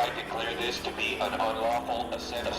hereby declare this to be an unlawful assembly.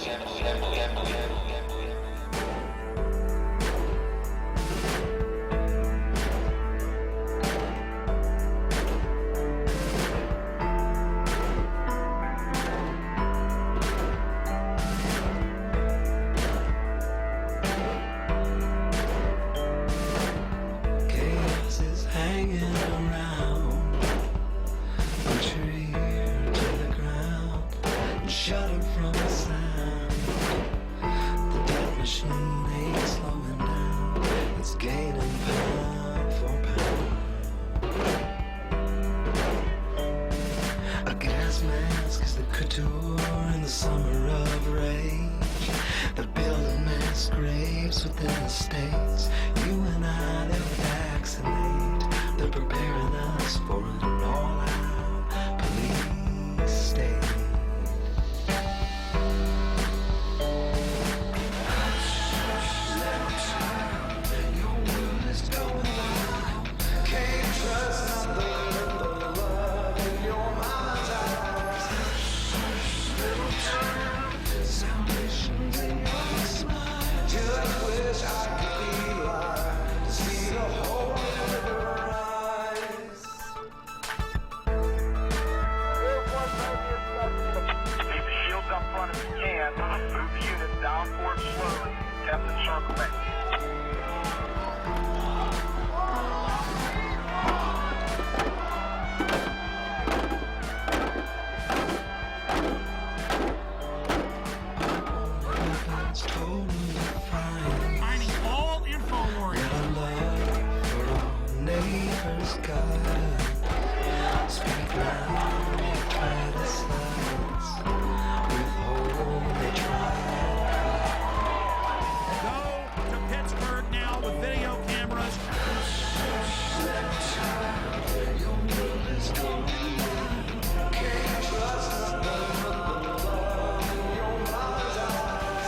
In the summer of rage, they're building mass graves within the states. You and I, they'll vaccinate. They're preparing us for an all-out police state. Your world is going wild. Can't trust nothing but the love in your mama's eyes. Salvation's in your smile. Just wish I could be alive to see the whole river rise. Keep the shields up front if you can. Move the units down forward slowly. Captain circle it. Finding all info warriors. Neighbors gotta speak loud, try to silence, withhold, they try. Go to Pittsburgh now with video cameras. Your world is going wild. Can't trust nothing but the love in your mama's eyes.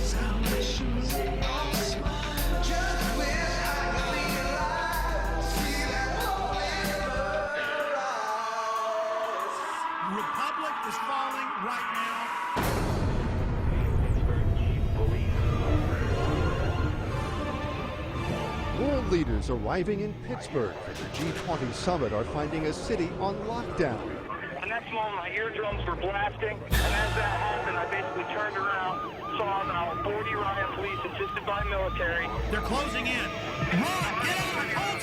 Salvation's in your smile. Just wish I could be alive to see that whole river rise. Republic is falling right now. World leaders arriving in Pittsburgh for the G20 summit are finding a city on lockdown. The next moment, my eardrums were blasting, and as that happened, I basically turned around, saw now 40 riot police assisted by military. They're closing in. Run! Get out! I told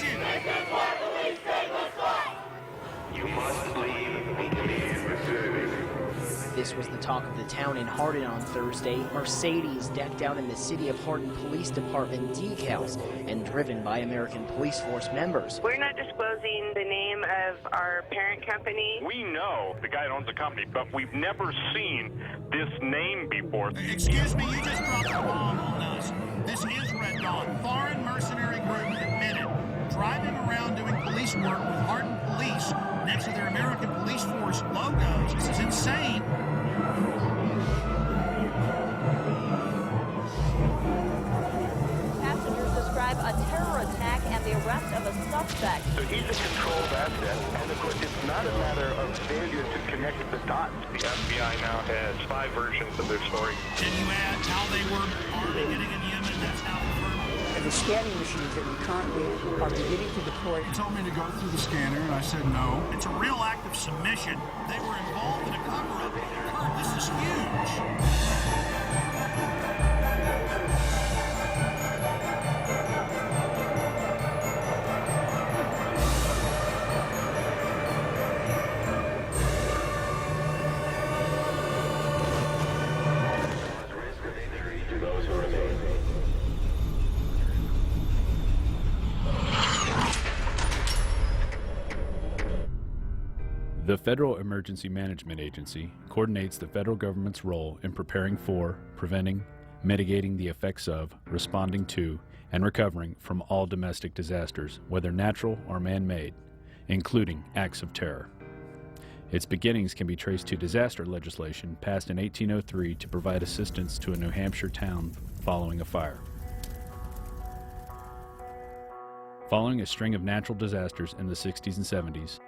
you! You must leave immediately. This was the talk of the town in Hardin on Thursday. Mercedes decked out in the City of Hardin Police Department decals and driven by American Police Force members. We're not disclosing the name of our parent company. We know the guy that owns the company, but we've never seen this name before. Excuse me, you just dropped a bomb on us. This is Red Dawn. Foreign mercenary group admitted driving around doing police work with Hardin Police next to their American Police Force logos. This is insane. Passengers describe a terror attack and the arrest of a suspect. So he's a controlled asset, and of course it's not a matter of failure to connect the dots. The FBI now has 5 versions of their story. Then you add how they were already getting in Yemen, that's how The scanning machines that we currently are beginning to deploy. He told me to go through the scanner, and I said no. It's a real act of submission. They were involved in a cover-up. Kurt, this is huge. The Federal Emergency Management Agency coordinates the federal government's role in preparing for, preventing, mitigating the effects of, responding to, and recovering from all domestic disasters, whether natural or man-made, including acts of terror. Its beginnings can be traced to disaster legislation passed in 1803 to provide assistance to a New Hampshire town following a fire. Following a string of natural disasters in the 60s and 70s,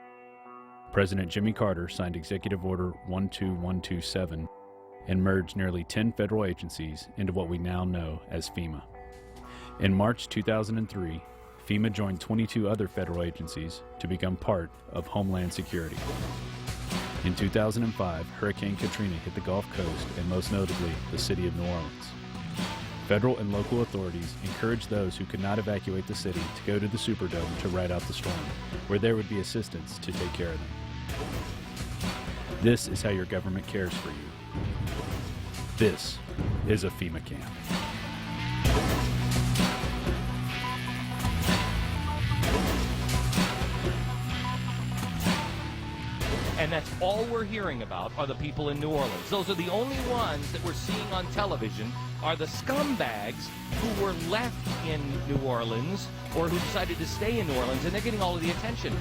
President Jimmy Carter signed Executive Order 12127 and merged nearly 10 federal agencies into what we now know as FEMA. In March 2003, FEMA joined 22 other federal agencies to become part of Homeland Security. In 2005, Hurricane Katrina hit the Gulf Coast and most notably the city of New Orleans. Federal and local authorities encouraged those who could not evacuate the city to go to the Superdome to ride out the storm, where there would be assistance to take care of them. This is how your government cares for you. This is a FEMA camp. And that's all we're hearing about are the people in New Orleans. Those are the only ones that we're seeing on television are the scumbags who were left in New Orleans or who decided to stay in New Orleans, and they're getting all of the attention.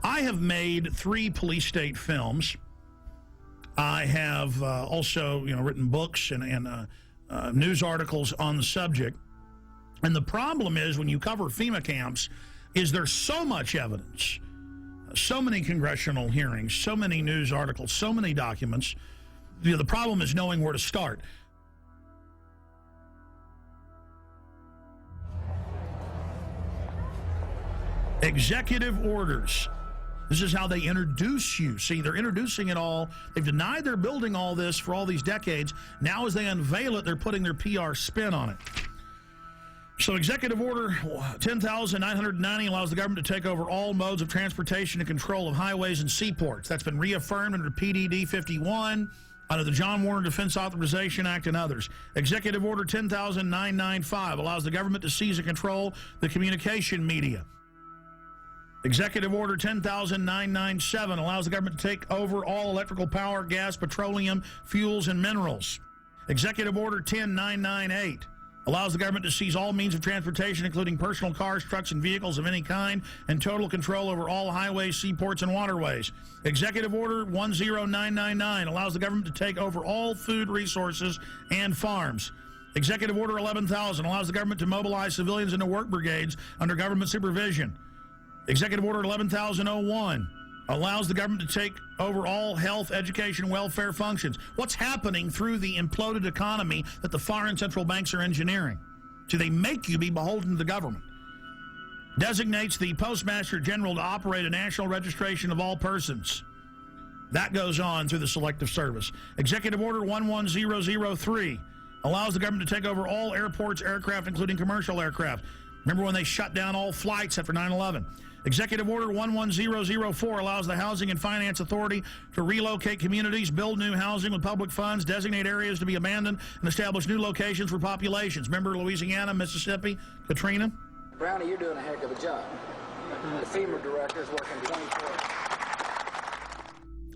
I have made 3 police state films. I have also, written books and news articles on the subject. And the problem is when you cover FEMA camps is there's so much evidence, so many congressional hearings, so many news articles, so many documents. The problem is knowing where to start. Executive orders. This is how they introduce you. See, they're introducing it all. They've denied they're building all this for all these decades. Now as they unveil it, they're putting their PR spin on it. So Executive Order 10,990 allows the government to take over all modes of transportation and control of highways and seaports. That's been reaffirmed under PDD 51, under the John Warner Defense Authorization Act and others. Executive Order 10,995 allows the government to seize and control the communication media. Executive Order 10,997 allows the government to take over all electrical power, gas, petroleum, fuels, and minerals. Executive Order 10,998 allows the government to seize all means of transportation, including personal cars, trucks, and vehicles of any kind, and total control over all highways, seaports, and waterways. Executive Order 10999 allows the government to take over all food resources and farms. Executive Order 11,000 allows the government to mobilize civilians into work brigades under government supervision. Executive Order 11,001 allows the government to take over all health, education, welfare functions. What's happening through the imploded economy that the foreign central banks are engineering? So they make you be beholden to the government. Designates the Postmaster General to operate a national registration of all persons. That goes on through the Selective Service. Executive Order 11003 allows the government to take over all airports, aircraft, including commercial aircraft. Remember when they shut down all flights after 9/11? Executive Order 11004 allows the Housing and Finance Authority to relocate communities, build new housing with public funds, designate areas to be abandoned, and establish new locations for populations. Remember Louisiana, Mississippi, Katrina? Brownie, you're doing a heck of a job. The FEMA director is working 24 hours.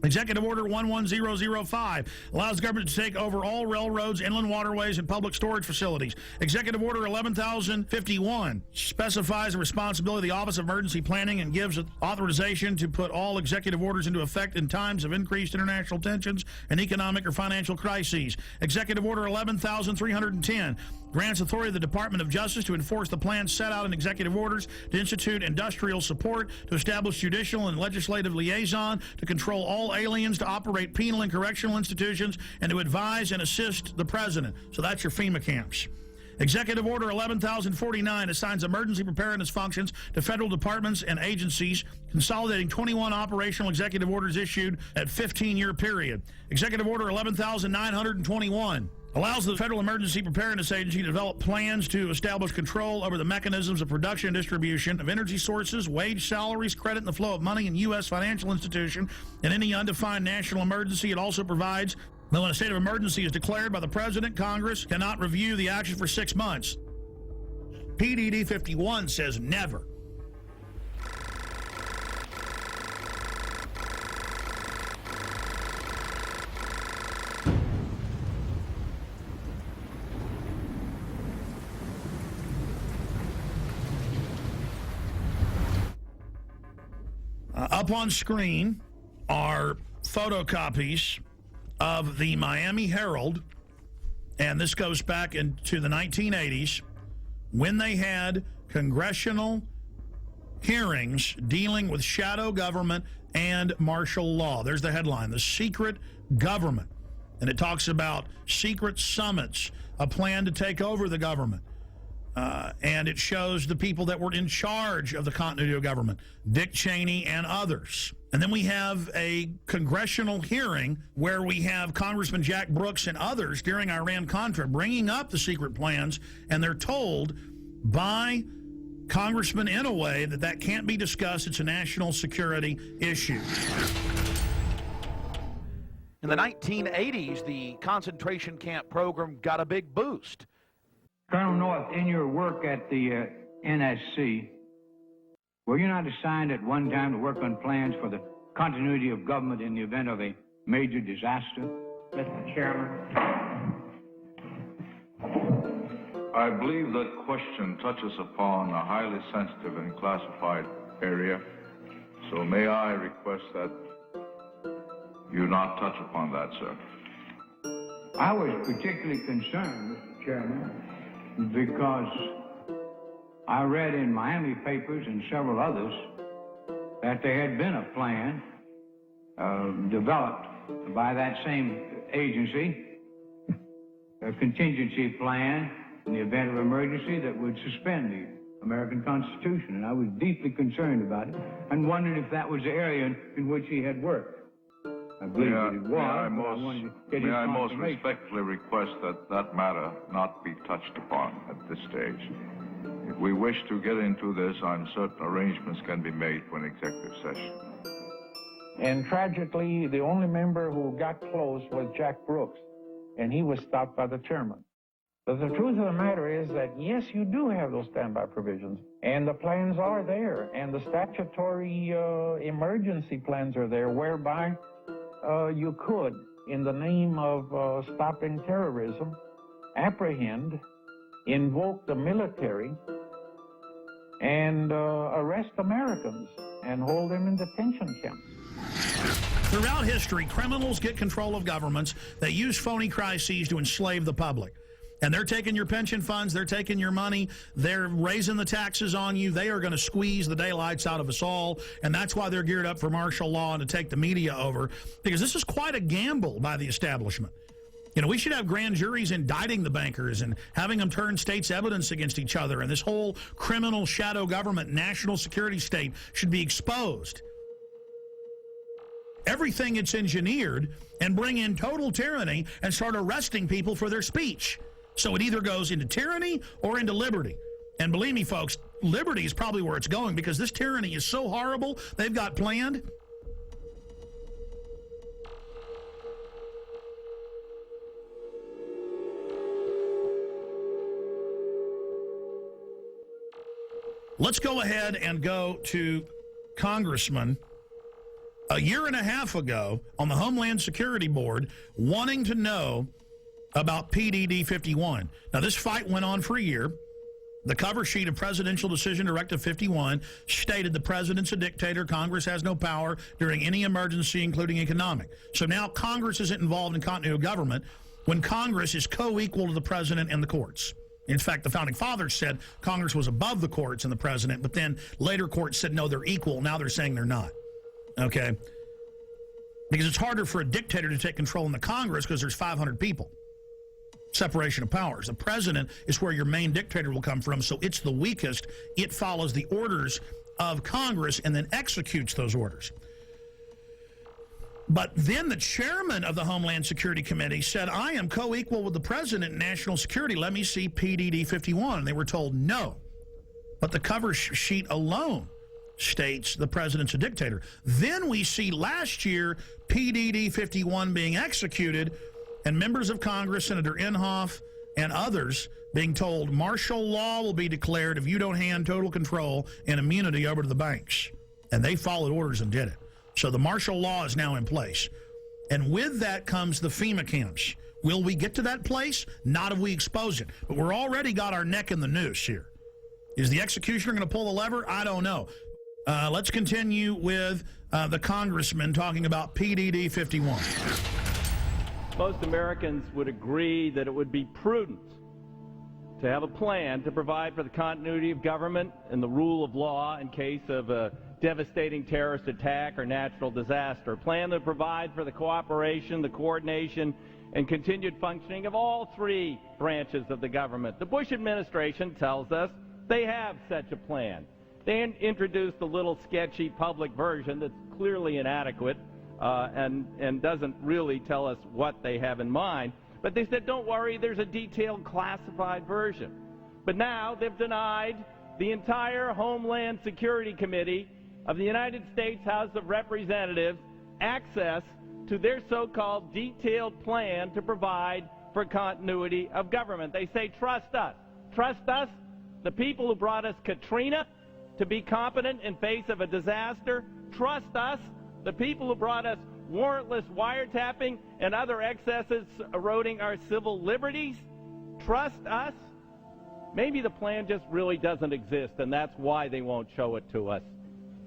Executive Order 11005 allows the government to take over all railroads, inland waterways, and public storage facilities. Executive Order 11,051 specifies the responsibility of the Office of Emergency Planning and gives authorization to put all executive orders into effect in times of increased international tensions and economic or financial crises. Executive Order 11,310 grants authority to the Department of Justice to enforce the plans set out in executive orders, to institute industrial support, to establish judicial and legislative liaison, to control all aliens, to operate penal and correctional institutions, and to advise and assist the president. So that's your FEMA camps. Executive Order 11,049 assigns emergency preparedness functions to federal departments and agencies, consolidating 21 operational executive orders issued at 15-year period. Executive Order 11,921 allows the Federal Emergency Preparedness Agency to develop plans to establish control over the mechanisms of production and distribution of energy sources, wage salaries, credit, and the flow of money in U.S. financial institution. In any undefined national emergency, it also provides that when a state of emergency is declared by the President, Congress cannot review the action for 6 months. PDD 51 says never. Up on screen are photocopies of the Miami Herald, and this goes back into the 1980s when they had congressional hearings dealing with shadow government and martial law. There's the headline, The Secret Government. And it talks about secret summits, a plan to take over the government. And it shows the people that were in charge of the continuity of government, Dick Cheney and others. And then we have a congressional hearing where we have Congressman Jack Brooks and others during Iran-Contra bringing up the secret plans, and they're told by Congressman in a way that that can't be discussed. It's a national security issue. In the 1980s, the concentration camp program got a big boost. Colonel North, in your work at the NSC, were you not assigned at one time to work on plans for the continuity of government in the event of a major disaster? Mr. Chairman. I believe that question touches upon a highly sensitive and classified area, so may I request that you not touch upon that, sir. I was particularly concerned, Mr. Chairman, because I read in Miami papers and several others that there had been a plan developed by that same agency, a contingency plan in the event of emergency that would suspend the American Constitution. And I was deeply concerned about it and wondered if that was the area in which he had worked. I believe that it was. May I most respectfully request that that matter not be touched upon at this stage. If we wish to get into this, I'm certain arrangements can be made for an executive session. And tragically, the only member who got close was Jack Brooks, and he was stopped by the chairman. But the truth of the matter is that, yes, you do have those standby provisions, and the plans are there, and the statutory emergency plans are there, whereby you could, in the name of stopping terrorism, apprehend, invoke the military, and arrest Americans and hold them in detention camps. Throughout history, criminals get control of governments. They use phony crises to enslave the public. And they're taking your pension funds, they're taking your money, they're raising the taxes on you, they are going to squeeze the daylights out of us all, and that's why they're geared up for martial law and to take the media over, because this is quite a gamble by the establishment. You know, we should have grand juries indicting the bankers and having them turn states' evidence against each other, and this whole criminal shadow government, national security state should be exposed. Everything it's engineered, and bring in total tyranny and start arresting people for their speech. So it either goes into tyranny or into liberty. And believe me, folks, liberty is probably where it's going, because this tyranny is so horrible they've got planned. Let's go ahead and go to Congressman a year and a half ago on the Homeland Security Board wanting to know about PDD 51. Now, this fight went on for a year. The cover sheet of Presidential Decision Directive 51 stated the president's a dictator. Congress has no power during any emergency, including economic. So now Congress isn't involved in continuity of government when Congress is co-equal to the president and the courts. In fact, the Founding Fathers said Congress was above the courts and the president, but then later courts said, no, they're equal. Now they're saying they're not. Okay? Because it's harder for a dictator to take control in the Congress because there's 500 people. Separation of powers. The president is where your main dictator will come from, so it's the weakest. It follows the orders of Congress and then executes those orders. But then the chairman of the Homeland Security Committee said, I am co-equal with the president in national security. Let me see PDD 51. And they were told no. But the cover sheet alone states the president's a dictator. Then we see last year PDD 51 being executed, and members of Congress, Senator Inhofe and others, being told martial law will be declared if you don't hand total control and immunity over to the banks. And they followed orders and did it. So the martial law is now in place. And with that comes the FEMA camps. Will we get to that place? Not if we expose it. But we're already got our neck in the noose here. Is the executioner going to pull the lever? I don't know. Let's continue with the congressman talking about PDD 51. Most Americans would agree that it would be prudent to have a plan to provide for the continuity of government and the rule of law in case of a devastating terrorist attack or natural disaster. A plan to provide for the cooperation, the coordination, and continued functioning of all three branches of the government. The Bush administration tells us they have such a plan. They introduced a little sketchy public version that's clearly inadequate and doesn't really tell us what they have in mind. But they said, don't worry, there's a detailed classified version. But now they've denied the entire Homeland Security Committee of the United States House of Representatives access to their so-called detailed plan to provide for continuity of government. They say, trust us. Trust us, the people who brought us Katrina, to be competent in face of a disaster. Trust us, the people who brought us warrantless wiretapping and other excesses eroding our civil liberties. Trust us. Maybe the plan just really doesn't exist, and that's why they won't show it to us.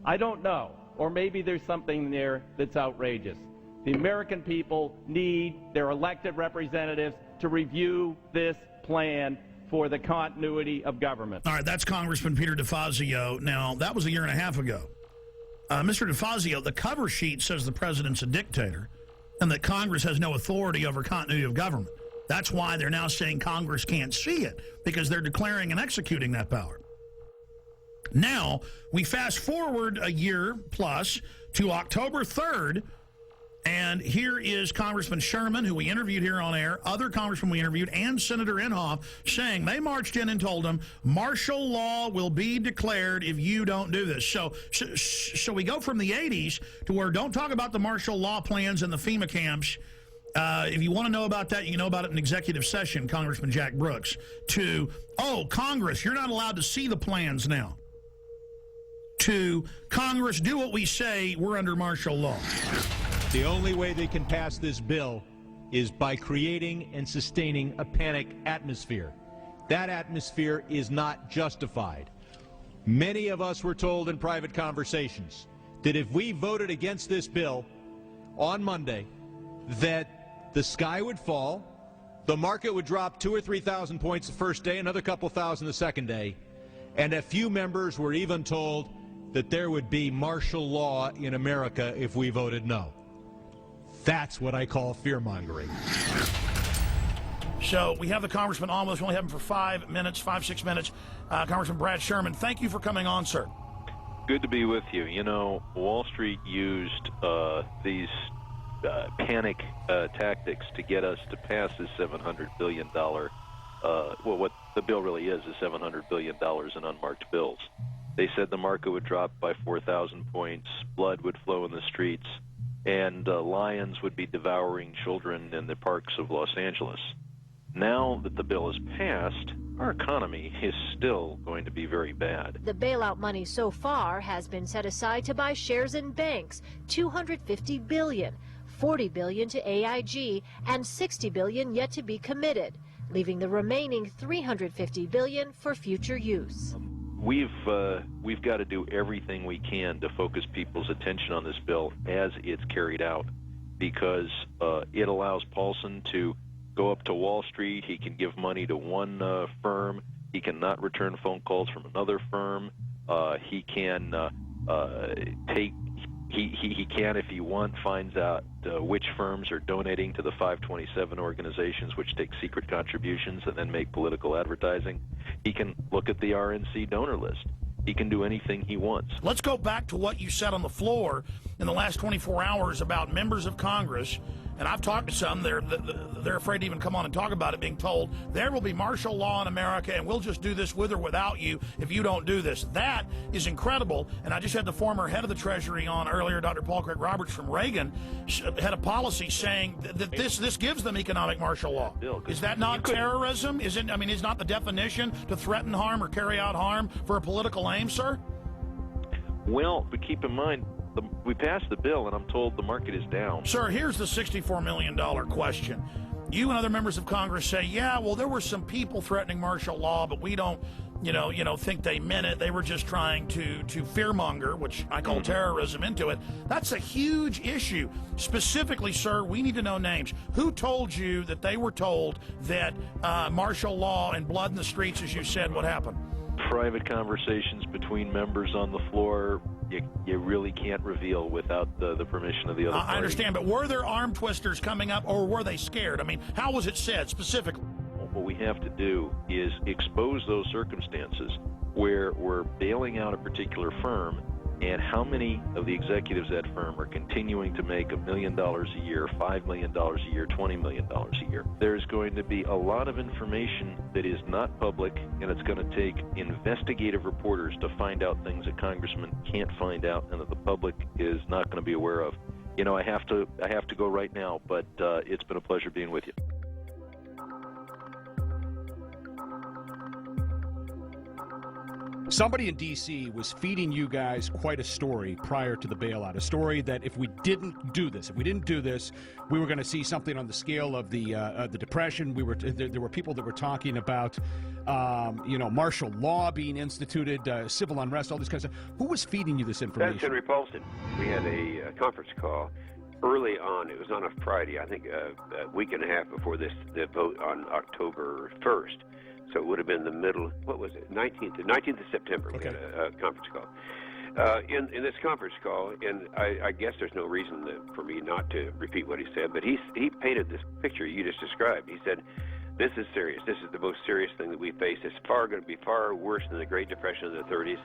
I don't know. Or maybe there's something there that's outrageous. The American people need their elected representatives to review this plan for the continuity of government. All right, that's Congressman Peter DeFazio. Now, that was a year and a half ago. Mr. DeFazio, the cover sheet says the president's a dictator and that Congress has no authority over continuity of government. That's why they're now saying Congress can't see it, because they're declaring and executing that power. Now, we fast forward a year plus to October 3rd, and here is Congressman Sherman, who we interviewed here on air, other congressmen we interviewed, and Senator Inhofe saying they marched in and told them martial law will be declared if you don't do this. So we go from the 80s to where don't talk about the martial law plans and the FEMA camps. If you want to know about that, you can know about it in executive session, Congressman Jack Brooks, to, oh, Congress, you're not allowed to see the plans now. To Congress, do what we say, we're under martial law. The only way they can pass this bill is by creating and sustaining a panic atmosphere. That atmosphere is not justified. Many of us were told in private conversations that if we voted against this bill on Monday, that the sky would fall, the market would drop 2,000 or 3,000 points the first day, another couple thousand the second day, and a few members were even told that there would be martial law in America if we voted no. That's what I call fear-mongering. So we have the congressman on with us. We only have him for 5 minutes, 6 minutes. Congressman Brad Sherman, thank you for coming on, sir. Good to be with you. You know, Wall Street used these panic tactics to get us to pass this $700 billion, well, what the bill really is $700 billion in unmarked bills. They said the market would drop by 4,000 points, blood would flow in the streets, and lions would be devouring children in the parks of Los Angeles. Now that the bill is passed, our economy is still going to be very bad. The bailout money so far has been set aside to buy shares in banks, $250 billion, $40 billion to AIG, and $60 billion yet to be committed, leaving the remaining $350 billion for future use. We've got to do everything we can to focus people's attention on this bill as it's carried out, because it allows Paulson to go up to Wall Street. He can give money to one firm. He cannot return phone calls from another firm. He can he can, if he wants, finds out which firms are donating to the 527 organizations, which take secret contributions and then make political advertising. He can look at the RNC donor list. He can do anything he wants. Let's go back to what you said on the floor in the last 24 hours about members of Congress, and I've talked to some. They're afraid to even come on and talk about it, being told there will be martial law in America and we'll just do this with or without you if you don't do this. That is incredible. And I just had the former head of the Treasury on earlier, Dr. Paul Craig Roberts from Reagan, head of policy, saying that this gives them economic martial law. Is that not terrorism? Is not the definition to threaten harm or carry out harm for a political aim, sir? Well, but keep in mind, we passed the bill, and I'm told the market is down. Sir, here's the $64 million question. You and other members of Congress say, yeah, well, there were some people threatening martial law, but we don't think they meant it. They were just trying to fearmonger, which I call terrorism, into it. That's a huge issue. Specifically, sir, we need to know names. Who told you that they were told that martial law and blood in the streets, as you said, would happen? Private conversations between members on the floor, you really can't reveal without the permission of the other party. I understand, but were there arm twisters coming up, or were they scared? I mean, how was it said specifically? What we have to do is expose those circumstances where we're bailing out a particular firm, and how many of the executives at that firm are continuing to make $1 million a year, $5 million a year, $20 million a year. There's going to be a lot of information that is not public, and it's going to take investigative reporters to find out things that congressmen can't find out and that the public is not going to be aware of. I have to go right now, but it's been a pleasure being with you. Somebody in D.C. was feeding you guys quite a story prior to the bailout, a story that if we didn't do this, we were going to see something on the scale of the Depression. There were people that were talking about, martial law being instituted, civil unrest, all this kind of stuff. Who was feeding you this information? That's Henry Paulson. We had a conference call early on. It was on a Friday, I think a week and a half before the vote on October 1st. So it would have been the middle, what was it, 19th of September, okay. We had a conference call. In this conference call, and I guess there's no reason for me not to repeat what he said, but he painted this picture you just described. He said, this is serious. This is the most serious thing that we face. It's going to be far worse than the Great Depression of the 30s.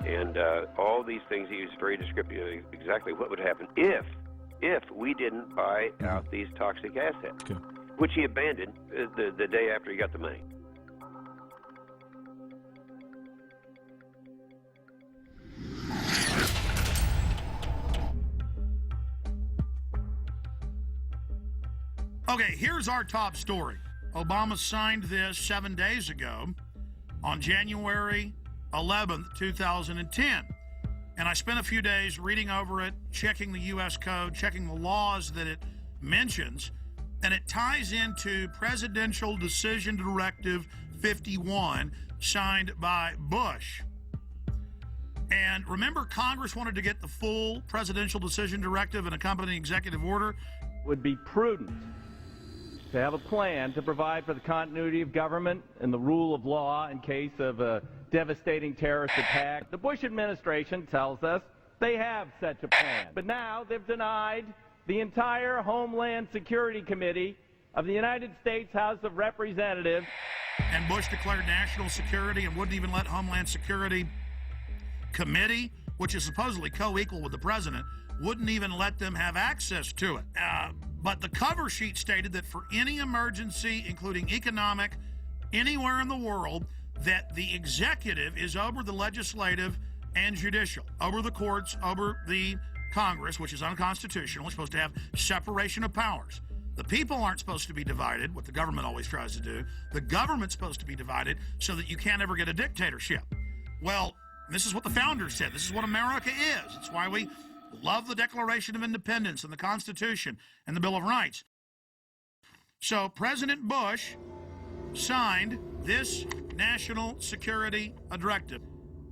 And all these things, he was very descriptive of exactly what would happen if we didn't buy out these toxic assets, okay. Which he abandoned the day after he got the money. Okay, here's our top story. Obama signed this 7 days ago on January 11th, 2010. And I spent a few days reading over it, checking the U.S. Code, checking the laws that it mentions, and it ties into Presidential Decision Directive 51, signed by Bush. And remember, Congress wanted to get the full Presidential Decision Directive and accompanying executive order. Would be prudent to have a plan to provide for the continuity of government and the rule of law in case of a devastating terrorist attack. The Bush administration tells us they have such a plan. But now they've denied the entire Homeland Security Committee of the United States House of Representatives. And Bush declared national security and wouldn't even let Homeland Security Committee, which is supposedly co-equal with the president, wouldn't even let them have access to it. But the cover sheet stated that for any emergency, including economic, anywhere in the world, that the executive is over the legislative and judicial, over the courts, over the Congress, which is unconstitutional. It's supposed to have separation of powers. The people aren't supposed to be divided, what the government always tries to do. The government's supposed to be divided so that you can't ever get a dictatorship. Well, this is what the founders said. This is what America is. It's why we love the Declaration of Independence and the Constitution and the Bill of Rights. So President Bush signed this national security directive.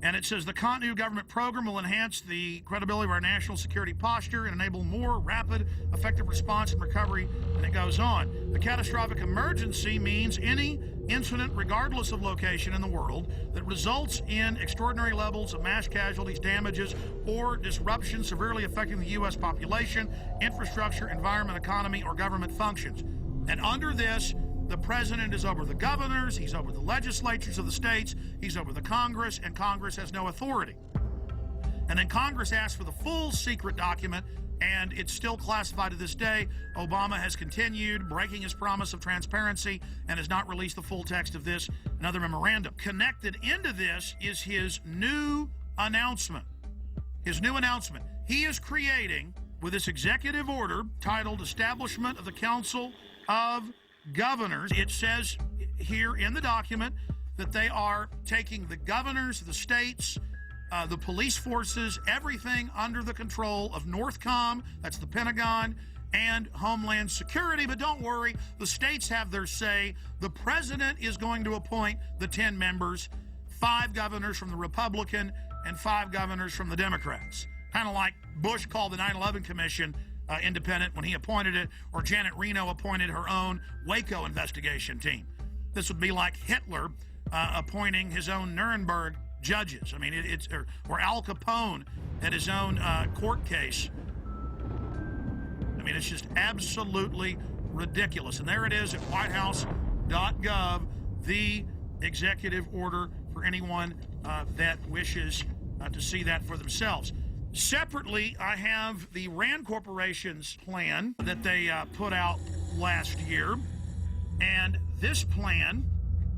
And it says the continuity of government program will enhance the credibility of our national security posture and enable more rapid, effective response and recovery. And it goes on. The catastrophic emergency means any incident, regardless of location in the world, that results in extraordinary levels of mass casualties, damages, or disruption severely affecting the U.S. population, infrastructure, environment, economy, or government functions. And under this, the president is over the governors, he's over the legislatures of the states, he's over the Congress, and Congress has no authority. And then Congress asked for the full secret document, and it's still classified to this day. Obama has continued breaking his promise of transparency and has not released the full text of this and other memorandum. Connected into this is his new announcement. His new announcement. He is creating, with this executive order titled Establishment of the Council of Governors, it says here in the document that they are taking the governors, the states, the police forces, everything under the control of NORTHCOM, that's the Pentagon, and Homeland Security. But don't worry, the states have their say. The president is going to appoint the 10 members. 5 governors from the Republican and 5 governors from the Democrats. Kind of like Bush called the 9/11 Commission independent when he appointed it, or Janet Reno appointed her own Waco investigation team. This would be like Hitler appointing his own Nuremberg judges. I mean, or Al Capone at his own court case. I mean, it's just absolutely ridiculous. And there it is at whitehouse.gov, the executive order for anyone that wishes to see that for themselves. Separately, I have the Rand Corporation's plan that they put out last year. And this plan,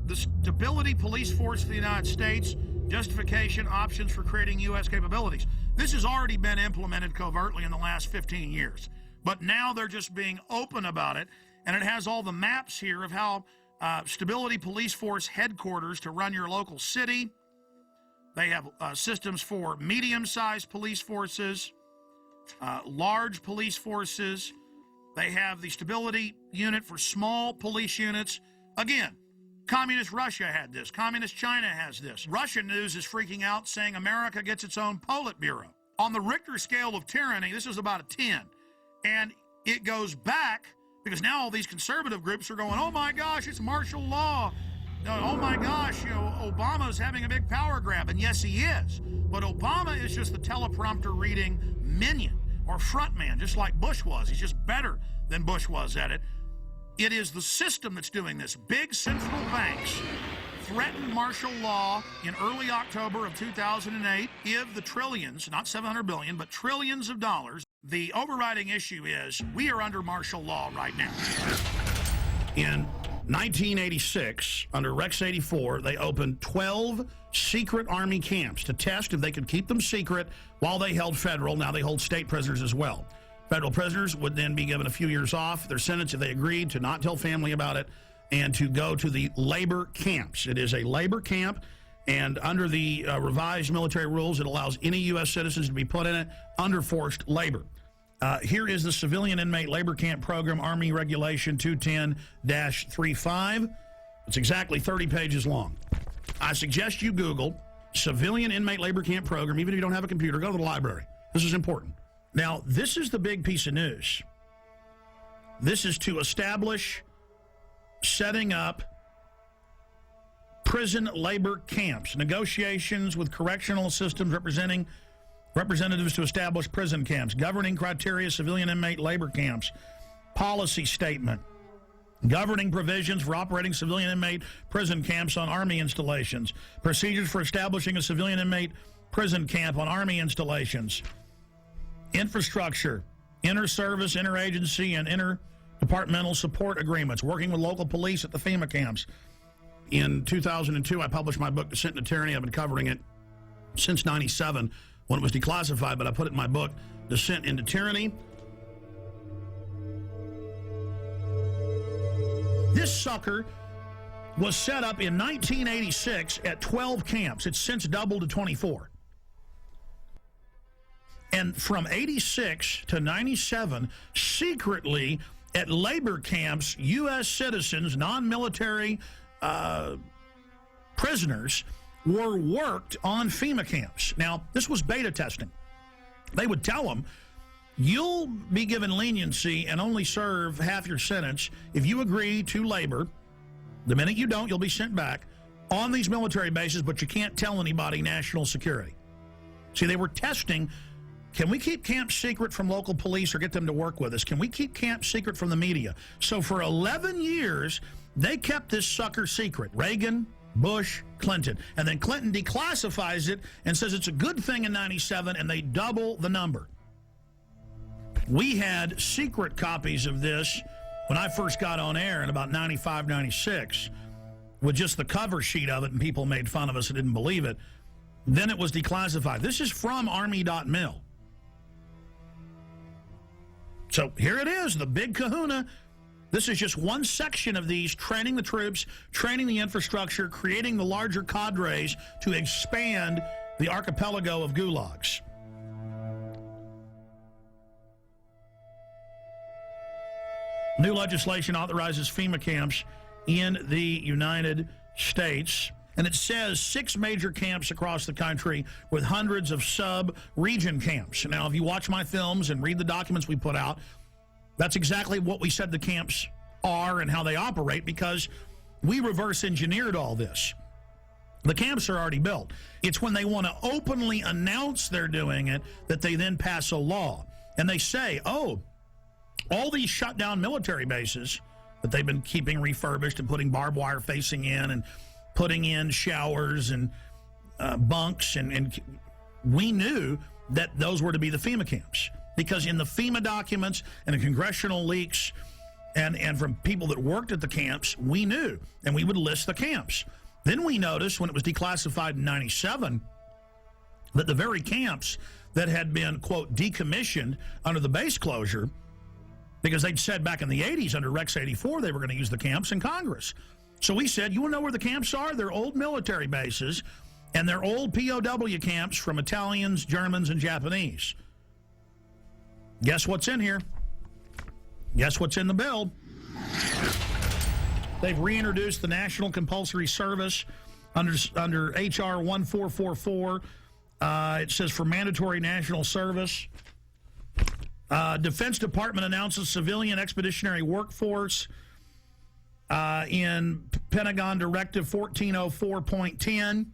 the Stability Police Force of the United States, justification, options for creating U.S. capabilities. This has already been implemented covertly in the last 15 years. But now they're just being open about it. And it has all the maps here of how Stability Police Force headquarters to run your local city. They have systems for medium-sized police forces, large police forces. They have the stability unit for small police units. Again, Communist Russia had this. Communist China has this. Russian news is freaking out, saying America gets its own Politburo. On the Richter scale of tyranny, this is about a 10. And it goes back, because now all these conservative groups are going, oh my gosh, it's martial law. Oh my gosh, you know, Obama's having a big power grab. And yes, he is. But Obama is just the teleprompter reading minion or frontman, just like Bush was. He's just better than Bush was at it. It is the system that's doing this. Big central banks threatened martial law in early October of 2008. Give the trillions, not 700 billion, but trillions of dollars. The overriding issue is we are under martial law right now. In 1986, under Rex 84, they opened 12 secret Army camps to test if they could keep them secret while they held federal. Now they hold state prisoners as well. Federal prisoners would then be given a few years off their sentence if they agreed to not tell family about it and to go to the labor camps. It is a labor camp, and under the revised military rules, it allows any U.S. citizens to be put in it under forced labor. Here is the Civilian Inmate Labor Camp Program, Army Regulation 210-35. It's exactly 30 pages long. I suggest you Google Civilian Inmate Labor Camp Program. Even if you don't have a computer, go to the library. This is important. Now, this is the big piece of news. This is to establish setting up prison labor camps, negotiations with correctional systems representatives to establish prison camps, governing criteria, civilian inmate labor camps, policy statement, governing provisions for operating civilian inmate prison camps on Army installations, procedures for establishing a civilian inmate prison camp on Army installations, infrastructure, inter-service, interagency, and interdepartmental support agreements, working with local police at the FEMA camps. In 2002, I published my book, Descent into Tyranny. I've been covering it since 97 when it was declassified, but I put it in my book, Descent into Tyranny. This sucker was set up in 1986 at 12 camps. It's since doubled to 24. And from 86 to 97, secretly at labor camps, U.S. citizens, non-military prisoners, were worked on FEMA camps. Now, this was beta testing. They would tell them, you'll be given leniency and only serve half your sentence if you agree to labor. The minute you don't, you'll be sent back on these military bases, but you can't tell anybody national security. See, they were testing, can we keep camp secret from local police or get them to work with us? Can we keep camp secret from the media? So for 11 years, they kept this sucker secret. Reagan, Bush, Clinton. And then Clinton declassifies it and says it's a good thing in 97, and they double the number. We had secret copies of this when I first got on air in about 95, 96, with just the cover sheet of it, and people made fun of us and didn't believe it. Then it was declassified. This is from Army.mil. So here it is, the big kahuna. This is just one section of these, training the troops, training the infrastructure, creating the larger cadres to expand the archipelago of gulags. New legislation authorizes FEMA camps in the United States. And it says 6 major camps across the country with hundreds of sub-region camps. Now, if you watch my films and read the documents we put out, that's exactly what we said the camps are and how they operate, because we reverse engineered all this. The camps are already built. It's when they want to openly announce they're doing it that they then pass a law. And they say, oh, all these shut down military bases that they've been keeping refurbished and putting barbed wire facing in and putting in showers and bunks, and we knew that those were to be the FEMA camps, because in the FEMA documents and the congressional leaks and from people that worked at the camps, we knew, and we would list the camps. Then we noticed when it was declassified in 97 that the very camps that had been, quote, decommissioned under the base closure, because they'd said back in the 80s under Rex 84 they were going to use the camps in Congress. So we said, you want to know where the camps are? They're old military bases, and they're old POW camps from Italians, Germans, and Japanese. Guess what's in here? Guess what's in the bill? They've reintroduced the National Compulsory Service under H.R. 1444. It says for mandatory national service. Defense Department announces civilian expeditionary workforce in Pentagon Directive 1404.10.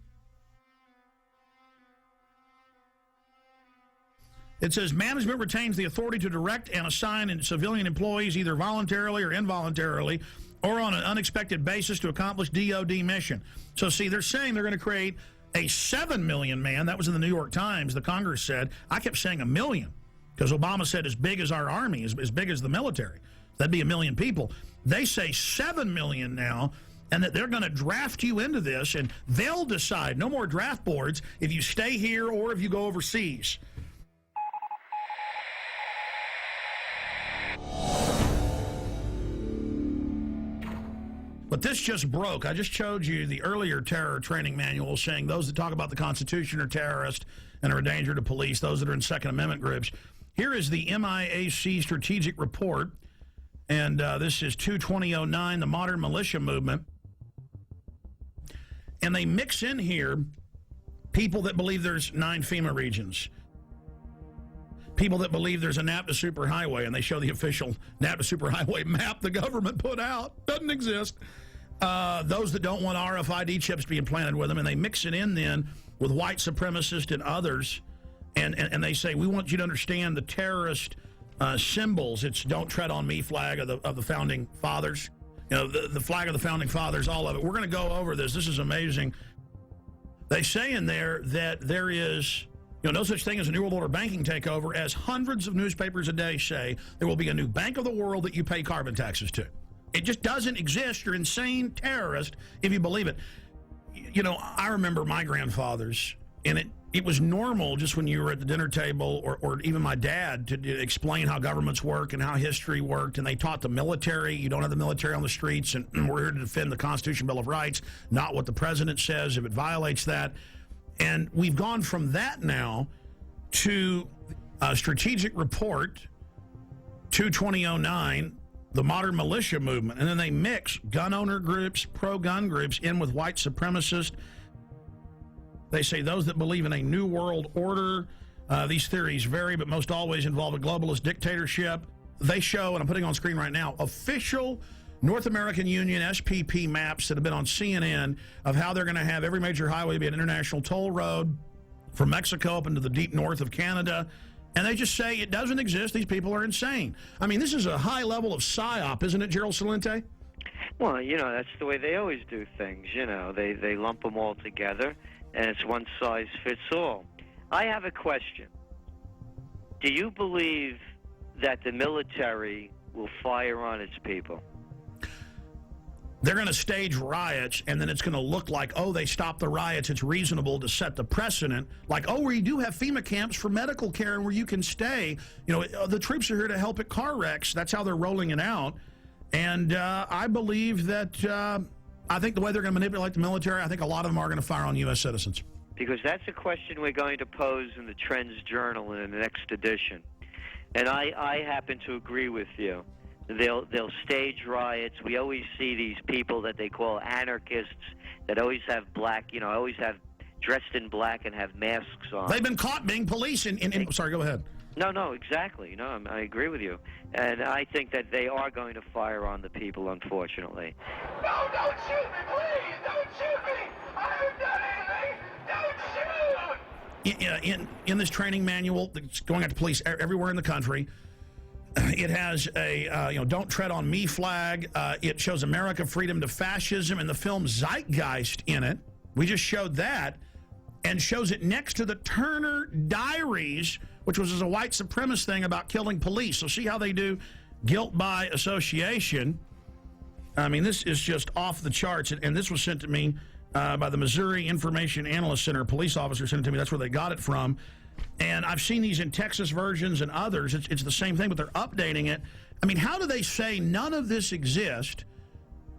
It says management retains the authority to direct and assign civilian employees either voluntarily or involuntarily or on an unexpected basis to accomplish DOD mission. So see, they're saying they're going to create a 7 million man. That was in the New York Times. The Congress said. I kept saying 1 million because Obama said as big as our army, as big as the military. That'd be 1 million people. They say 7 million now, and that they're going to draft you into this, and they'll decide, no more draft boards, if you stay here or if you go overseas. But this just broke. I just showed you the earlier terror training manual saying those that talk about the Constitution are terrorists and are a danger to police, those that are in Second Amendment groups. Here is the MIAC strategic report, and this is 2/2009, the modern militia movement. And they mix in here people that believe there's 9 FEMA regions, people that believe there's a NAPTA superhighway, and they show the official NAPTA superhighway map the government put out. Doesn't exist. Those that don't want RFID chips being planted with them, and they mix it in then with white supremacists and others, and they say, we want you to understand the terrorist symbols. It's don't tread on me flag of the Founding Fathers. You know, the flag of the Founding Fathers, all of it. We're going to go over this. This is amazing. They say in there that there is, no such thing as a New World Order banking takeover, as hundreds of newspapers a day say there will be a new bank of the world that you pay carbon taxes to. It just doesn't exist. You're insane terrorist if you believe it. I remember my grandfathers, and it was normal just when you were at the dinner table, or even my dad, to explain how governments work and how history worked, and they taught the military. You don't have the military on the streets, and we're here to defend the Constitution, Bill of Rights, not what the president says if it violates that. And we've gone from that now to a strategic report, 2/2009, the modern militia movement, and then they mix gun owner groups, pro-gun groups in with white supremacists. They say those that believe in a new world order. These theories vary, but most always involve a globalist dictatorship. They show, and I'm putting on screen right now, official North American Union SPP maps that have been on CNN of how they're going to have every major highway be an international toll road from Mexico up into the deep north of Canada. And they just say it doesn't exist. These people are insane. I mean, this is a high level of psyop, isn't it, Gerald Celente? Well, that's the way they always do things. They lump them all together, and it's one size fits all. I have a question. Do you believe that the military will fire on its people? They're going to stage riots, and then it's going to look like, oh, they stopped the riots. It's reasonable to set the precedent. Like, oh, we do have FEMA camps for medical care and where you can stay. The troops are here to help at car wrecks. That's how they're rolling it out. And I believe that, I think the way they're going to manipulate the military, I think a lot of them are going to fire on U.S. citizens. Because that's a question we're going to pose in the Trends Journal in the next edition. And I happen to agree with you They'll stage riots. We always see these people that they call anarchists that always have black, always have dressed in black and have masks on. They've been caught being police sorry, go ahead. No, exactly. No, I agree with you. And I think that they are going to fire on the people, unfortunately. No, don't shoot me, please! Don't shoot me! I haven't done anything! Don't shoot! In this training manual that's going out to police everywhere in the country, it has a, don't tread on me flag. It shows America, freedom to fascism, and the film Zeitgeist in it. We just showed that, and shows it next to the Turner Diaries, which was a white supremacist thing about killing police. So see how they do guilt by association. I mean, this is just off the charts, and this was sent to me by the Missouri Information Analyst Center. A police officer sent it to me. That's where they got it from. And I've seen these in Texas versions and others. It's the same thing, but they're updating it. I mean, how do they say none of this exists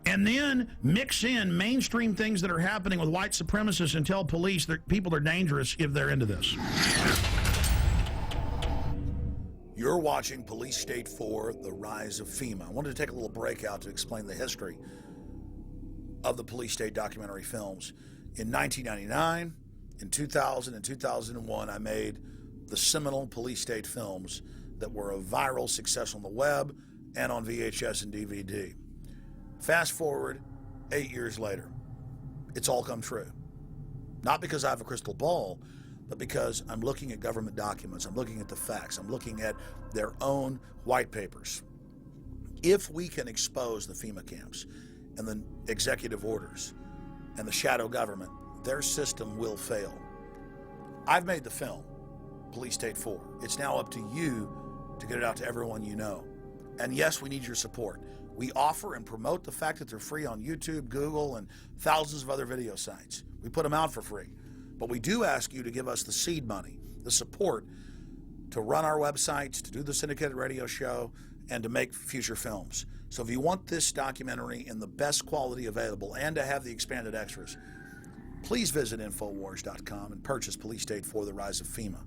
and then mix in mainstream things that are happening with white supremacists and tell police that people are dangerous if they're into this? You're watching Police State 4, The Rise of FEMA. I wanted to take a little break out to explain the history of the Police State documentary films. In 1999, in 2000 and 2001, I made the seminal Police State films that were a viral success on the web and on VHS and DVD. Fast forward 8 years later, it's all come true. Not because I have a crystal ball, but because I'm looking at government documents, I'm looking at the facts, I'm looking at their own white papers. If we can expose the FEMA camps and the executive orders and the shadow government, their system will fail. I've made the film, Police State 4. It's now up to you to get it out to everyone you know. And yes, we need your support. We offer and promote the fact that they're free on YouTube, Google, and thousands of other video sites. We put them out for free. But we do ask you to give us the seed money, the support to run our websites, to do the syndicated radio show, and to make future films. So if you want this documentary in the best quality available and to have the expanded extras, please visit Infowars.com and purchase Police State 4, The Rise of FEMA.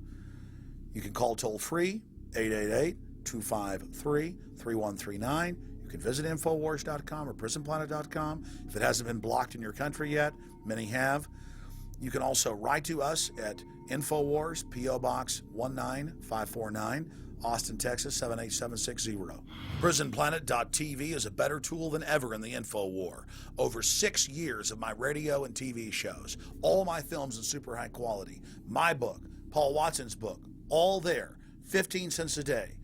You can call toll-free, 888-253-3139. You can visit Infowars.com or PrisonPlanet.com. If it hasn't been blocked in your country yet, many have. You can also write to us at Infowars, P.O. Box 19549, Austin, Texas 78760. PrisonPlanet.tv is a better tool than ever in the info war. Over 6 years of my radio and TV shows, all my films in super high quality, my book, Paul Watson's book, all there, 15 cents a day.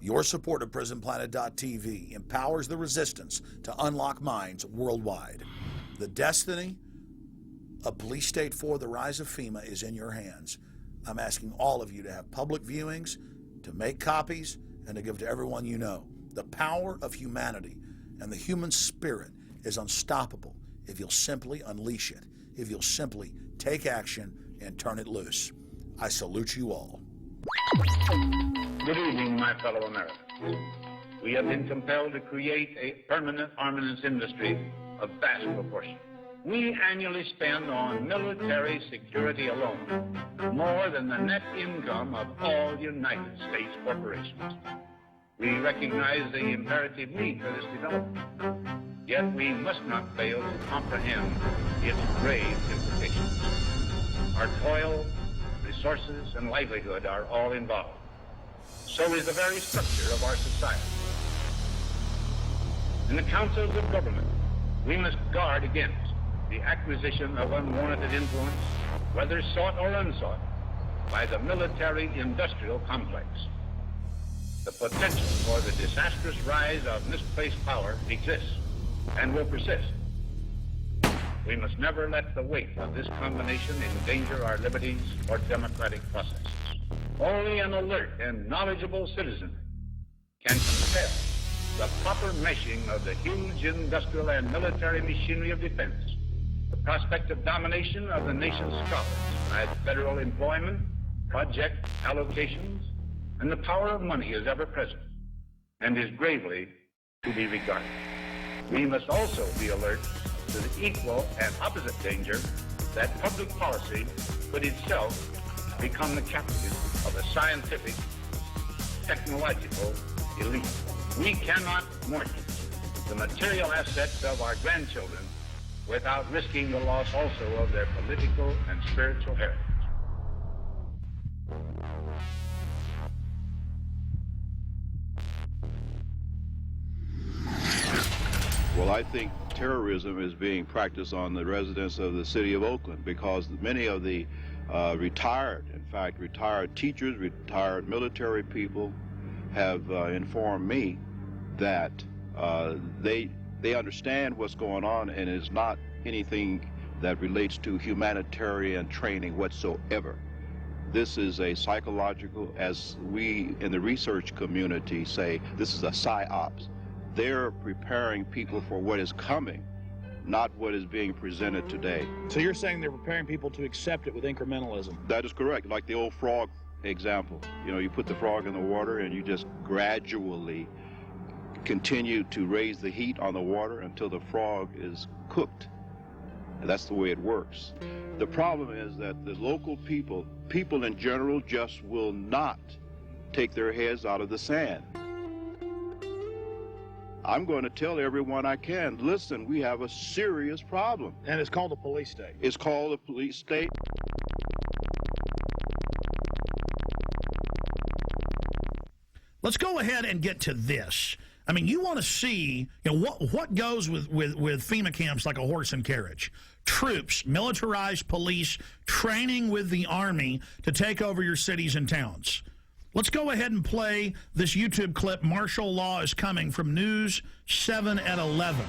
Your support of PrisonPlanet.tv empowers the resistance to unlock minds worldwide. The destiny of Police State 4, The Rise of FEMA is in your hands. I'm asking all of you to have public viewings, to make copies, and to give to everyone you know. The power of humanity and the human spirit is unstoppable if you'll simply unleash it, if you'll simply take action and turn it loose. I salute you all. Good evening, my fellow Americans. We have been compelled to create a permanent armaments industry of vast proportion. We annually spend on military security alone more than the net income of all United States corporations. We recognize the imperative need for this development, yet we must not fail to comprehend its grave implications. Our toil, resources, and livelihood are all involved. So is the very structure of our society. In the councils of government, we must guard against the acquisition of unwarranted influence, whether sought or unsought, by the military-industrial complex. The potential for the disastrous rise of misplaced power exists and will persist. We must never let the weight of this combination endanger our liberties or democratic processes. Only an alert and knowledgeable citizen can compel the proper meshing of the huge industrial and military machinery of defense, the prospect of domination of the nation's scholars as federal employment, project allocations, and the power of money is ever present and is gravely to be regarded. We must also be alert to the equal and opposite danger that public policy could itself become the captive of a scientific, technological elite. We cannot mortgage the material assets of our grandchildren without risking the loss also of their political and spiritual heritage. Well, I think terrorism is being practiced on the residents of the city of Oakland because many of the retired teachers, retired military people have informed me that they understand what's going on, and it's not anything that relates to humanitarian training whatsoever. This is a psychological, as we in the research community say, this is a psyops. They're preparing people for what is coming, not what is being presented today. So you're saying they're preparing people to accept it with incrementalism? That is correct. Like the old frog example. You know, you put the frog in the water and you just gradually continue to raise the heat on the water until the frog is cooked. And that's the way it works. The problem is that the local people in general, just will not take their heads out of the sand. I'm going to tell everyone I can, listen, we have a serious problem. And it's called a police state. It's called a police state. Let's go ahead and get to this. I mean, you want to see, you know, what goes with FEMA camps like a horse and carriage. Troops, militarized police, training with the Army to take over your cities and towns. Let's go ahead and play this YouTube clip, Martial Law is Coming, from News 7 at 11.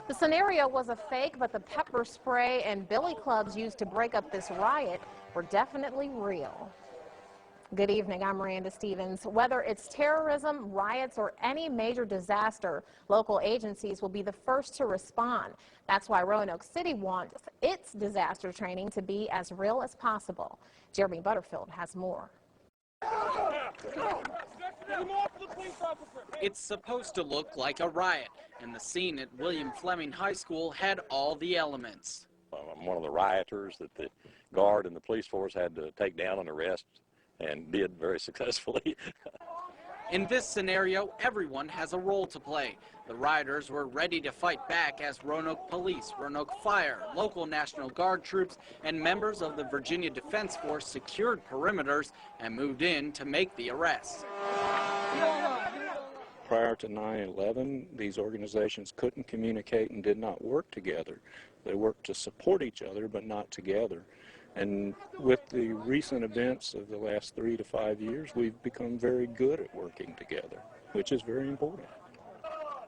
The scenario was a fake, but the pepper spray and billy clubs used to break up this riot were definitely real. Good evening, I'm Miranda Stevens. Whether it's terrorism, riots, or any major disaster, local agencies will be the first to respond. That's why Roanoke City wants its disaster training to be as real as possible. Jeremy Butterfield has more. It's supposed to look like a riot, and the scene at William Fleming High School had all the elements. I'm one of the rioters that the guard and the police force had to take down and arrest, and did very successfully. In this scenario, everyone has a role to play. The rioters were ready to fight back as Roanoke Police, Roanoke Fire, local National Guard troops, and members of the Virginia Defense Force secured perimeters and moved in to make the arrests. Prior to 9/11, these organizations couldn't communicate and did not work together. They worked to support each other, but not together. And with the recent events of the last 3 to 5 years, we've become very good at working together, which is very important.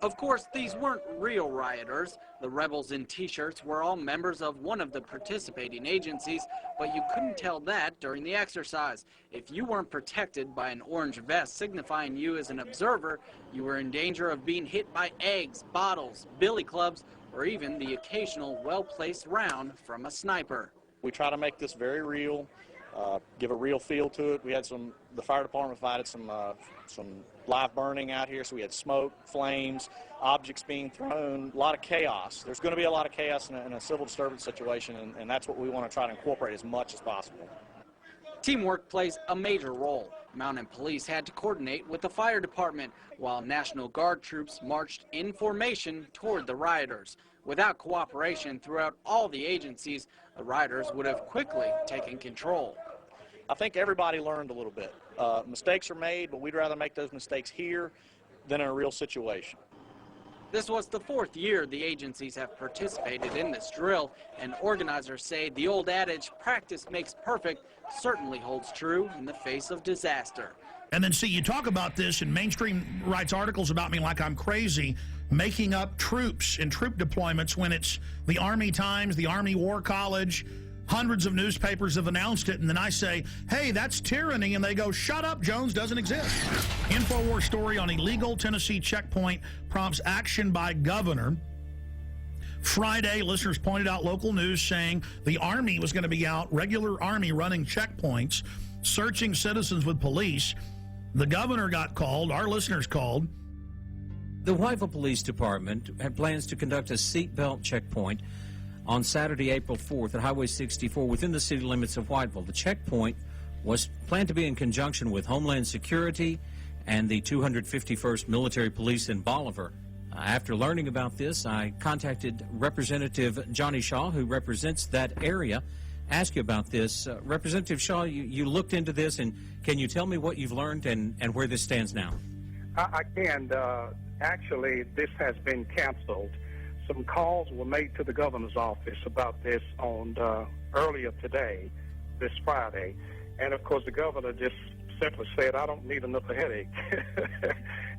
Of course, these weren't real rioters. The rebels in T-shirts were all members of one of the participating agencies, but you couldn't tell that during the exercise. If you weren't protected by an orange vest signifying you as an observer, you were in danger of being hit by eggs, bottles, billy clubs, or even the occasional well-placed round from a sniper. We try to make this very real, give a real feel to it. We had the fire department provided some live burning out here, so we had smoke, flames, objects being thrown, a lot of chaos. There's going to be a lot of chaos in a civil disturbance situation, and that's what we want to try to incorporate as much as possible. Teamwork plays a major role. Mountain Police had to coordinate with the fire department, while National Guard troops marched in formation toward the rioters. Without cooperation throughout all the agencies, the rioters would have quickly taken control. I think everybody learned a little bit. Mistakes are made, but we'd rather make those mistakes here than in a real situation. This was the 4th year the agencies have participated in this drill, and organizers say the old adage, practice makes perfect, certainly holds true in the face of disaster. And then, see, you talk about this, and mainstream writes articles about me like I'm crazy, making up troops and troop deployments when it's the Army Times, the Army War College, hundreds of newspapers have announced it, and then I say, hey, that's tyranny, and they go, shut up, Jones doesn't exist. InfoWars story on illegal Tennessee checkpoint prompts action by governor. Friday, listeners pointed out local news saying the Army was going to be out, regular Army running checkpoints, searching citizens with police. The governor got called, our listeners called. The Whiteville Police Department had plans to conduct a seatbelt checkpoint on Saturday, April 4th at Highway 64 within the city limits of Whiteville. The checkpoint was planned to be in conjunction with Homeland Security and the 251st Military Police in Bolivar. After learning about this, I contacted Representative Johnny Shaw, who represents that area, ask you about this. Representative Shaw, you looked into this, and can you tell me what you've learned and where this stands now? I can. Actually, this has been canceled. Some calls were made to the governor's office about this on earlier today, this Friday, and of course the governor just simply said, I don't need another headache.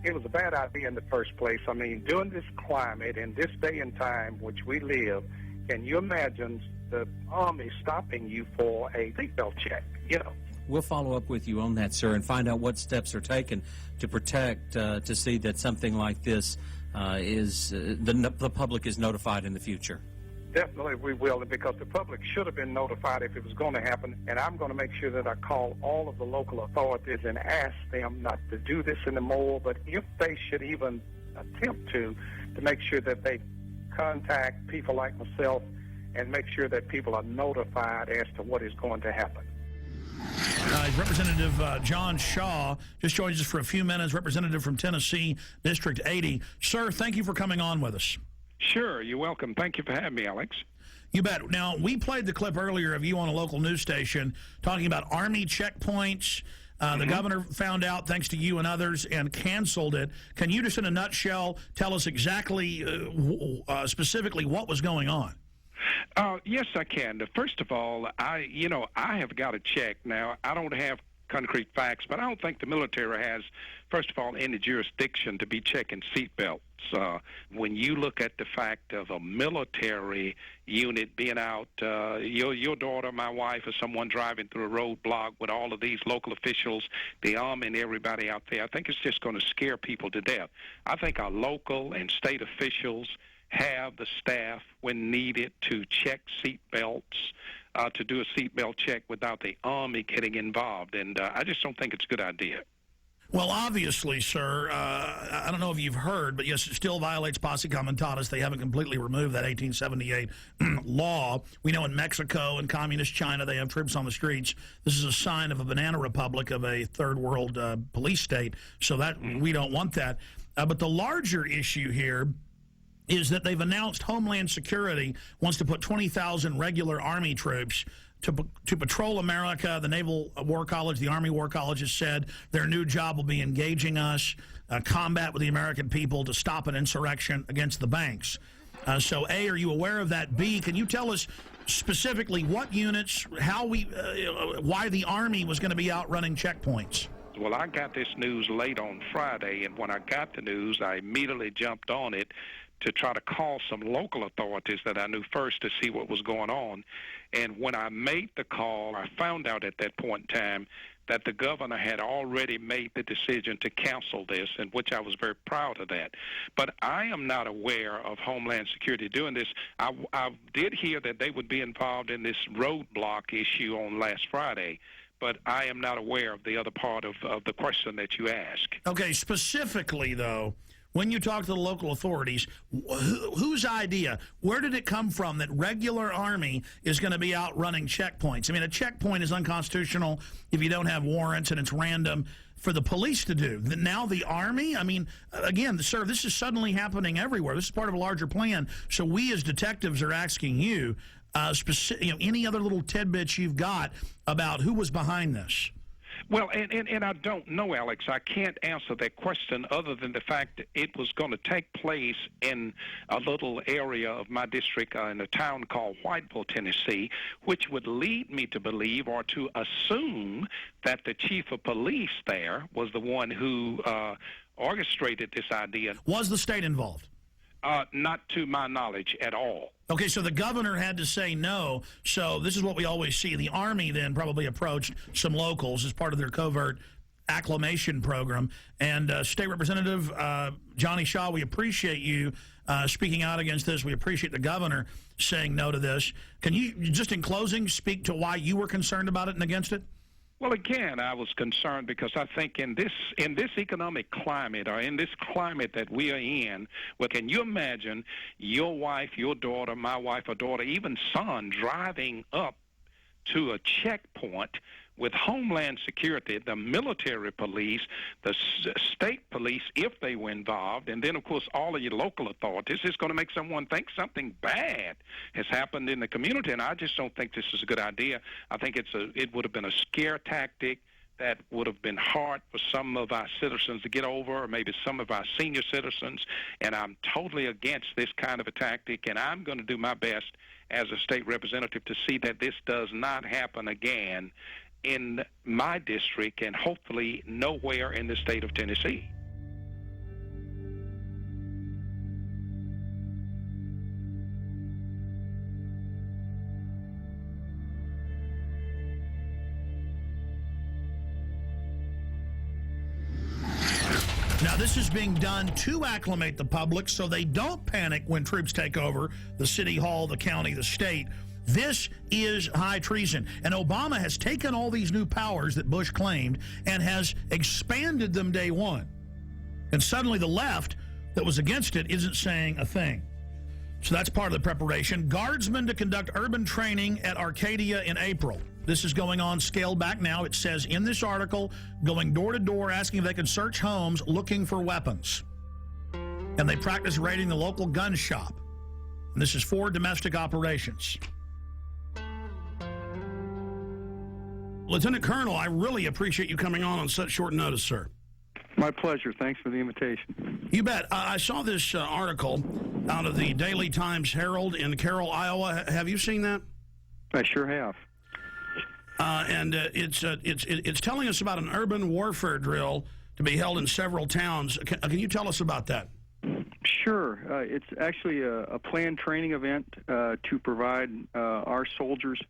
It was a bad idea in the first place. I mean, during this climate, in this day and time which we live, can you imagine the Army stopping you for a seatbelt check? You know. We'll follow up with you on that, sir, and find out what steps are taken to protect, to see that something like this the public is notified in the future. Definitely we will, because the public should have been notified if it was going to happen, and I'm going to make sure that I call all of the local authorities and ask them not to do this anymore, but if they should even attempt to make sure that they contact people like myself and make sure that people are notified as to what is going to happen. Representative John Shaw just joins us for a few minutes, representative from Tennessee, District 80. Sir, thank you for coming on with us. Sure, you're welcome. Thank you for having me, Alex. You bet. Now, we played the clip earlier of you on a local news station talking about Army checkpoints. The governor found out, thanks to you and others, and canceled it. Can you just in a nutshell tell us exactly, specifically what was going on? Yes, I can. First of all, I have got to check. Now, I don't have concrete facts, but I don't think the military has, first of all, any jurisdiction to be checking seatbelts. When you look at the fact of a military unit being out, your daughter, my wife, or someone driving through a roadblock with all of these local officials, the Army and everybody out there, I think it's just going to scare people to death. I think our local and state officials have the staff when needed to check seatbelts, to do a seatbelt check without the Army getting involved, and I just don't think it's a good idea. Well, obviously, sir, I don't know if you've heard, but yes, it still violates posse comitatus. They haven't completely removed that 1878 law. We know in Mexico and communist China they have troops on the streets. This is a sign of a banana republic, of a third world police state, so that we don't want that. But the larger issue here is that they've announced Homeland Security wants to put 20,000 regular Army troops to patrol America. The Naval War College, the Army War College has said their new job will be engaging us, combat with the American people to stop an insurrection against the banks. So, A, are you aware of that? B, can you tell us specifically what units, why the Army was going to be out running checkpoints? Well, I got this news late on Friday, and when I got the news, I immediately jumped on it to try to call some local authorities that I knew first to see what was going on. And when I made the call, I found out at that point in time that the governor had already made the decision to cancel this, and which I was very proud of that. But I am not aware of Homeland Security doing this. I did hear that they would be involved in this roadblock issue on last Friday, but I am not aware of the other part of the question that you asked. Okay, specifically, though, when you talk to the local authorities, whose idea, where did it come from that regular Army is going to be out running checkpoints? I mean, a checkpoint is unconstitutional if you don't have warrants and it's random for the police to do. Now the Army, I mean, again, sir, this is suddenly happening everywhere. This is part of a larger plan. So we as detectives are asking you, any other little tidbits you've got about who was behind this? Well, and I don't know, Alex. I can't answer that question other than the fact that it was going to take place in a little area of my district in a town called Whiteville, Tennessee, which would lead me to believe or to assume that the chief of police there was the one who orchestrated this idea. Was the state involved? Not to my knowledge at all. Okay, so the governor had to say no. So this is what we always see. The Army then probably approached some locals as part of their covert acclimation program. And State Representative Johnny Shaw, we appreciate you speaking out against this. We appreciate the governor saying no to this. Can you, just in closing, speak to why you were concerned about it and against it? Well, again, I was concerned because I think in this economic climate, or in this climate that we are in, well, can you imagine your wife, your daughter, my wife or daughter, even son driving up to a checkpoint with Homeland Security, the military police, the state police, if they were involved, and then, of course, all of your local authorities, it's going to make someone think something bad has happened in the community, and I just don't think this is a good idea. I think it would have been a scare tactic that would have been hard for some of our citizens to get over, or maybe some of our senior citizens, and I'm totally against this kind of a tactic, and I'm going to do my best as a state representative to see that this does not happen again in my district and hopefully nowhere in the state of Tennessee. Now, this is being done to acclimate the public so they don't panic when troops take over the city hall, the county, the state. This is high treason. And Obama has taken all these new powers that Bush claimed and has expanded them day one. And suddenly the left that was against it isn't saying a thing. So that's part of the preparation. Guardsmen to conduct urban training at Arcadia in April. This is going on, scaled back now. It says in this article, going door to door, asking if they can search homes looking for weapons. And they practice raiding the local gun shop. And this is for domestic operations. Lieutenant Colonel, I really appreciate you coming on such short notice, sir. My pleasure. Thanks for the invitation. You bet. I saw this article out of the Daily Times Herald in Carroll, Iowa. Have you seen that? I sure have. And it's telling us about an urban warfare drill to be held in several towns. Can you tell us about that? Sure. It's actually a planned training event to provide our soldiers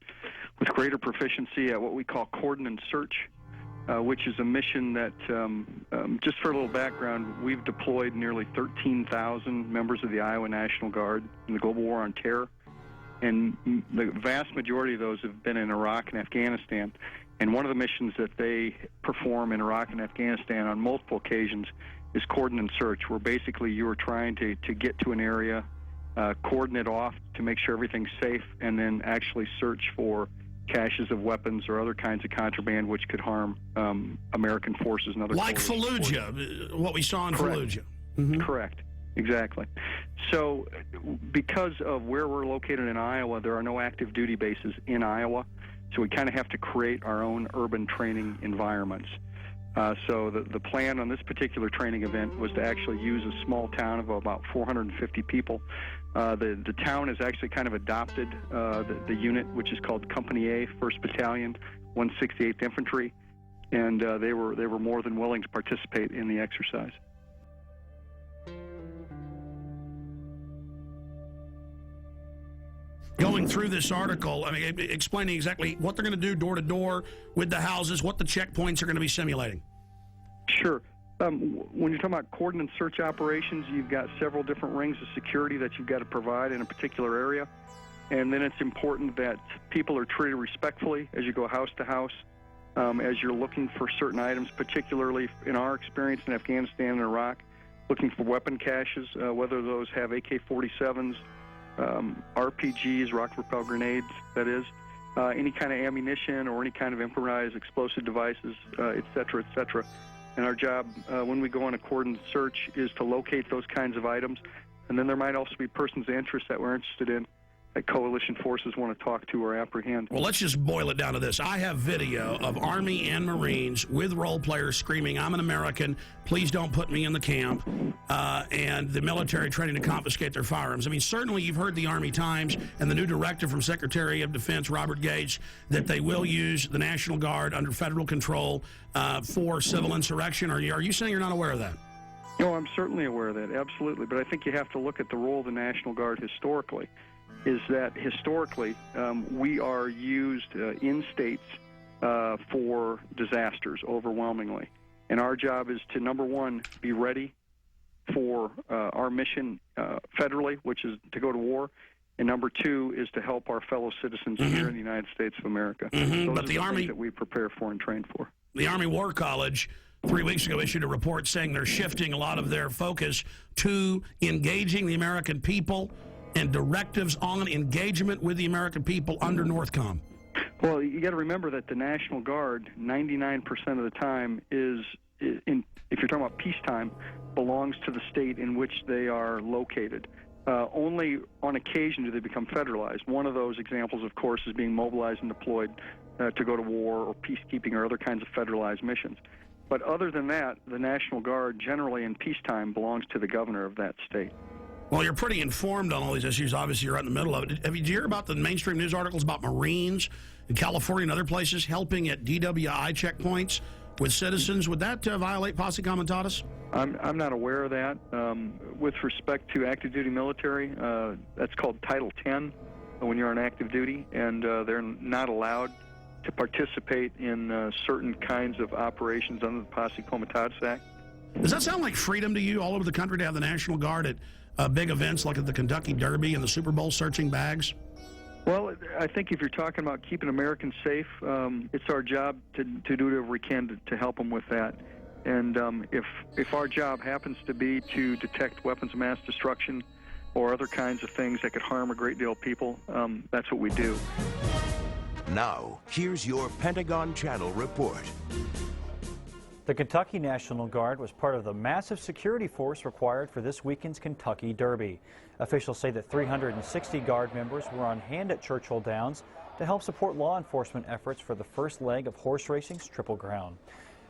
with greater proficiency at what we call cordon and search, which is a mission that, just for a little background, we've deployed nearly 13,000 members of the Iowa National Guard in the global war on terror. And the vast majority of those have been in Iraq and Afghanistan. And one of the missions that they perform in Iraq and Afghanistan on multiple occasions is cordon and search, where basically you are trying to get to an area, cordon it off to make sure everything's safe, and then actually search for caches of weapons or other kinds of contraband which could harm American forces and other like Fallujah, what we saw in Correct. Fallujah. Mm-hmm. Correct. Exactly. So because of where we're located in Iowa, there are no active duty bases in Iowa, so we kind of have to create our own urban training environments. So the plan on this particular training event was to actually use a small town of about 450 people. The town has actually kind of adopted the unit, which is called Company A, 1st Battalion, 168th Infantry, and they were more than willing to participate in the exercise. Going through this article, I mean, explaining exactly what they're going to do door to door with the houses, what the checkpoints are going to be simulating. Sure. When you're talking about cordon and search operations, you've got several different rings of security that you've got to provide in a particular area. And then it's important that people are treated respectfully as you go house to house, as you're looking for certain items, particularly in our experience in Afghanistan and Iraq, looking for weapon caches, whether those have AK-47s, RPGs, rocket-propelled grenades, that is, any kind of ammunition or any kind of improvised explosive devices, et cetera, et cetera. And our job, when we go on a cordon search, is to locate those kinds of items. And then there might also be persons of interest that we're interested in, that coalition forces want to talk to or apprehend. Well, let's just boil it down to this. I have video of Army and Marines with role players screaming, "I'm an American, please don't put me in the camp," and the military training to confiscate their firearms. I mean, certainly you've heard the Army Times and the new directive from Secretary of Defense Robert Gates that they will use the National Guard under federal control for civil insurrection. Are you saying you're not aware of that? No, I'm certainly aware of that, absolutely. But I think you have to look at the role of the National Guard historically. Is that historically we are used in states for disasters overwhelmingly. And our job is to, number one, be ready for our mission federally, which is to go to war. And number two is to help our fellow citizens here in the United States of America. Those But are the Army things that we prepare for and train for. The Army War College 3 weeks ago issued a report saying they're shifting a lot of their focus to engaging the American people and directives on engagement with the American people under NORTHCOM. Well, you got to remember that the National Guard, 99% of the time, if you're talking about peacetime, belongs to the state in which they are located. Only on occasion do they become federalized. One of those examples, of course, is being mobilized and deployed to go to war or peacekeeping or other kinds of federalized missions. But other than that, the National Guard generally in peacetime belongs to the governor of that state. Well, you're pretty informed on all these issues. Obviously, you're right in the middle of it. Did you hear about the mainstream news articles about Marines in California and other places helping at DWI checkpoints with citizens? Would that violate posse comitatus? I'm not aware of that. With respect to active duty military, that's called Title 10 when you're on active duty, and they're not allowed to participate in certain kinds of operations under the Posse Comitatus Act. Does that sound like freedom to you all over the country to have the National Guard at big events like at the Kentucky Derby and the Super Bowl searching bags? Well, I think if you're talking about keeping Americans safe, it's our job to do whatever we can to help them with that. And if our job happens to be to detect weapons of mass destruction or other kinds of things that could harm a great deal of people, that's what we do. Now, here's your Pentagon Channel report. The Kentucky National Guard was part of the massive security force required for this weekend's Kentucky Derby. Officials say that 360 Guard members were on hand at Churchill Downs to help support law enforcement efforts for the first leg of horse racing's Triple Crown.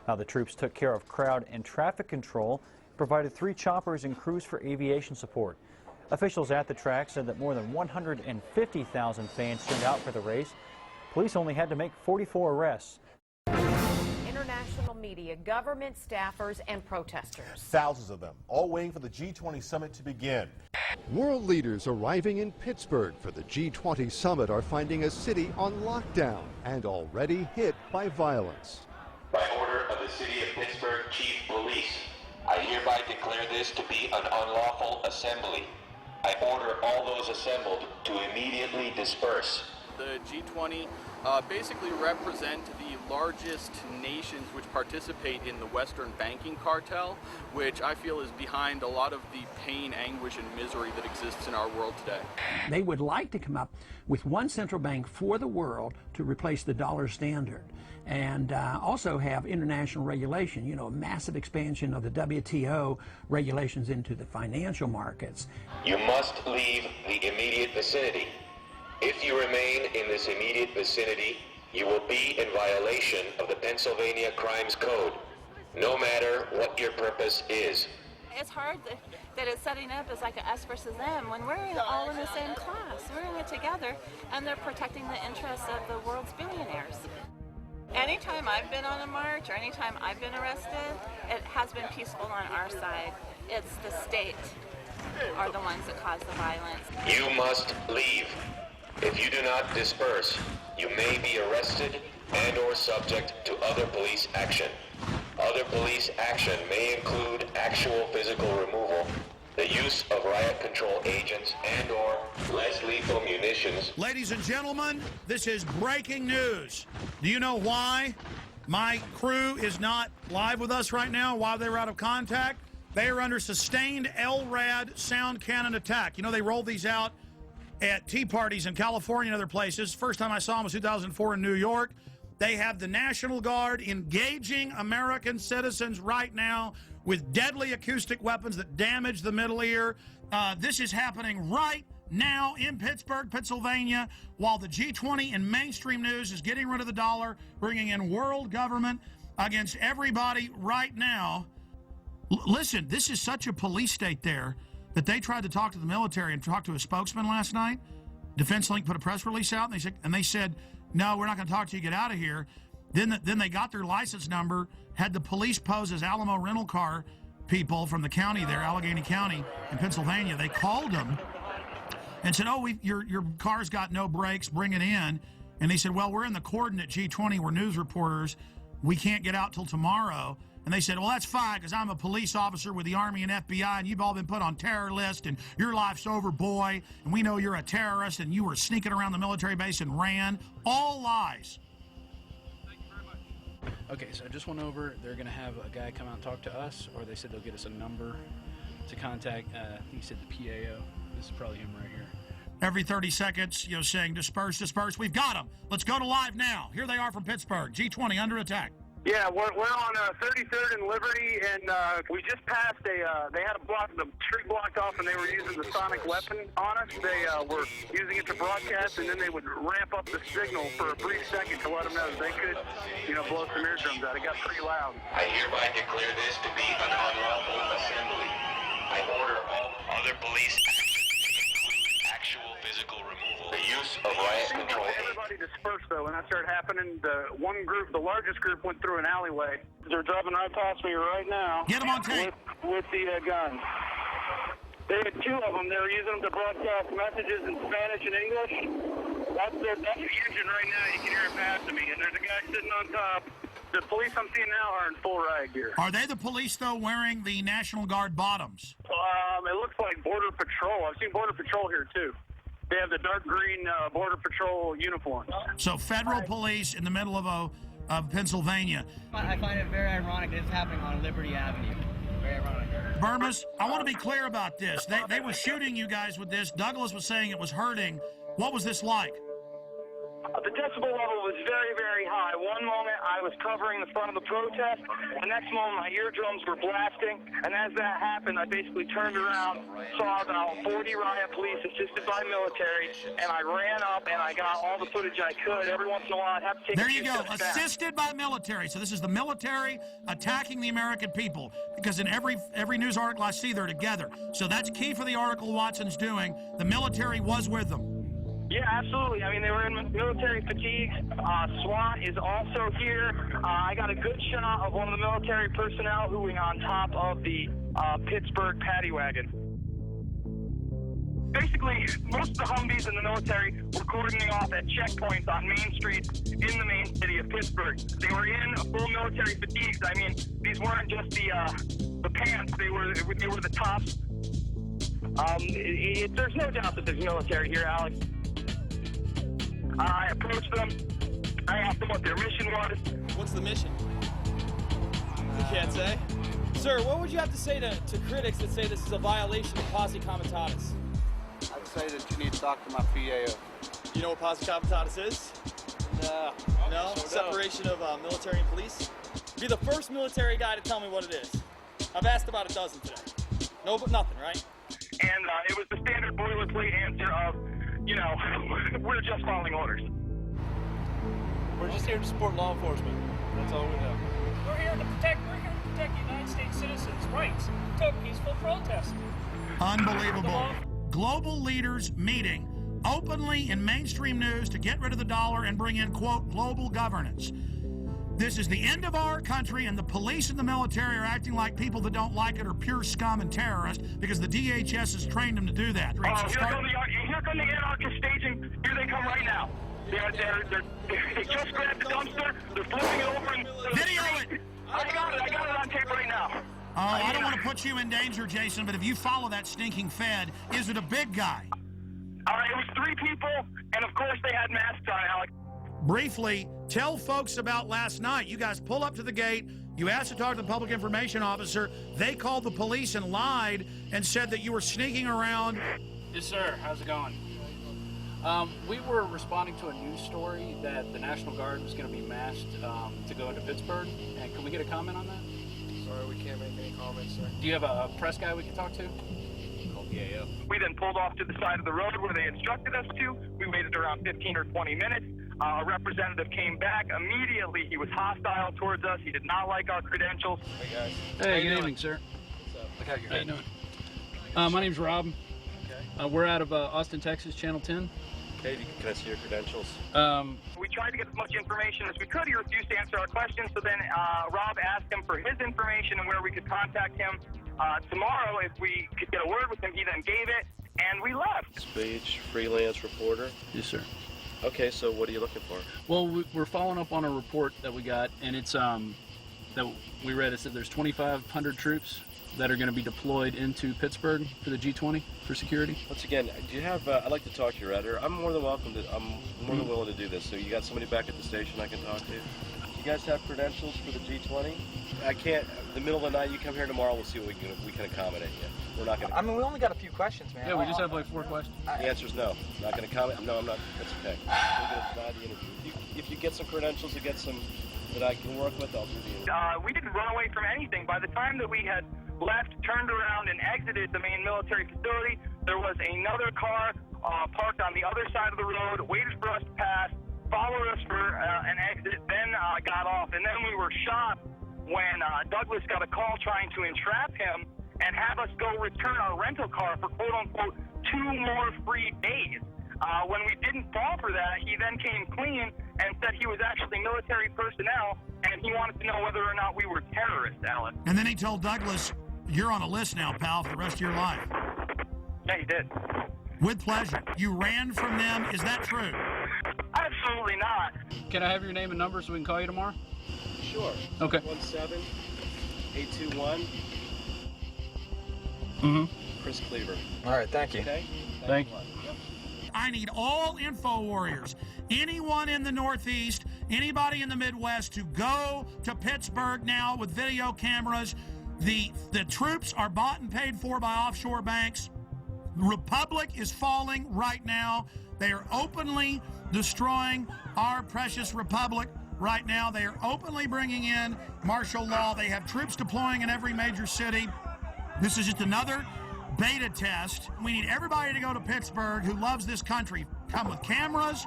Now, the troops took care of crowd and traffic control, provided 3 choppers and crews for aviation support. Officials at the track said that more than 150,000 fans turned out for the race. Police only had to make 44 arrests. International media, government staffers, and protesters. Thousands of them, all waiting for the G20 summit to begin. World leaders arriving in Pittsburgh for the G20 summit are finding a city on lockdown and already hit by violence. By order of the City of Pittsburgh Chief Police, I hereby declare this to be an unlawful assembly. I order all those assembled to immediately disperse. The G20 basically represent the largest nations which participate in the Western banking cartel, which I feel is behind a lot of the pain, anguish, and misery that exists in our world today. They would like to come up with one central bank for the world to replace the dollar standard, and also have international regulation, you know, massive expansion of the WTO regulations into the financial markets. You must leave the immediate vicinity. If you remain in this immediate vicinity, you will be in violation of the Pennsylvania Crimes Code, no matter what your purpose is. It's hard that it's setting up as like a us versus them when we're all in the same class. We're in it together, and they're protecting the interests of the world's billionaires. Anytime I've been on a march or anytime I've been arrested, it has been peaceful on our side. It's the state are the ones that cause the violence. You must leave. If you do not disperse, you may be arrested and or subject to other police action. Other police action may include actual physical removal, the use of riot control agents and or less lethal munitions. Ladies and gentlemen, this is breaking news. Do you know why my crew is not live with us right now, why they were out of contact? They are under sustained LRAD sound cannon attack. You know, they rolled these out at tea parties in California and other places. First time I saw them was 2004 in New York. They have the National Guard engaging American citizens right now with deadly acoustic weapons that damage the middle ear. This is happening right now in Pittsburgh, Pennsylvania, while the G20 in mainstream news is getting rid of the dollar, bringing in world government against everybody right now. Listen, this is such a police state there that they tried to talk to the military and talk to a spokesman last night. Defense Link put a press release out, and they said, no, we're not going to talk to you, get out of here. Then they got their license number, had the police pose as Alamo rental car people from the county there, Allegheny County in Pennsylvania. They called them and said, oh, your car's got no brakes, bring it in. And they said, well, we're in the cordon at G20, we're news reporters, we can't get out till tomorrow. And they said, well, that's fine, because I'm a police officer with the Army and FBI, and you've all been put on terror list, and your life's over, boy, and we know you're a terrorist, and you were sneaking around the military base and ran. All lies. Thank you very much. Okay, so I just went over. They're going to have a guy come out and talk to us, or they said they'll get us a number to contact. I think he said the PAO. This is probably him right here. every 30 seconds, saying disperse, disperse. We've got them. Let's go to live now. Here they are from Pittsburgh. G20 under attack. Yeah, we're on 33rd and Liberty, and we just passed they had the street blocked off, and they were using the sonic weapon on us. They were using it to broadcast, and then they would ramp up the signal for a brief second to let them know that they could, blow some eardrums out. It got pretty loud. I hereby declare this to be an unlawful assembly. I order all other police actual physical removal, the use of riot control. Everybody dispersed, though, when that started happening. The largest group went through an alleyway. They're driving right past me right now. Get them on tape. With the guns. They had two of them. They were using them to broadcast messages in Spanish and English. That's the engine right now. You can hear it passing me. And there's a guy sitting on top. The police I'm seeing now are in full riot gear. Are they the police, though, wearing the National Guard bottoms? It looks like Border Patrol. I've seen Border Patrol here, too. They have the dark green Border Patrol uniforms. So federal police in the middle of Pennsylvania. I find it very ironic that it's happening on Liberty Avenue. Very ironic. Burmis, I want to be clear about this. They were shooting you guys with this. Douglas was saying it was hurting. What was this like? The decibel level was very, very high. One moment I was covering the front of the protest. The next moment my eardrums were blasting. And as that happened, I basically turned around, saw about 40 riot police assisted by military, and I ran up and I got all the footage I could. Every once in a while I'd have to take There you go, assisted by military. So this is the military attacking the American people, because in every news article I see they're together. So that's key for the article Watson's doing. The military was with them. Yeah, absolutely. I mean, they were in military fatigues. SWAT is also here. I got a good shot of one of the military personnel who was on top of the Pittsburgh paddy wagon. Basically, most of the Humvees in the military were cordoning off at checkpoints on Main Street in the main city of Pittsburgh. They were in full military fatigues. I mean, these weren't just the pants. They were the tops. There's no doubt that there's military here, Alex. I approached them. I asked them what their mission was. What's the mission? You can't say. Sir, what would you have to say to critics that say this is a violation of posse comitatus? I'd say that you need to talk to my PAO. You know what posse comitatus is? No. No? Separation of military and police? Be the first military guy to tell me what it is. I've asked about a dozen today. No, but nothing, right? And it was the standard boilerplate answer of, we're just following orders. We're just here to support law enforcement. That's all we know. We're here to protect United States citizens' rights to peaceful protest. Unbelievable. Global leaders meeting openly in mainstream news to get rid of the dollar and bring in, quote, global governance. This is the end of our country, and the police and the military are acting like people that don't like it are pure scum and terrorists because the DHS has trained them to do that. Here come the anarchist staging. Here they come right now. They just grabbed the dumpster. They're flipping it over. Video it. I got it on tape right now. Oh, I don't want to put you in danger, Jason, but if you follow that stinking Fed, is it a big guy? It was 3 people, and of course they had masks on, Alex. Briefly, tell folks about last night. You guys pull up to the gate. You asked to talk to the public information officer. They called the police and lied and said that you were sneaking around. Yes, sir. How's it going? We were responding to a news story that the National Guard was going to be massed to go into Pittsburgh. And can we get a comment on that? Sorry, we can't make any comments, sir. Do you have a press guy we can talk to? Yeah. We then pulled off to the side of the road where they instructed us to. We waited around 15 or 20 minutes. A representative came back. Immediately, he was hostile towards us. He did not like our credentials. Hey, guys. Hey, good evening, sir. What's up? Look how you doing? My name's Rob. Okay. We're out of Austin, Texas, Channel 10. Okay, can I see your credentials? We tried to get as much information as we could. He refused to answer our questions. So then Rob asked him for his information and where we could contact him tomorrow if we could get a word with him. He then gave it, and we left. Speech, freelance reporter? Yes, sir. Okay, so what are you looking for? Well, we're following up on a report that we got, and it's that we read. It said there's 2,500 troops that are going to be deployed into Pittsburgh for the G20 for security. Once again, do you have? I'd like to talk to your editor. I'm more than welcome to. I'm more than willing to do this. So you got somebody back at the station I can talk to? You guys have credentials for the G20? I can't. the middle of the night, you come here tomorrow, we'll see what we can accommodate you. We're not going to... I mean, we only got a few questions, man. Yeah, we just have like 4 questions. The answer is no. Not going to comment. No, I'm not. That's okay. We're going to deny the interview. If you get some credentials to get some that I can work with, I'll do the interview. We didn't run away from anything. By the time that we had left, turned around, and exited the main military facility, there was another car parked on the other side of the road, waited for us to pass, followed us for an exit, then got off. And then we were shocked when Douglas got a call trying to entrap him and have us go return our rental car for quote-unquote 2 more free days. When we didn't fall for that, he then came clean and said he was actually military personnel, and he wanted to know whether or not we were terrorists, Alex. And then he told Douglas, you're on a list now, pal, for the rest of your life. Yeah, he did. With pleasure. You ran from them. Is that true? Absolutely not. Can I have your name and number so we can call you tomorrow? Sure. Okay. 17821. Chris Cleaver. All right, thank you. Okay? Thank you. I need all info warriors, anyone in the Northeast, anybody in the Midwest, to go to Pittsburgh now with video cameras. The troops are bought and paid for by offshore banks. The Republic is falling right now. They are openly destroying our precious Republic right now. They are openly bringing in martial law. They have troops deploying in every major city. This is just another beta test. We need everybody to go to Pittsburgh who loves this country. Come with cameras,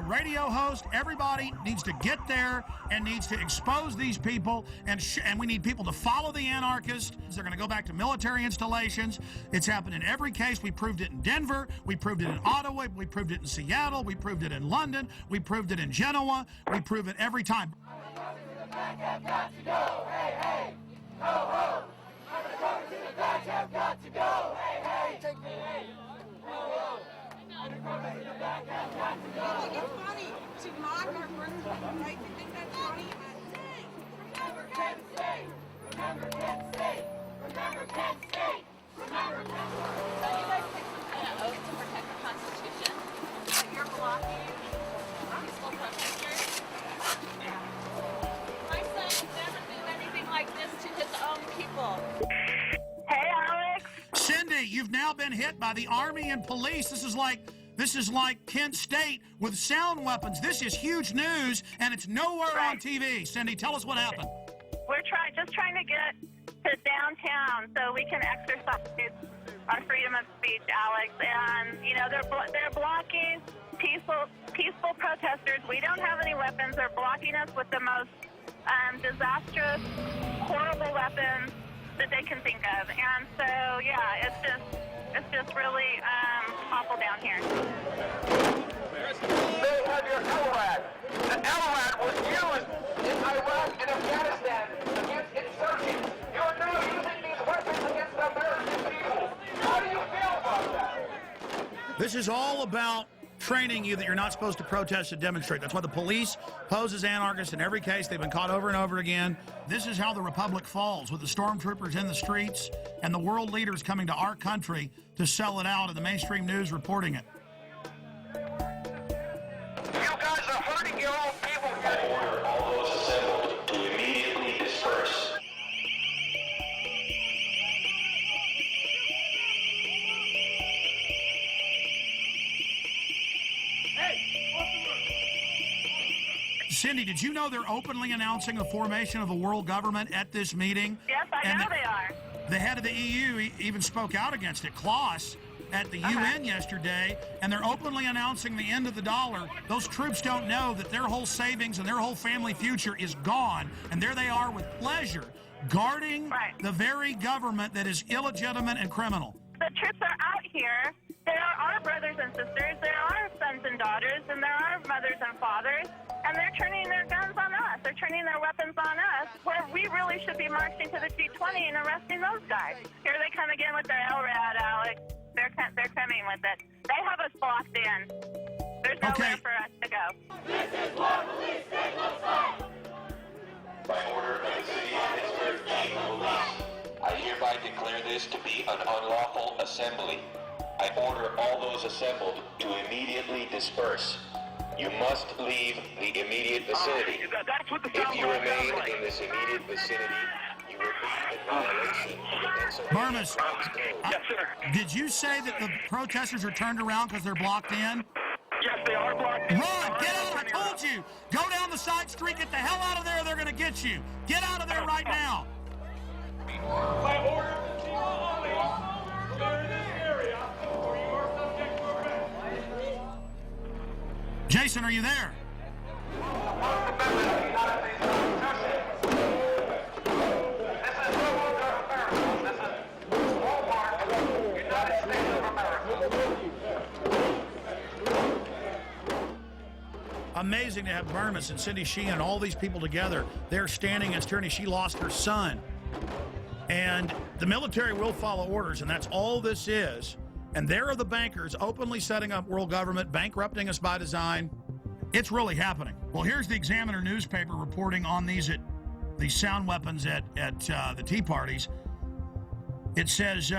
radio host. Everybody needs to get there and needs to expose these people. And we need people to follow the anarchists. They're going to go back to military installations. It's happened in every case. We proved it in Denver. We proved it in Ottawa. We proved it in Seattle. We proved it in London. We proved it in Genoa. We prove it every time. You've now been hit by the Army and police. This is like Kent State with sound weapons. This is huge news, and it's nowhere on TV. Cindy, tell us what happened. We're just trying to get to downtown so we can exercise our freedom of speech, Alex. And they're blocking peaceful protesters. We don't have any weapons. They're blocking us with the most disastrous, horrible weapons that they can think of. And so, yeah, it's just really awful down here. They have your LRAD. The LRAD was used in Iraq and Afghanistan against insurgents. You're now using these weapons against the American people. How do you feel about that? This is all about training you that you're not supposed to protest and demonstrate. That's why the police pose as anarchists in every case. They've been caught over and over again. This is how the Republic falls, with the stormtroopers in the streets and the world leaders coming to our country to sell it out and the mainstream news reporting it. You guys are hurting your own people. I order all those assembled to immediately disperse. Cindy, did you know they're openly announcing the formation of a world government at this meeting? Yes, I know they are. The head of the EU even spoke out against it, Klaus, at the UN yesterday, and they're openly announcing the end of the dollar. Those troops don't know that their whole savings and their whole family future is gone, and there they are with pleasure, guarding the very government that is illegitimate and criminal. The troops are out here. There are our brothers and sisters, there are sons and daughters, and there are mothers and fathers, and they're turning their guns on us. They're turning their weapons on us, where we really should be marching to the G20 and arresting those guys. Here they come again with their LRAD, Alex. They're coming with it. They have us blocked in. There's nowhere for us to go. This is what police state looks like. By order of the City of Pittsburgh Chief of Police, I hereby declare this to be an unlawful assembly. I order all those assembled to immediately disperse. You must leave the immediate vicinity. If you remain in this immediate vicinity, you will Burmis, Yes, sir. did you say that the protesters are turned around because they're blocked in? Yes, they are blocked in. Run! Get out! I told you! Go down the side street, get the hell out of there, they're gonna get you! Get out of there right now! By order of the chief of police, clear this area or you are subject to arrest. Jason, are you there? Amazing to have Burmis and Cindy Sheehan and all these people together. They're standing against tyranny. She lost her son. And the military will follow orders, and that's all this is. And there are the bankers openly setting up world government, bankrupting us by design. It's really happening. Well, here's the Examiner newspaper reporting on these sound weapons at the Tea Parties. It says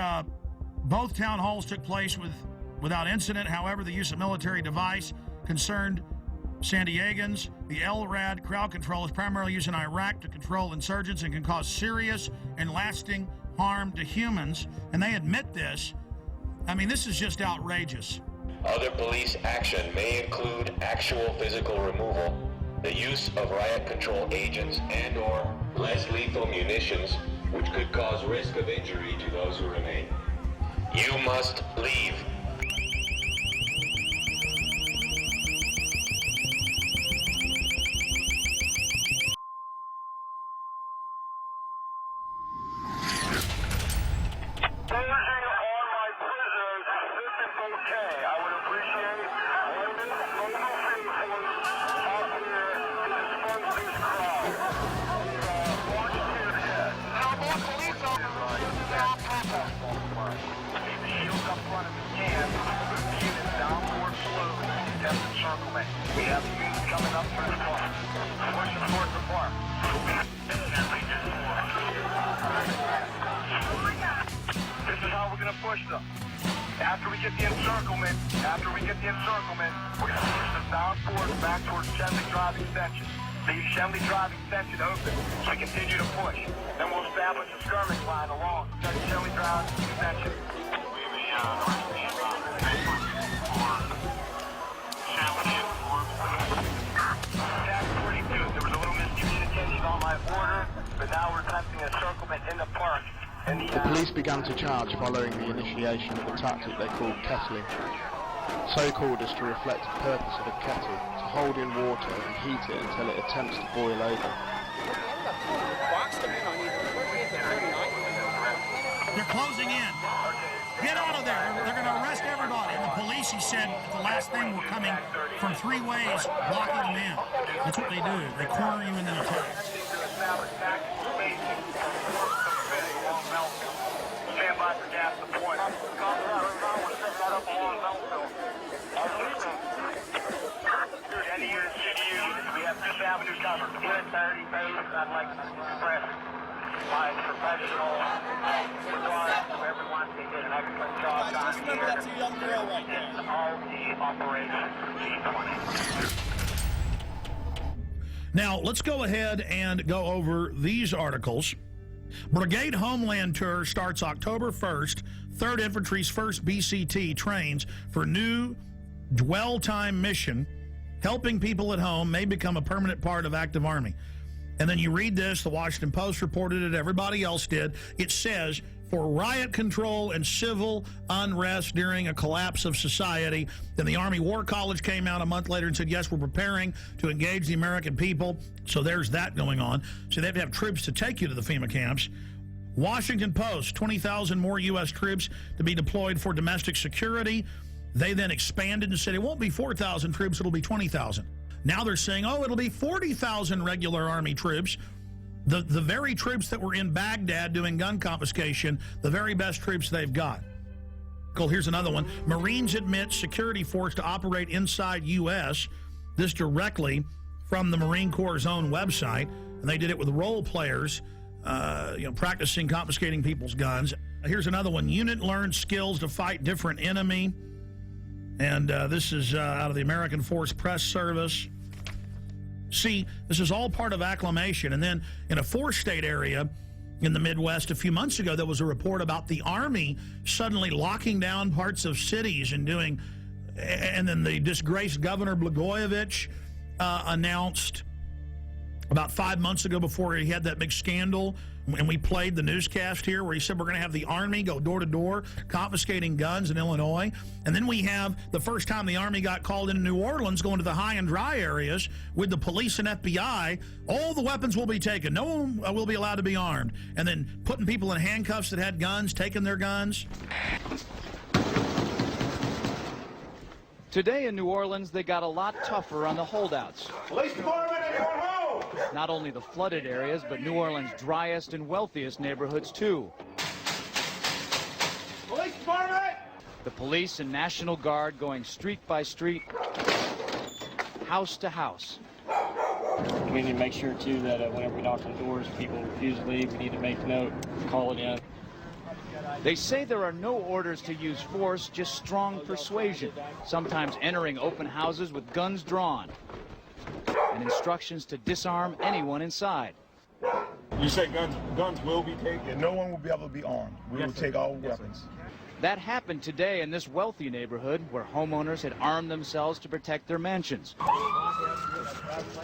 both town halls took place without incident. However, the use of military device concerned San Diegans. The LRAD crowd control is primarily used in Iraq to control insurgents and can cause serious and lasting harm to humans. And they admit this. I mean, this is just outrageous. Other police action may include actual physical removal, the use of riot control agents and/or less lethal munitions, which could cause risk of injury to those who remain. You must leave. We have units coming up through the park. Pushing towards the park. This is how we're going to push them. After we get the encirclement, we're going to push them down forward back towards Assembly Drive Extension. Leave Assembly Drive Extension open so we continue to push. Then we'll establish a skirmish line along Assembly Drive Extension. On my order, but now we're attempting a encirclement in the park. The police began to charge following the initiation of a tactic they called kettling. So called as to reflect the purpose of a kettle, to hold in water and heat it until it attempts to boil over. They're closing in. Get out of there. They're going to arrest everybody. And the police, he said, the last thing were coming from 3 ways, blocking them in. That's what they do. They corner you and then attack. Stand by for gas support. We're setting that up along Melville. Any units, we have 5th Avenue covered. Unit 30, I'd like to express my professional regard to everyone. They did an excellent job down here. That's a young girl right there. In all the operations G20. Now, let's go ahead and go over these articles. Brigade Homeland Tour starts October 1st. 3rd Infantry's 1st BCT trains for new dwell time mission. Helping people at home may become a permanent part of active Army. And then you read this, the Washington Post reported it, everybody else did. It says, for riot control and civil unrest during a collapse of society. Then the Army War College came out a month later and said, yes, we're preparing to engage the American people. So there's that going on. So they have to have troops to take you to the FEMA camps. Washington Post, 20,000 more U.S. troops to be deployed for domestic security. They then expanded and said it won't be 4,000 troops, it'll be 20,000. Now they're saying, oh, it'll be 40,000 regular Army troops. The very troops that were in Baghdad doing gun confiscation, the very best troops they've got. Here's another one. Marines admit security force to operate inside U.S. This directly from the Marine Corps' own website. And they did it with role players, practicing confiscating people's guns. Here's another one. Unit learned skills to fight different enemy. And this is out of the American Force Press Service. See, this is all part of acclimation. And then in a 4-state area, in the Midwest a few months ago. There was a report about the Army suddenly locking down parts of cities and doing, and then the disgraced Governor Blagojevich announced about 5 months ago, before he had that big scandal, and we played the newscast here where he said we're going to have the Army go door to door confiscating guns in Illinois. And then we have the first time the Army got called into New Orleans, going to the high and dry areas with the police and FBI. All the weapons will be taken. No one will be allowed to be armed. And then putting people in handcuffs that had guns, taking their guns. Today in New Orleans, they got a lot tougher on the holdouts. Police department, anyone home? Not only the flooded areas, but New Orleans' driest and wealthiest neighborhoods, too. Police department! The police and National Guard going street by street, house to house. We need to make sure, too, that whenever we knock on doors, people refuse to leave. We need to make note, call it in. They say there are no orders to use force, just strong persuasion, sometimes entering open houses with guns drawn, and instructions to disarm anyone inside. You say guns will be taken? No one will be able to be armed. We will take all weapons. That happened today in this wealthy neighborhood where homeowners had armed themselves to protect their mansions.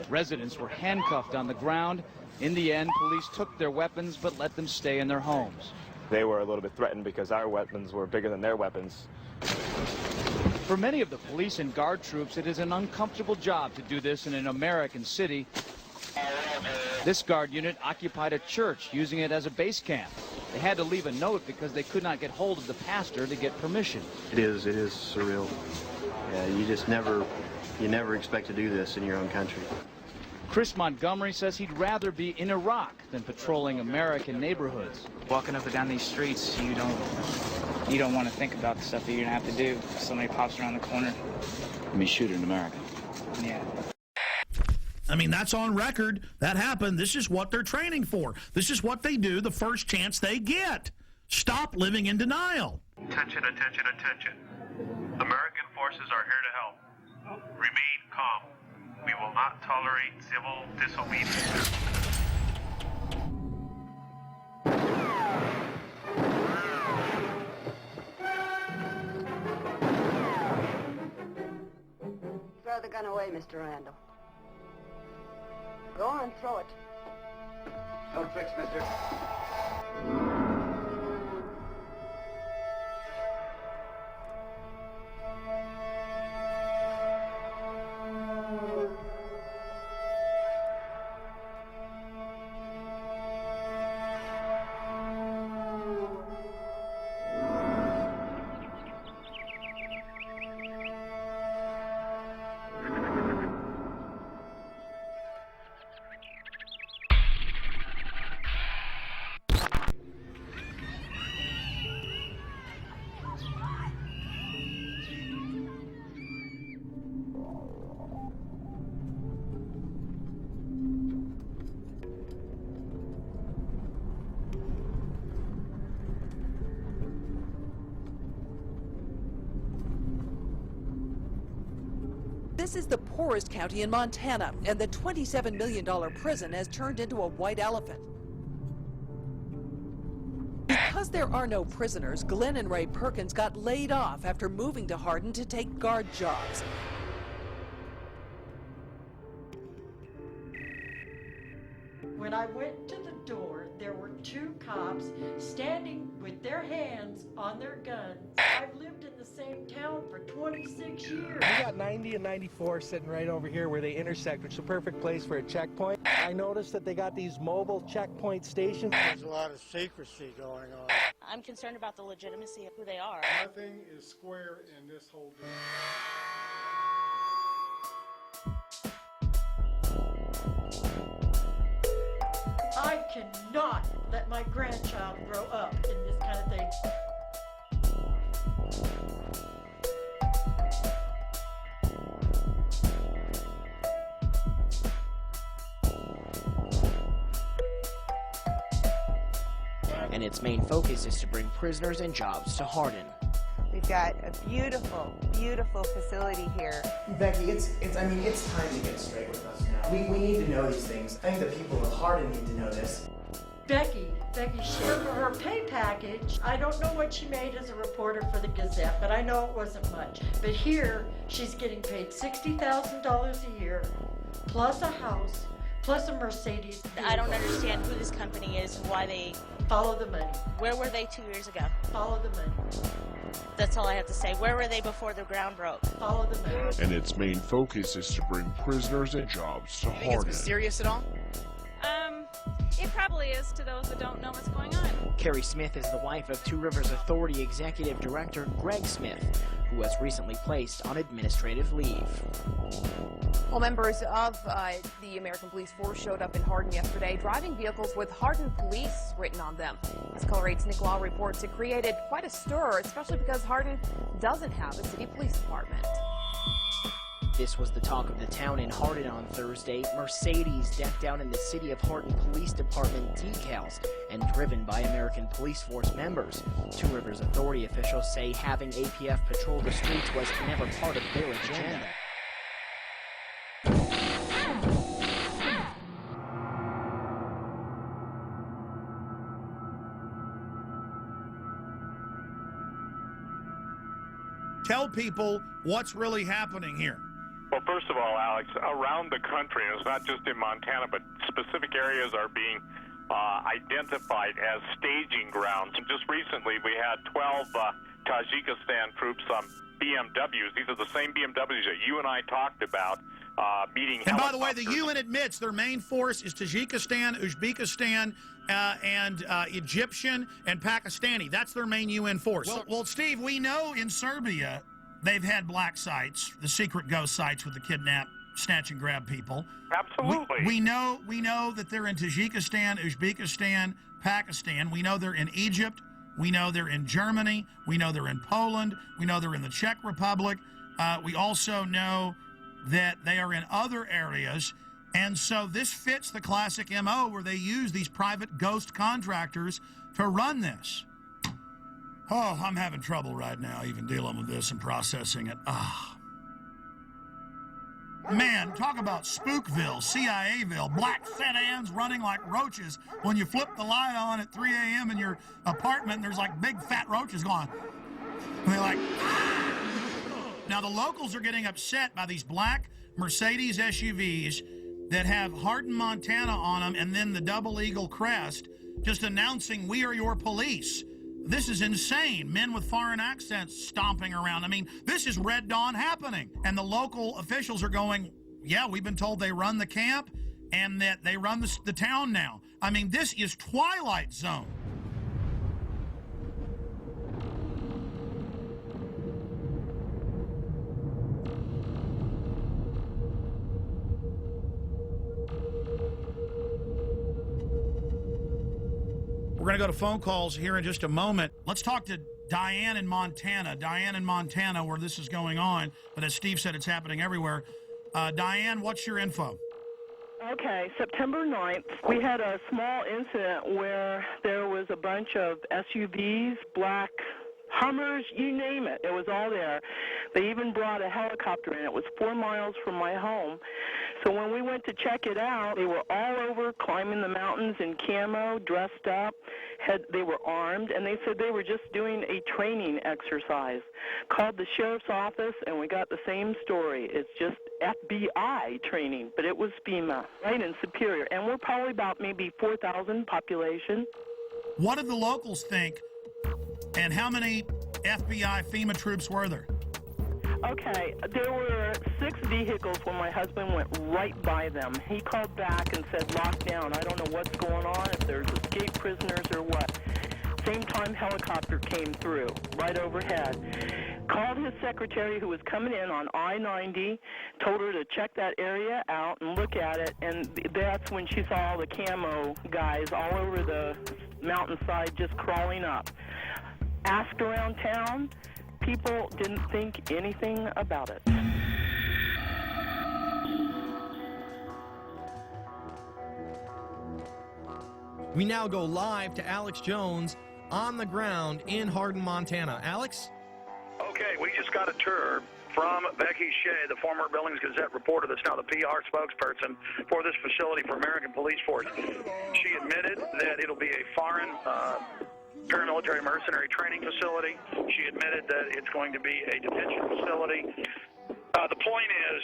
Residents were handcuffed on the ground. In the end, police took their weapons but let them stay in their homes. They were a little bit threatened because our weapons were bigger than their weapons. For many of the police and guard troops, it is an uncomfortable job to do this in an American city. This guard unit occupied a church, using it as a base camp. They had to leave a note because they could not get hold of the pastor to get permission. It is surreal. Yeah, you never expect to do this in your own country. Chris Montgomery says he'd rather be in Iraq than patrolling American neighborhoods. Walking up and down these streets, you don't want to think about the stuff that you're going to have to do. If somebody pops around the corner. I mean, shoot in America. Yeah. I mean, that's on record. That happened. This is what they're training for. This is what they do the first chance they get. Stop living in denial. Attention, attention, attention. American forces are here to help. Remain calm. We will not tolerate civil disobedience. Throw the gun away, Mr. Randall. Go on, throw it. No tricks, mister. This is the poorest county in Montana, and the $27 million prison has turned into a white elephant. Because there are no prisoners, Glenn and Ray Perkins got laid off after moving to Hardin to take guard jobs. When I went to the door, there were two cops standing with their hands on their guns. I've lived in the same town for 26 years. We got 90 and 94 sitting right over here where they intersect, which is a perfect place for a checkpoint. I noticed that they got these mobile checkpoint stations. There's a lot of secrecy going on. I'm concerned about the legitimacy of who they are. Nothing is square in this whole deal. I cannot let my grandchild grow up in this kind of thing. And its main focus is to bring prisoners and jobs to Hardin. We've got a beautiful, beautiful facility here. Becky, it's time to get straight with us now. We need to know these things. I think the people of Hardin need to know this. Becky, Becky shared her pay package. I don't know what she made as a reporter for the Gazette, but I know it wasn't much. But here, she's getting paid $60,000 a year, plus a house, plus a Mercedes. I don't understand who this company is and why they... Follow the money. Where were they 2 years ago? Follow the money. That's all I have to say. Where were they before the ground broke? Follow the money. And its main focus is to bring prisoners and jobs to You think it's mysterious at all? It probably is to those that don't know what's going on. Carrie Smith is the wife of Two Rivers Authority Executive Director Greg Smith, who was recently placed on administrative leave. Well, members of the American Police Force showed up in Hardin yesterday, driving vehicles with Hardin Police written on them. As Color 8's Nick Law reports, it created quite a stir, especially because Hardin doesn't have a city police department. This was the talk of the town in Hardin on Thursday. Mercedes decked out in the City of Hardin Police Department decals and driven by American Police Force members. Two Rivers Authority officials say having APF patrol the streets was never part of their agenda. Tell people what's really happening here. Well, first of all, Alex, around the country, and it's not just in Montana, but specific areas are being identified as staging grounds. And just recently, we had 12 Tajikistan troops on BMWs. These are the same BMWs that you and I talked about meeting. And by the way, the UN admits their main force is Tajikistan, Uzbekistan, and Egyptian and Pakistani. That's their main UN force. Well, Steve, we know in Serbia they've had black sites, the secret ghost sites with the kidnap, snatch and grab people. Absolutely. We know that they're in Tajikistan, Uzbekistan, Pakistan. We know they're in Egypt. We know they're in Germany. We know they're in Poland. We know they're in the Czech Republic. We also know that they are in other areas. And so this fits the classic MO where they use these private ghost contractors to run this. Oh, I'm having trouble right now even dealing with this and processing it. Man, talk about Spookville, CIAville, black sedans running like roaches. When you flip the light on at 3 a.m. in your apartment, there's like big fat roaches going. And they're like, ah! Now the locals are getting upset by these black Mercedes SUVs that have Hardin, Montana on them and then the double eagle crest, just announcing we are your police. This is insane. Men with foreign accents stomping around. I mean, this is Red Dawn happening. And the local officials are going, yeah, we've been told they run the camp and that they run the town now. I mean, this is Twilight Zone. We're going to go to phone calls here in just a moment. Let's talk to Diane in Montana. Diane in Montana, where this is going on. But as Steve said, it's happening everywhere. Diane, what's your info? Okay, September 9th, we had a small incident where there was a bunch of SUVs, black Hummers, you name it. It was all there. They even brought a helicopter in. It was 4 miles from my home. So when we went to check it out, they were all over climbing the mountains in camo, dressed up. They were armed, and they said they were just doing a training exercise. Called the sheriff's office, and we got the same story. It's just FBI training, but it was FEMA, right in Superior. And we're probably about maybe 4,000 population. What did the locals think, and how many FBI FEMA troops were there? Okay, there were 6 vehicles when my husband went right by them. He called back and said, lock down. I don't know what's going on, if there's escaped prisoners or what. Same time, helicopter came through, right overhead. Called his secretary who was coming in on I-90, told her to check that area out and look at it, and that's when she saw all the camo guys all over the mountainside just crawling up. Asked around town, people didn't think anything about it. We now go live to Alex Jones on the ground in Hardin, Montana. Alex? Okay, we just got a tour from Becky Shea, the former Billings Gazette reporter that's now the PR spokesperson for this facility for American Police Force. She admitted that it'll be a foreign paramilitary mercenary training facility. She admitted that it's going to be a detention facility. The point is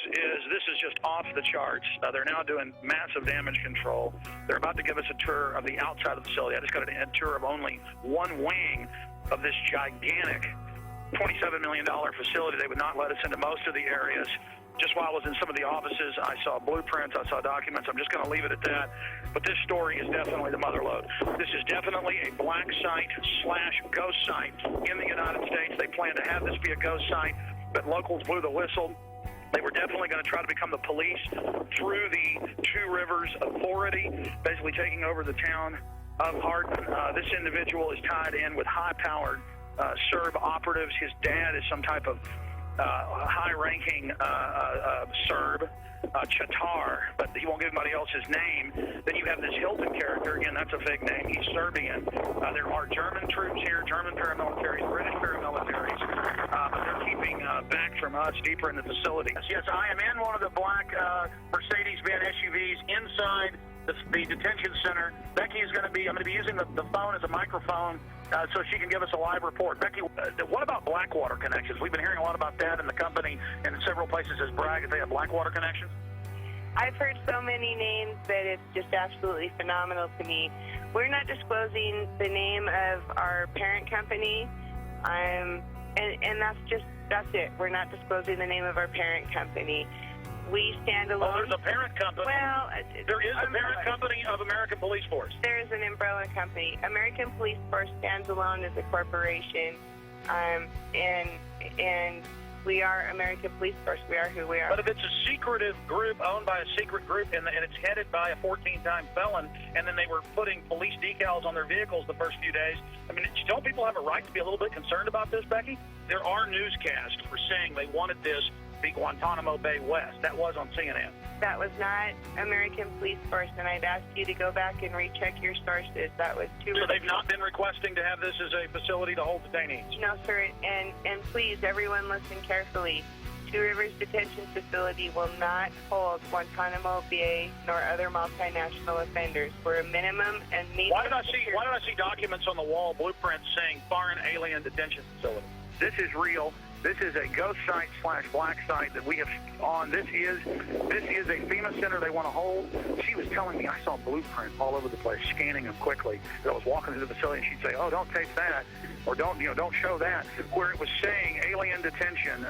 this is just off the charts. They're now doing massive damage control. They're about to give us a tour of the outside of the facility. I just got a tour of only one wing of this gigantic $27 million facility. They would not let us into most of the areas. Just while I was in some of the offices, I saw blueprints, I saw documents. I'm just going to leave it at that. But this story is definitely the mother lode. This is definitely a black site / ghost site in the United States. They plan to have this be a ghost site, but locals blew the whistle. They were definitely going to try to become the police through the Two Rivers Authority, basically taking over the town of Hardin. This individual is tied in with high-powered Serb operatives. His dad is some type of high-ranking Serb, Chatar, but he won't give anybody else his name. Then you have this Hilton character. Again, that's a fake name. He's Serbian. There are German troops here, German paramilitaries, British paramilitaries, but they're keeping back from us deeper in the facility. Yes, I am in one of the black Mercedes-Benz SUVs inside the detention center. Becky is going to be, I'm going to be using the phone as a microphone so she can give us a live report. Becky, what about Blackwater connections? We've been hearing a lot about that, and the company in several places has bragged that they have Blackwater connections. I've heard so many names that it's just absolutely phenomenal to me. We're not disclosing the name of our parent company, and that's it. We're not disclosing the name of our parent company. We stand alone. Well, there's a parent company. Well, there is a parent company of American Police Force. There is an umbrella company. American Police Force stands alone as a corporation, and we are American Police Force. We are who we are. But if it's a secretive group owned by a secret group and it's headed by a 14-time felon, and then they were putting police decals on their vehicles the first few days, I mean, don't people have a right to be a little bit concerned about this, Becky? There are newscasts for saying they wanted this be Guantanamo Bay West. That was on CNN. That was not American Police Force, and I'd ask you to go back and recheck your sources. That was too. So they've not been requesting to have this as a facility to hold detainees? No, sir, and please, everyone listen carefully. Two Rivers Detention Facility will not hold Guantanamo Bay nor other multinational offenders. We're a minimum and medium. Why did I see documents on the wall, blueprints saying foreign alien detention facility? This is real. This is a ghost site / black site that we have on. This is a FEMA center they want to hold. She was telling me, I saw blueprints all over the place, scanning them quickly. I was walking through the facility, and she'd say, "Oh, don't tape that," or don't show that. Where it was saying alien detention,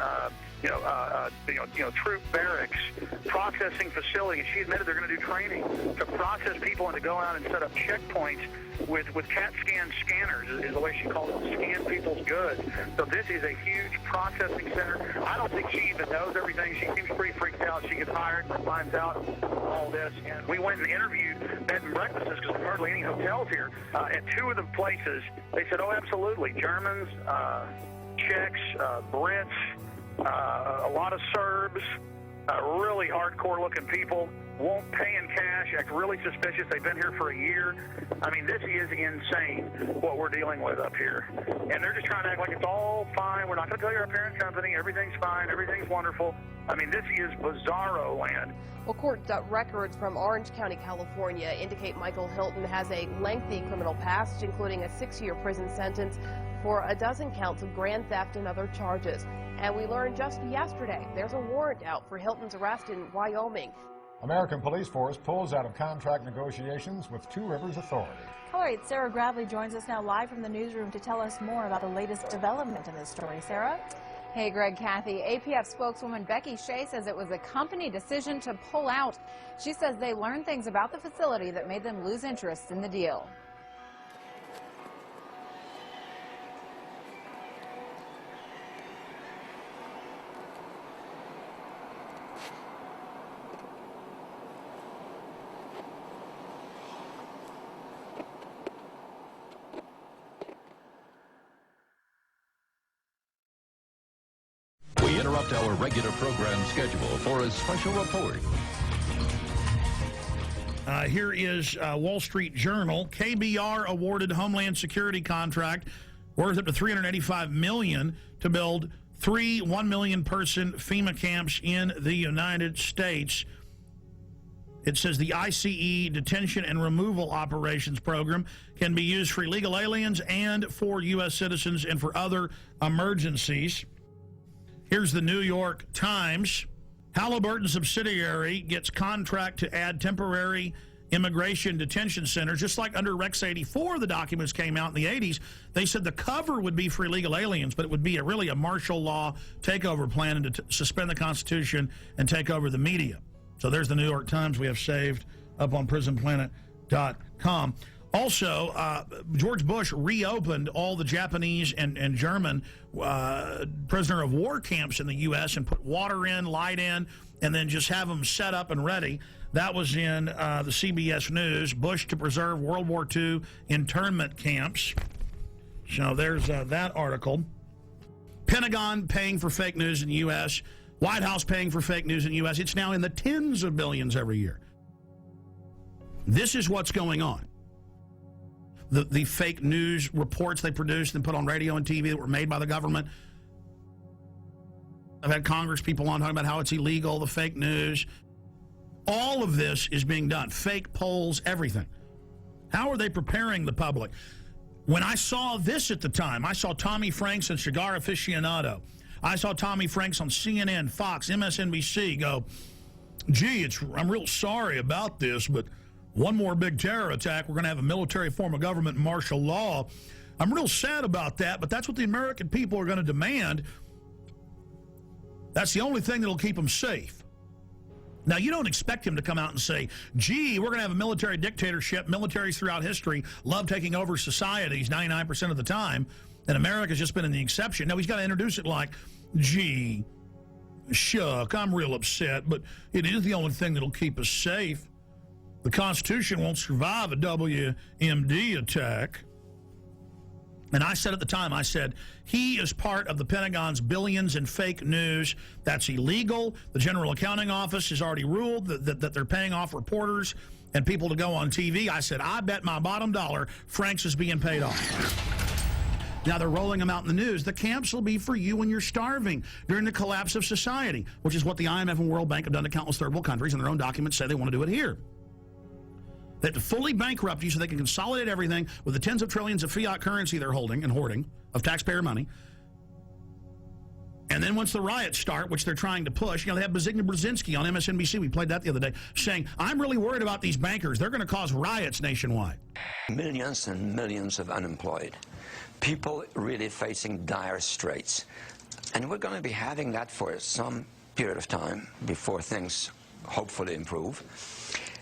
troop barracks, processing facilities. She admitted they're going to do training to process people and to go out and set up checkpoints with CAT scan scanners, is the way she called it, to scan people's goods. So this is a huge processing center. I don't think she even knows everything. She seems pretty freaked out. She gets hired and finds out all this. And we went and interviewed bed and breakfasts, because there's hardly any hotels here. At two of the places, they said, oh, absolutely. Germans, Czechs, Brits, a lot of Serbs, really hardcore-looking people, won't pay in cash, act really suspicious. They've been here for a year. I mean, this is insane what we're dealing with up here. And they're just trying to act like it's all fine. We're not going to tell you our parent company. Everything's fine. Everything's wonderful. I mean, this is bizarro land. Well, court records from Orange County, California indicate Michael Hilton has a lengthy criminal past, including a 6-year prison sentence for a dozen counts of grand theft and other charges. And we learned just yesterday there's a warrant out for Hilton's arrest in Wyoming. American Police Force pulls out of contract negotiations with Two Rivers Authority. Color 8's Sarah Gravely joins us now live from the newsroom to tell us more about the latest development in this story. Sarah? Hey, Greg, Kathy. APF spokeswoman Becky Shea says it was a company decision to pull out. She says they learned things about the facility that made them lose interest in the deal. We interrupt our regular program schedule for a special report. Here is Wall Street Journal. KBR awarded Homeland Security contract worth up to $385 million to build 3 1 million person FEMA camps in the United States. It says the ICE detention and removal operations program can be used for illegal aliens and for U.S. citizens and for other emergencies. Here's the New York Times. Halliburton subsidiary gets contract to add temporary immigration detention centers. Just like under Rex 84, the documents came out in the 80s. They said the cover would be for illegal aliens, but it would be really a martial law takeover plan and to suspend the Constitution and take over the media. So there's the New York Times we have saved up on prisonplanet.com. Also, George Bush reopened all the Japanese and German prisoner of war camps in the U.S. and put water in, light in, and then just have them set up and ready. That was in the CBS News. Bush to preserve World War II internment camps. So there's that article. Pentagon paying for fake news in the U.S. White House paying for fake news in the U.S. It's now in the tens of billions every year. This is what's going on. The fake news reports they produced and put on radio and TV that were made by the government. I've had Congress people on talking about how it's illegal, the fake news. All of this is being done. Fake polls, everything. How are they preparing the public? When I saw this at the time, I saw Tommy Franks and Cigar Aficionado. I saw Tommy Franks on CNN, Fox, MSNBC go, gee, I'm real sorry about this, but one more big terror attack, we're going to have a military form of government and martial law. I'm real sad about that, but that's what the American people are going to demand. That's the only thing that'll keep them safe. Now, you don't expect him to come out and say, gee, we're going to have a military dictatorship. Militaries throughout history love taking over societies 99% of the time, and America's just been in the exception. No, he's got to introduce it like, gee, shuck, I'm real upset, but it is the only thing that'll keep us safe. The Constitution won't survive a WMD attack. And I said at the time, I said, he is part of the Pentagon's billions in fake news. That's illegal. The General Accounting Office has already ruled that they're paying off reporters and people to go on TV. I said, I bet my bottom dollar Franks is being paid off. Now they're rolling them out in the news. The camps will be for you when you're starving during the collapse of society, which is what the IMF and World Bank have done to countless third world countries, and their own documents say they want to do it here. They have to fully bankrupt you so they can consolidate everything with the tens of trillions of fiat currency they're holding and hoarding of taxpayer money. And then once the riots start, which they're trying to push, they have Zbigniew Brzezinski on MSNBC, we played that the other day, saying, I'm really worried about these bankers. They're going to cause riots nationwide. Millions and millions of unemployed. People really facing dire straits. And we're going to be having that for some period of time before things hopefully improve.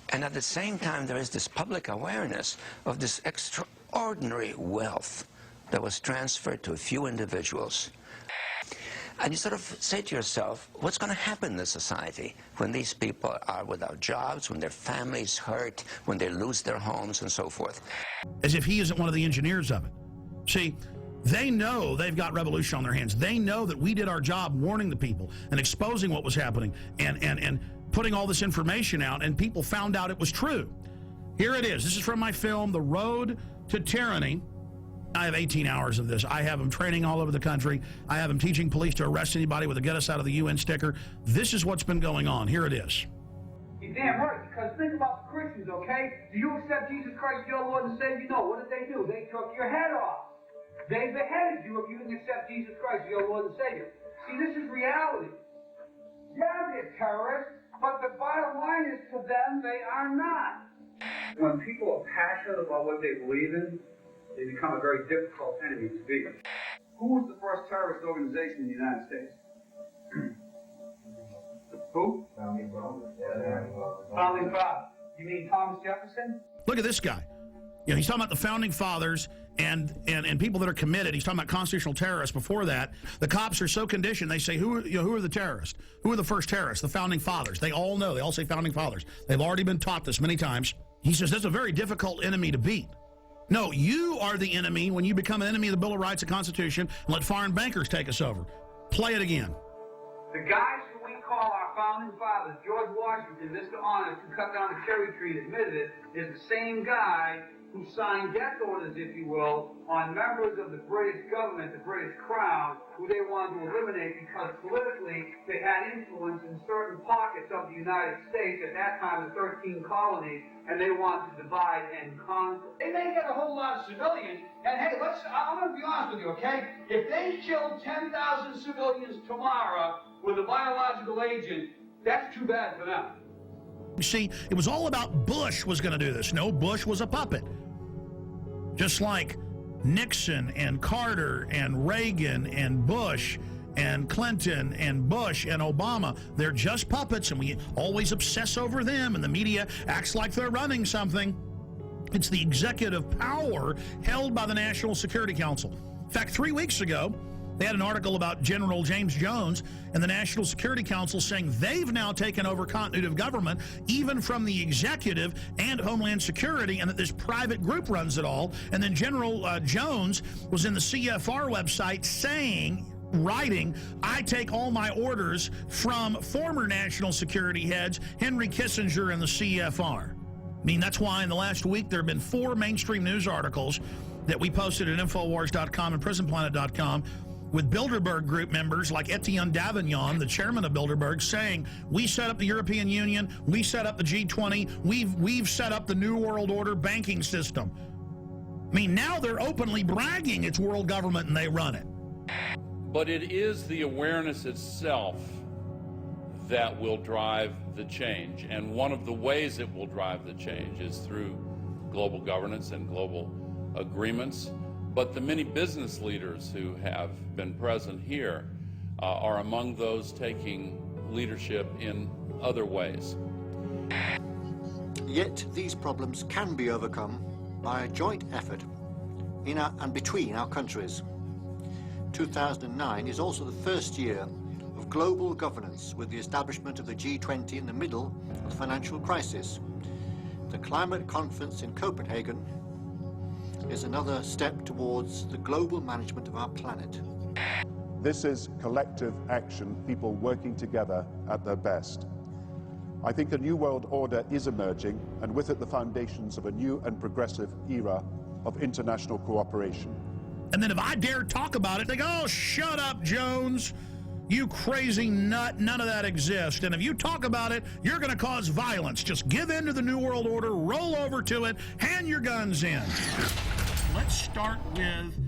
And at the same time, there is this public awareness of this extraordinary wealth that was transferred to a few individuals. And you sort of say to yourself, what's going to happen in this society when these people are without jobs, when their families hurt, when they lose their homes and so forth? As if he isn't one of the engineers of it. See, they know they've got revolution on their hands. They know that we did our job warning the people and exposing what was happening and putting all this information out, and people found out it was true. Here it is. This is from my film, The Road to Tyranny. I have 18 hours of this. I have them training all over the country. I have them teaching police to arrest anybody with a get us out of the UN sticker. This is what's been going on. Here it is. You're damn right, because think about the Christians, okay? Do you accept Jesus Christ, your Lord and Savior? No. What did they do? They took your head off. They beheaded you if you didn't accept Jesus Christ, your Lord and Savior. See, this is reality. Yeah, they're terrorists. But the bottom line is, to them, they are not. When people are passionate about what they believe in, they become a very difficult enemy to beat. Who was the first terrorist organization in the United States? Who? Founding Fathers. You mean Thomas Jefferson? Look at this guy. He's talking about the founding fathers and people that are committed. He's talking about constitutional terrorists. Before that, the cops are so conditioned, they say, who are the terrorists? Who are the first terrorists? The founding fathers. They all know. They all say founding fathers. They've already been taught this many times. He says that's a very difficult enemy to beat. No, you are the enemy when you become an enemy of the Bill of Rights and Constitution and let foreign bankers take us over. Play it again. The guys who we call our founding fathers, George Washington, Mr. Honest, who cut down the cherry tree and admitted it, is the same guy who signed death orders, if you will, on members of the British government, the British Crown, who they wanted to eliminate because politically they had influence in certain pockets of the United States, at that time the 13 colonies, and they wanted to divide and conquer. They may get a whole lot of civilians, and hey, I'm going to be honest with you, okay? If they killed 10,000 civilians tomorrow with a biological agent, that's too bad for them. You see, it was all about Bush was going to do this. No, Bush was a puppet. Just like Nixon and Carter and Reagan and Bush and Clinton and Bush and Obama, they're just puppets, and we always obsess over them, and the media acts like they're running something. It's the executive power held by the National Security Council. In fact, 3 weeks ago, they had an article about General James Jones and the National Security Council saying they've now taken over continuity of government, even from the executive and Homeland Security, and that this private group runs it all. And then General Jones was in the CFR website writing, I take all my orders from former national security heads, Henry Kissinger and the CFR. I mean, that's why in the last week there have been 4 mainstream news articles that we posted at Infowars.com and PrisonPlanet.com with Bilderberg group members like Etienne Davignon, the chairman of Bilderberg, saying, we set up the European Union, we set up the G20, we've set up the New World Order banking system. I mean, now they're openly bragging it's world government and they run it. But it is the awareness itself that will drive the change. And one of the ways it will drive the change is through global governance and global agreements. But the many business leaders who have been present here are among those taking leadership in other ways. Yet these problems can be overcome by a joint effort in and between our countries. 2009 is also the first year of global governance, with the establishment of the G20 in the middle of the financial crisis. The climate conference in Copenhagen is another step towards the global management of our planet. This is collective action, people working together at their best. I think a new world order is emerging, and with it the foundations of a new and progressive era of international cooperation. And then if I dare talk about it, they go, oh, shut up, Jones. You crazy nut, none of that exists. And if you talk about it, you're going to cause violence. Just give in to the New World Order, roll over to it, hand your guns in. Let's start with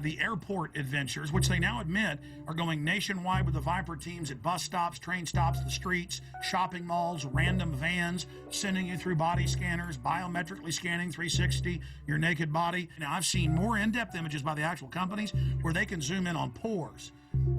the airport adventures, which they now admit are going nationwide with the Viper teams at bus stops, train stops, the streets, shopping malls, random vans, sending you through body scanners, biometrically scanning 360 your naked body. Now, I've seen more in-depth images by the actual companies where they can zoom in on pores.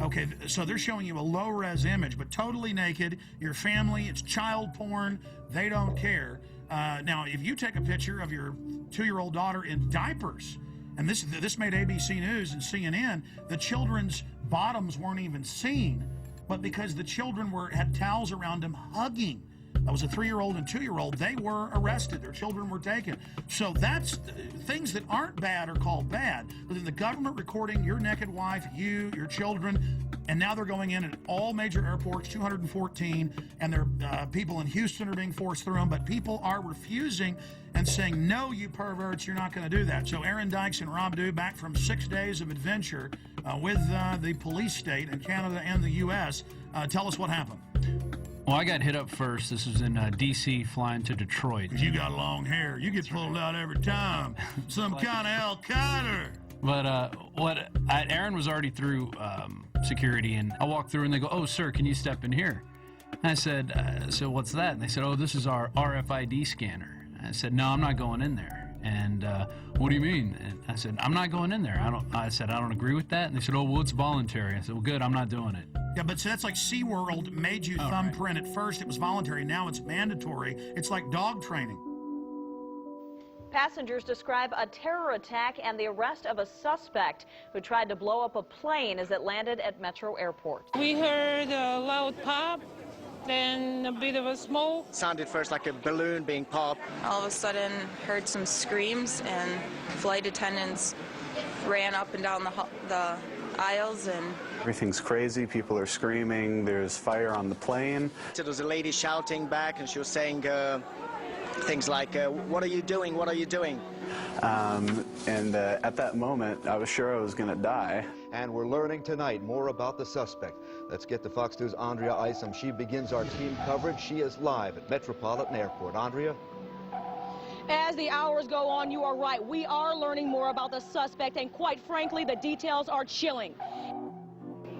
Okay, so they're showing you a low-res image, but totally naked, your family, it's child porn, they don't care. Now, if you take a picture of your 2-year-old daughter in diapers, and this made ABC News and CNN, the children's bottoms weren't even seen, but because the children had towels around them hugging. That was a 3-year-old and 2-year-old. They were arrested. Their children were taken. So that's things that aren't bad are called bad. But then the government recording your naked wife, you, your children, and now they're going in at all major airports, 214, and there people in Houston are being forced through them, but people are refusing and saying, no, you perverts, you're not going to do that. So Aaron Dykes and Rob Dew, back from 6 days of adventure with the police state in Canada and the U.S. Tell us what happened. Well, I got hit up first. This was in D.C. flying to Detroit. You got long hair. You get pulled out every time. Some kind of Al-Qaeda. But Aaron was already through security, and I walked through, and they go, oh, sir, can you step in here? And I said, so what's that? And they said, oh, this is our RFID scanner. And I said, no, I'm not going in there. And what do you mean? And I said, I'm not going in there. I said, I don't agree with that. And they said, oh, well, it's voluntary. I said, well, good, I'm not doing it. Yeah, but so that's like SeaWorld made you thumbprint at first. It was voluntary. Now it's mandatory. It's like dog training. Passengers describe a terror attack and the arrest of a suspect who tried to blow up a plane as it landed at Metro Airport. We heard a loud pop, then a bit of a smoke. It sounded first like a balloon being popped. All of a sudden, heard some screams, and flight attendants ran up and down the aisles, and everything's crazy. People are screaming. There's fire on the plane. There was a lady shouting back, and she was saying, things like, what are you doing? What are you doing? At that moment, I was sure I was going to die. And we're learning tonight more about the suspect. Let's get to Fox News' Andrea Isom. She begins our team coverage. She is live at Metropolitan Airport. Andrea? As the hours go on, you are right. We are learning more about the suspect, and quite frankly, the details are chilling.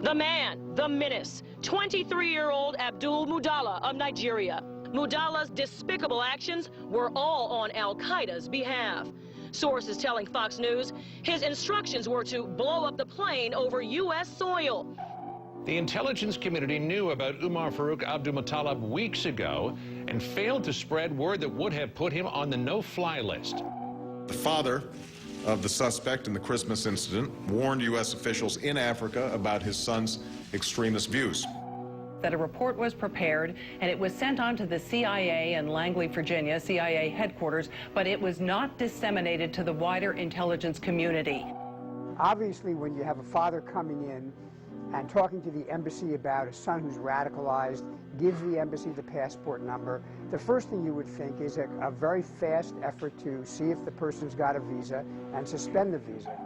The man, the menace, 23-year-old Abdul Mudala of Nigeria. Mudala's despicable actions were all on al-Qaeda's behalf. Sources telling Fox News his instructions were to blow up the plane over U.S. soil. The intelligence community knew about Umar Farouk Abdulmutallab weeks ago and failed to spread word that would have put him on the no-fly list. The father of the suspect in the Christmas incident warned U.S. officials in Africa about his son's extremist views. That a report was prepared and it was sent on to the CIA in Langley, Virginia, CIA headquarters, but it was not disseminated to the wider intelligence community. Obviously, when you have a father coming in and talking to the embassy about a son who's radicalized, gives the embassy the passport number, the first thing you would think is a very fast effort to see if the person's got a visa and suspend the visa.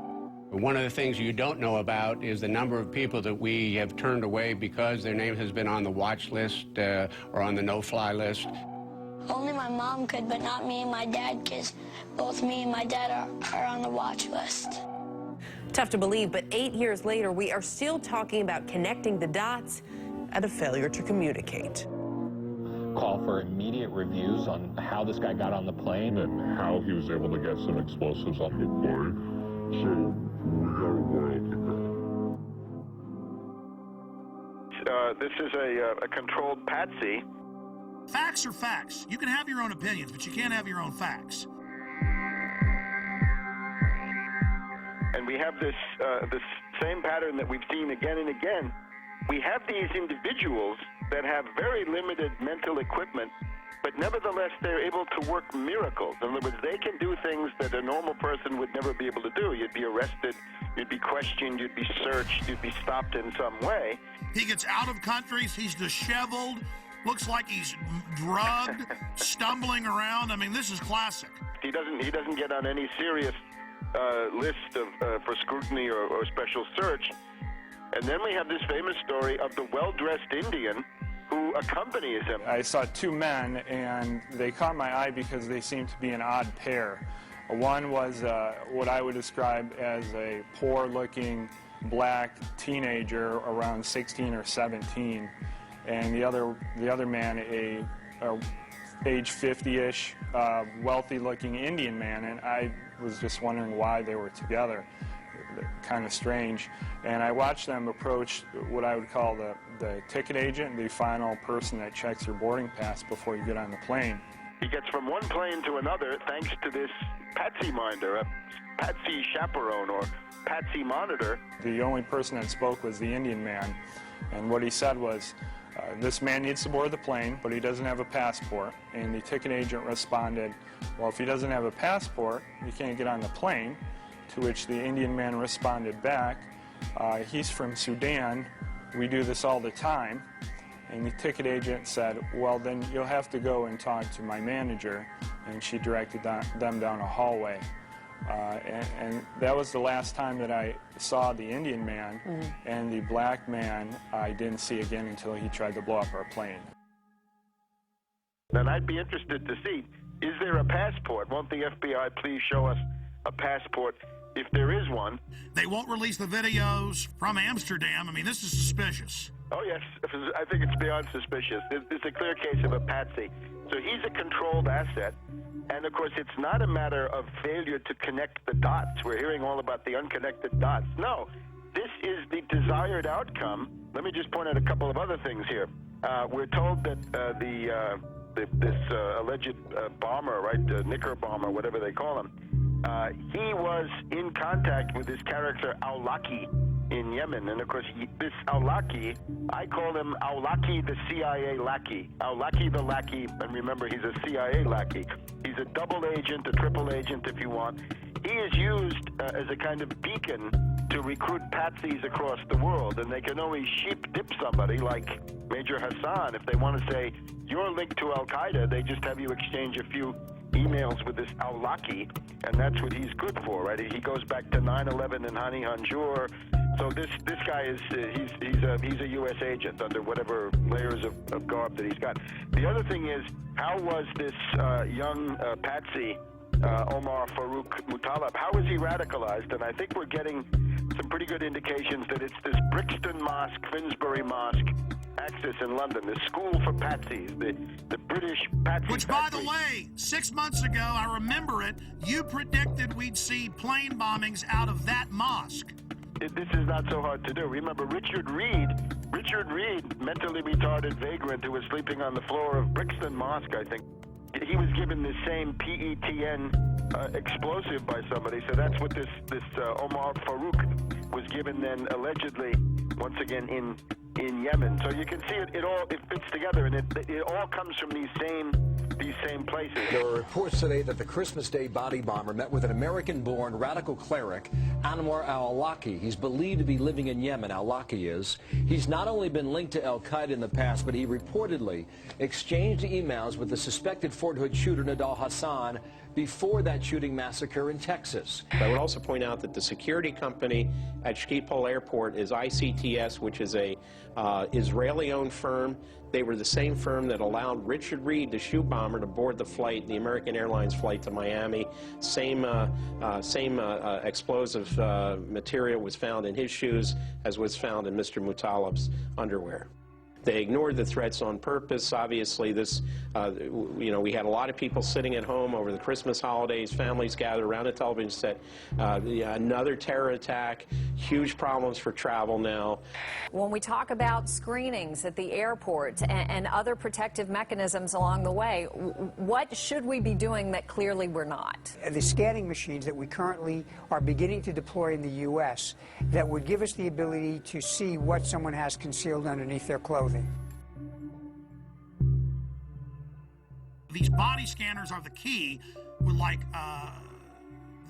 One of the things you don't know about is the number of people that we have turned away because their name has been on the watch list or on the no-fly list. Only my mom could, but not me and my dad, because both me and my dad are on the watch list. Tough to believe, but 8 years later, we are still talking about connecting the dots and a failure to communicate. Call for immediate reviews on how this guy got on the plane and how he was able to get some explosives on the plane. So we got a while to go. This is a controlled patsy. Facts are facts. You can have your own opinions, but you can't have your own facts. And we have this same pattern that we've seen again and again. We have these individuals that have very limited mental equipment, but nevertheless they're able to work miracles. In other words, they can do things that a normal person would never be able to do. You'd be arrested, you'd be questioned, you'd be searched, you'd be stopped in some way. He gets out of countries, he's disheveled, looks like he's drugged, stumbling around. I mean, this is classic. He doesn't get on any serious list for scrutiny or special search. And then we have this famous story of the well-dressed Indian who accompanies him. I saw two men, and they caught my eye because they seemed to be an odd pair. One was what I would describe as a poor-looking black teenager around 16 or 17, and the other man, a age 50-ish, wealthy-looking Indian man, and I was just wondering why they were together. Kind of strange. And I watched them approach what I would call the ticket agent, the final person that checks your boarding pass before you get on the plane. He gets from one plane to another thanks to this patsy minder, a patsy chaperone or patsy monitor. The only person that spoke was the Indian man, and what he said was, this man needs to board the plane, but he doesn't have a passport. And the ticket agent responded, well, if he doesn't have a passport, he can't get on the plane. To which the Indian man responded back, he's from Sudan, we do this all the time. And the ticket agent said, well, then you'll have to go and talk to my manager. And she directed them down a hallway. And that was the last time that I saw the Indian man, and the black man I didn't see again until he tried to blow up our plane. Then I'd be interested to see, is there a passport? Won't the FBI please show us a passport if there is one? They won't release the videos from Amsterdam. I mean, this is suspicious. Oh, yes. I think it's beyond suspicious. It's a clear case of a patsy. So he's a controlled asset. And, of course, it's not a matter of failure to connect the dots. We're hearing all about the unconnected dots. No, this is the desired outcome. Let me just point out a couple of other things here. We're told that this alleged bomber, right, Knicker bomber, whatever they call him, he was in contact with this character Awlaki in Yemen. And, of course, this Awlaki, I call him Awlaki the CIA lackey. Awlaki the lackey, and remember, he's a CIA lackey. He's a double agent, a triple agent, if you want. He is used as a kind of beacon to recruit patsies across the world, and they can only sheep dip somebody like Major Hassan. If they want to say, you're linked to Al-Qaeda, they just have you exchange a few emails with this al-Awlaki, and that's what he's good for, right? He goes back to 9/11 and Hani Hanjour. So this guy is he's a U.S. agent under whatever layers of garb that he's got. The other thing is, how was this young patsy Omar Farouk Muttalib, how is he radicalized? And I think we're getting some pretty good indications that it's this Brixton Mosque, Finsbury Mosque axis in London, the school for patsies, the British patsy. Which, by the way, 6 months ago, I remember it, you predicted we'd see plane bombings out of that mosque. This is not so hard to do. Remember Richard Reed, mentally retarded vagrant who was sleeping on the floor of Brixton Mosque, I think. He was given the same PETN explosive by somebody, so that's what this Omar Farouk was given then, allegedly, once again in Yemen. So you can see it fits together, and it all comes from these same places. There are reports today that the Christmas Day body bomber met with an American-born radical cleric, Anwar al-Awlaki. He's believed to be living in Yemen, al-Awlaki is. He's not only been linked to al-Qaeda in the past, but he reportedly exchanged emails with the suspected Fort Hood shooter, Nidal Hassan, before that shooting massacre in Texas. I would also point out that the security company at Schiphol Airport is ICTS, which is a Israeli-owned firm. They were the same firm that allowed Richard Reed, the shoe bomber, to board the flight, the American Airlines flight to Miami. Same explosive material was found in his shoes as was found in Mr. Muttalib's underwear. They ignored the threats on purpose. Obviously, this, we had a lot of people sitting at home over the Christmas holidays, families gathered around a television set. Another terror attack, huge problems for travel now. When we talk about screenings at the airport and other protective mechanisms along the way, what should we be doing that clearly we're not? The scanning machines that we currently are beginning to deploy in the U.S. that would give us the ability to see what someone has concealed underneath their clothing. These body scanners are the key with, like,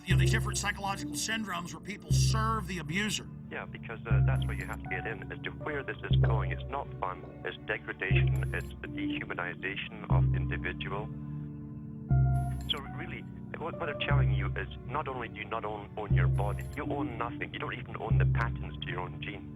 these different psychological syndromes where people serve the abuser. Yeah, because that's what you have to get in as to where this is going. It's not fun. It's degradation. It's the dehumanization of individual. So really, what they're telling you is not only do you not own your body, you own nothing. You don't even own the patents to your own genes.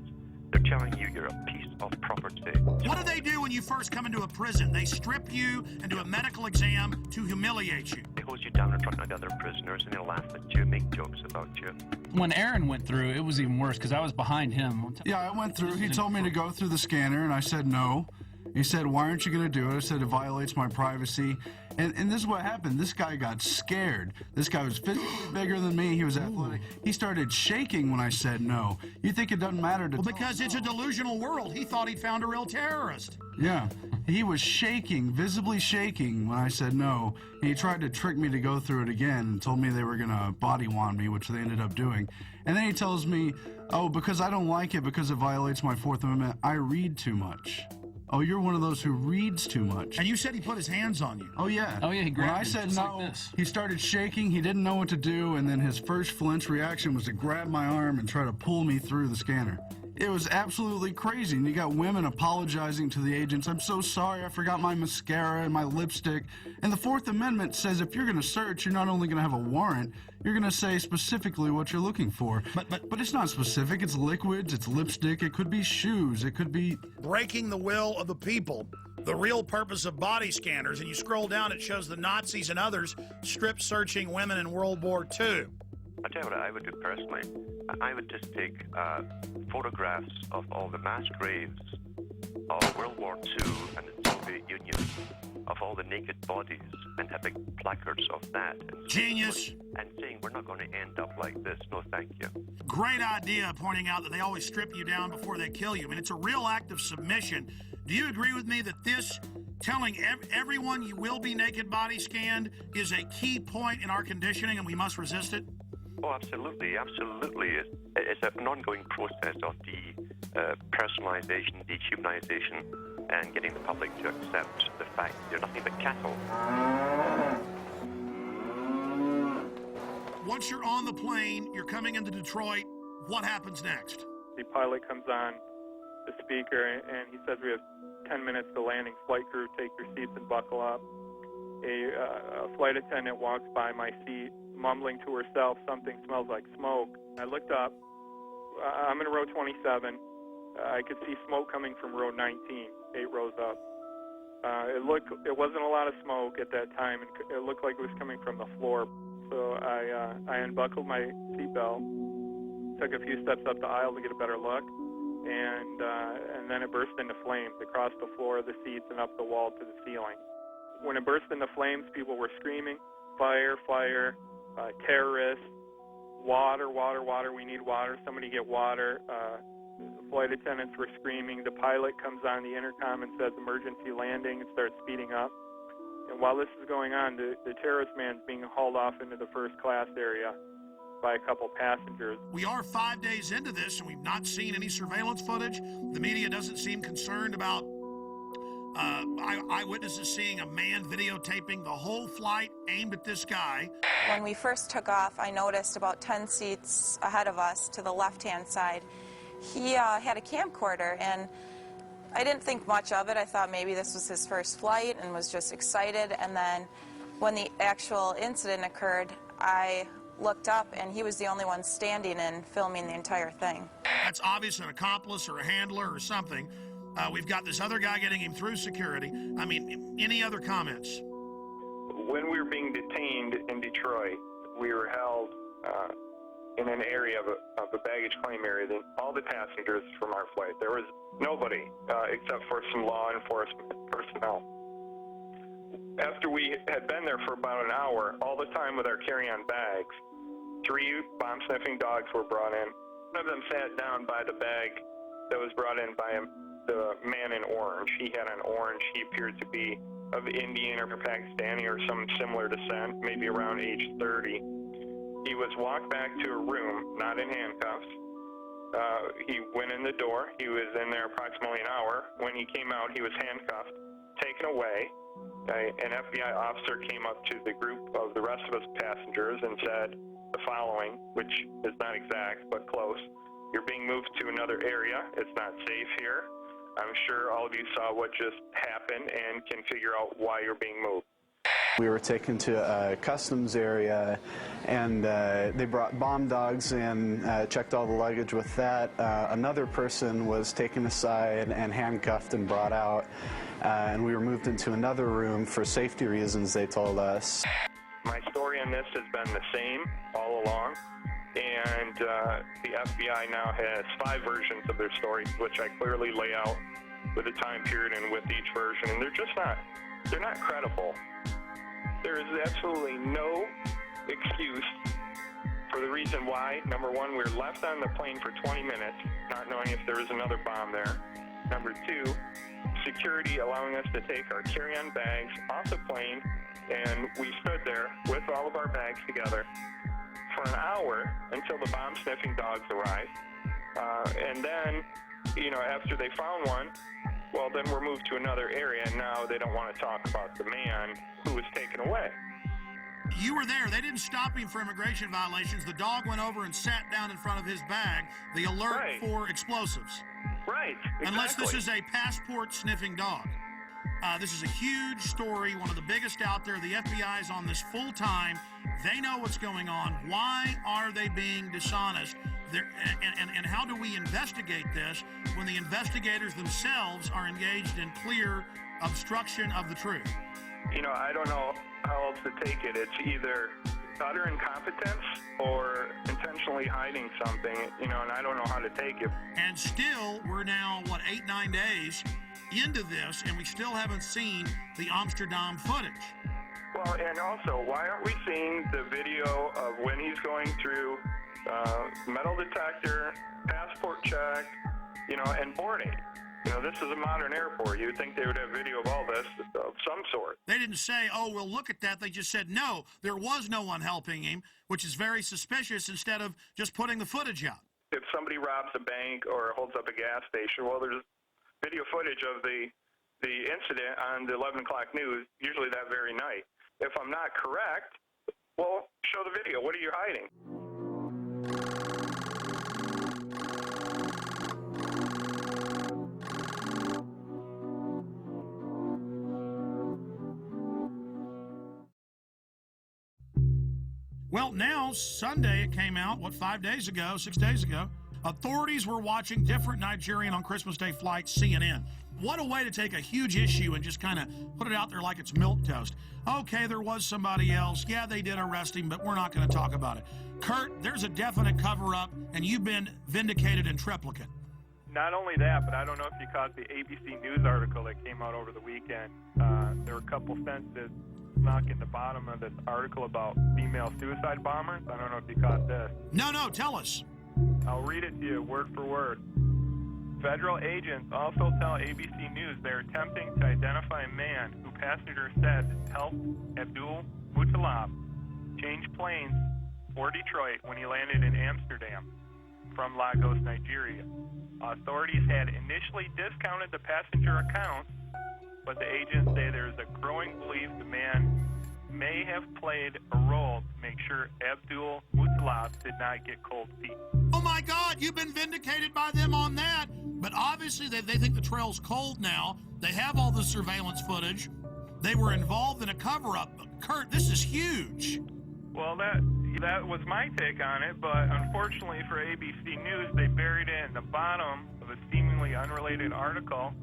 They're telling you you're a piece of property. What do they do when you first come into a prison? They strip you and do a medical exam to humiliate you. They hose you down in front of other prisoners, and they'll laugh at you, make jokes about you. When Aaron went through, it was even worse because I was behind him. Yeah, I went through. He told me to go through the scanner, and I said no. He said, why aren't you going to do it? I said, it violates my privacy. And this is what happened. This guy got scared. This guy was physically bigger than me. He was athletic. He started shaking when I said no. You think it doesn't matter to... Well, because it's a delusional world. He thought he'd found a real terrorist. Yeah. He was shaking, visibly shaking when I said no. And he tried to trick me to go through it again and told me they were going to body wand me, which they ended up doing. And then he tells me, oh, because I don't like it because it violates my Fourth Amendment, I read too much. Oh, you're one of those who reads too much. And you said he put his hands on you. Oh, yeah. Oh, yeah, he grabbed When I said no, like this. He started shaking. He didn't know what to do, and then his first flinch reaction was to grab my arm and try to pull me through the scanner. It was absolutely crazy, and you got women apologizing to the agents. I'm so sorry, I forgot my mascara and my lipstick. And the Fourth Amendment says if you're going to search, you're not only going to have a warrant, you're going to say specifically what you're looking for. But it's not specific. It's liquids, it's lipstick, it could be shoes, it could be... Breaking the will of the people. The real purpose of body scanners, and you scroll down, it shows the Nazis and others strip searching women in World War II. I'll tell you what I would do personally. I would just take photographs of all the mass graves of World War II and the Soviet Union, of all the naked bodies, and have big placards of that. And Genius. And saying, we're not going to end up like this. No, thank you. Great idea, pointing out that they always strip you down before they kill you. I mean, it's a real act of submission. Do you agree with me that this, telling everyone you will be naked body scanned, is a key point in our conditioning and we must resist it? Oh, absolutely, absolutely. It's an ongoing process of personalization, dehumanization, and getting the public to accept the fact they're nothing but cattle. Once you're on the plane, you're coming into Detroit, What happens next? The pilot comes on the speaker and he says we have 10 minutes to landing. Flight crew, take your seats and buckle up. A flight attendant walks by my seat, mumbling to herself, something smells like smoke. I looked up. I'm in row 27. I could see smoke coming from row 19, 8 rows up. It wasn't a lot of smoke at that time, and it looked like it was coming from the floor. So I unbuckled my seatbelt, took a few steps up the aisle to get a better look, and then it burst into flames across the floor, the seats, and up the wall to the ceiling. When it burst into flames, people were screaming, fire, fire, terrorists, water, water, water, we need water, somebody get water. Flight attendants were screaming. The pilot comes on the intercom and says emergency landing and starts speeding up. And while this is going on, the terrorist man's being hauled off into the first class area by a couple passengers. We are 5 days into this, and we've not seen any surveillance footage. The media doesn't seem concerned about eyewitnesses seeing a man videotaping the whole flight aimed at this guy. When we first took off, I noticed about 10 seats ahead of us to the left-hand side, he had a camcorder, and I didn't think much of it. I thought maybe this was his first flight and was just excited. And then when the actual incident occurred, I looked up, and he was the only one standing and filming the entire thing. That's obvious, an accomplice or a handler or something. We've got this other guy getting him through security. I mean, any other comments? When we were being detained in Detroit, we were held in an area of the baggage claim area. All the passengers from our flight, there was nobody except for some law enforcement personnel. After we had been there for about an hour, all the time with our carry-on bags, 3 bomb-sniffing dogs were brought in. One of them sat down by the bag that was brought in by the man in orange. He had on orange. He appeared to be of Indian or Pakistani or some similar descent, maybe around age 30. He was walked back to a room, not in handcuffs. He went in the door. He was in there approximately an hour. When he came out, he was handcuffed, taken away. An FBI officer came up to the group of the rest of us passengers and said the following, which is not exact but close. You're being moved to another area. It's not safe here. I'm sure all of you saw what just happened and can figure out why you're being moved. We were taken to a customs area, and they brought bomb dogs in, checked all the luggage with that. Another person was taken aside and handcuffed and brought out, and we were moved into another room for safety reasons, they told us. My story on this has been the same all along, and the FBI now has 5 versions of their story, which I clearly lay out with a time period and with each version, and they're not credible. There is absolutely no excuse for the reason why. Number one, we were left on the plane for 20 minutes, not knowing if there was another bomb there. Number two, security allowing us to take our carry-on bags off the plane, and we stood there with all of our bags together for an hour until the bomb-sniffing dogs arrived. And then, after they found one, well, then we're moved to another area, and now they don't want to talk about the man who was taken away. You were there. They didn't stop him for immigration violations. The dog went over and sat down in front of his bag, the alert for explosives. Right, exactly. Unless this is a passport-sniffing dog. This is a huge story, one of the biggest out there. The FBI is on this full time. They know what's going on. Why are they being dishonest? And how do we investigate this when the investigators themselves are engaged in clear obstruction of the truth? I don't know how else to take it. It's either utter incompetence or intentionally hiding something, and I don't know how to take it. And still, we're now, 8, 9 days into this, and we still haven't seen the Amsterdam footage. Well, and also, why aren't we seeing the video of when he's going through metal detector, passport check, and boarding? This is a modern airport. You'd think they would have video of all this of some sort. They didn't say, oh, we'll look at that. They just said, no, there was no one helping him, which is very suspicious, instead of just putting the footage out. If somebody robs a bank or holds up a gas station, well, there's video footage of the incident on the 11 o'clock news, usually that very night. If I'm not correct, well, show the video. What are you hiding? Well, now, Sunday, it came out, 5 days ago, 6 days ago, authorities were watching different Nigerian on Christmas Day flights, CNN. What a way to take a huge issue and just kind of put it out there like it's milquetoast. Okay, there was somebody else. Yeah, they did arrest him, but we're not going to talk about it. Kurt, there's a definite cover-up, and you've been vindicated in triplicate. Not only that, but I don't know if you caught the ABC News article that came out over the weekend. There were a couple sentences snuck in the bottom of this article about female suicide bombers. I don't know if you caught this. No, tell us. I'll read it to you word for word. Federal agents also tell ABC News they're attempting to identify a man who passengers said helped Abdul Muttalab change planes for Detroit when he landed in Amsterdam from Lagos, Nigeria. Authorities had initially discounted the passenger accounts, but the agents say there's a growing belief the man may have played a role to make sure Abdul Muttalab did not get cold feet. Oh my God, you've been vindicated by them on that. But obviously they think the trail's cold now. They have all the surveillance footage. They were involved in a cover-up. Kurt, this is huge. Well, that was my take on it, but unfortunately for ABC News, they buried it in the bottom of a seemingly unrelated article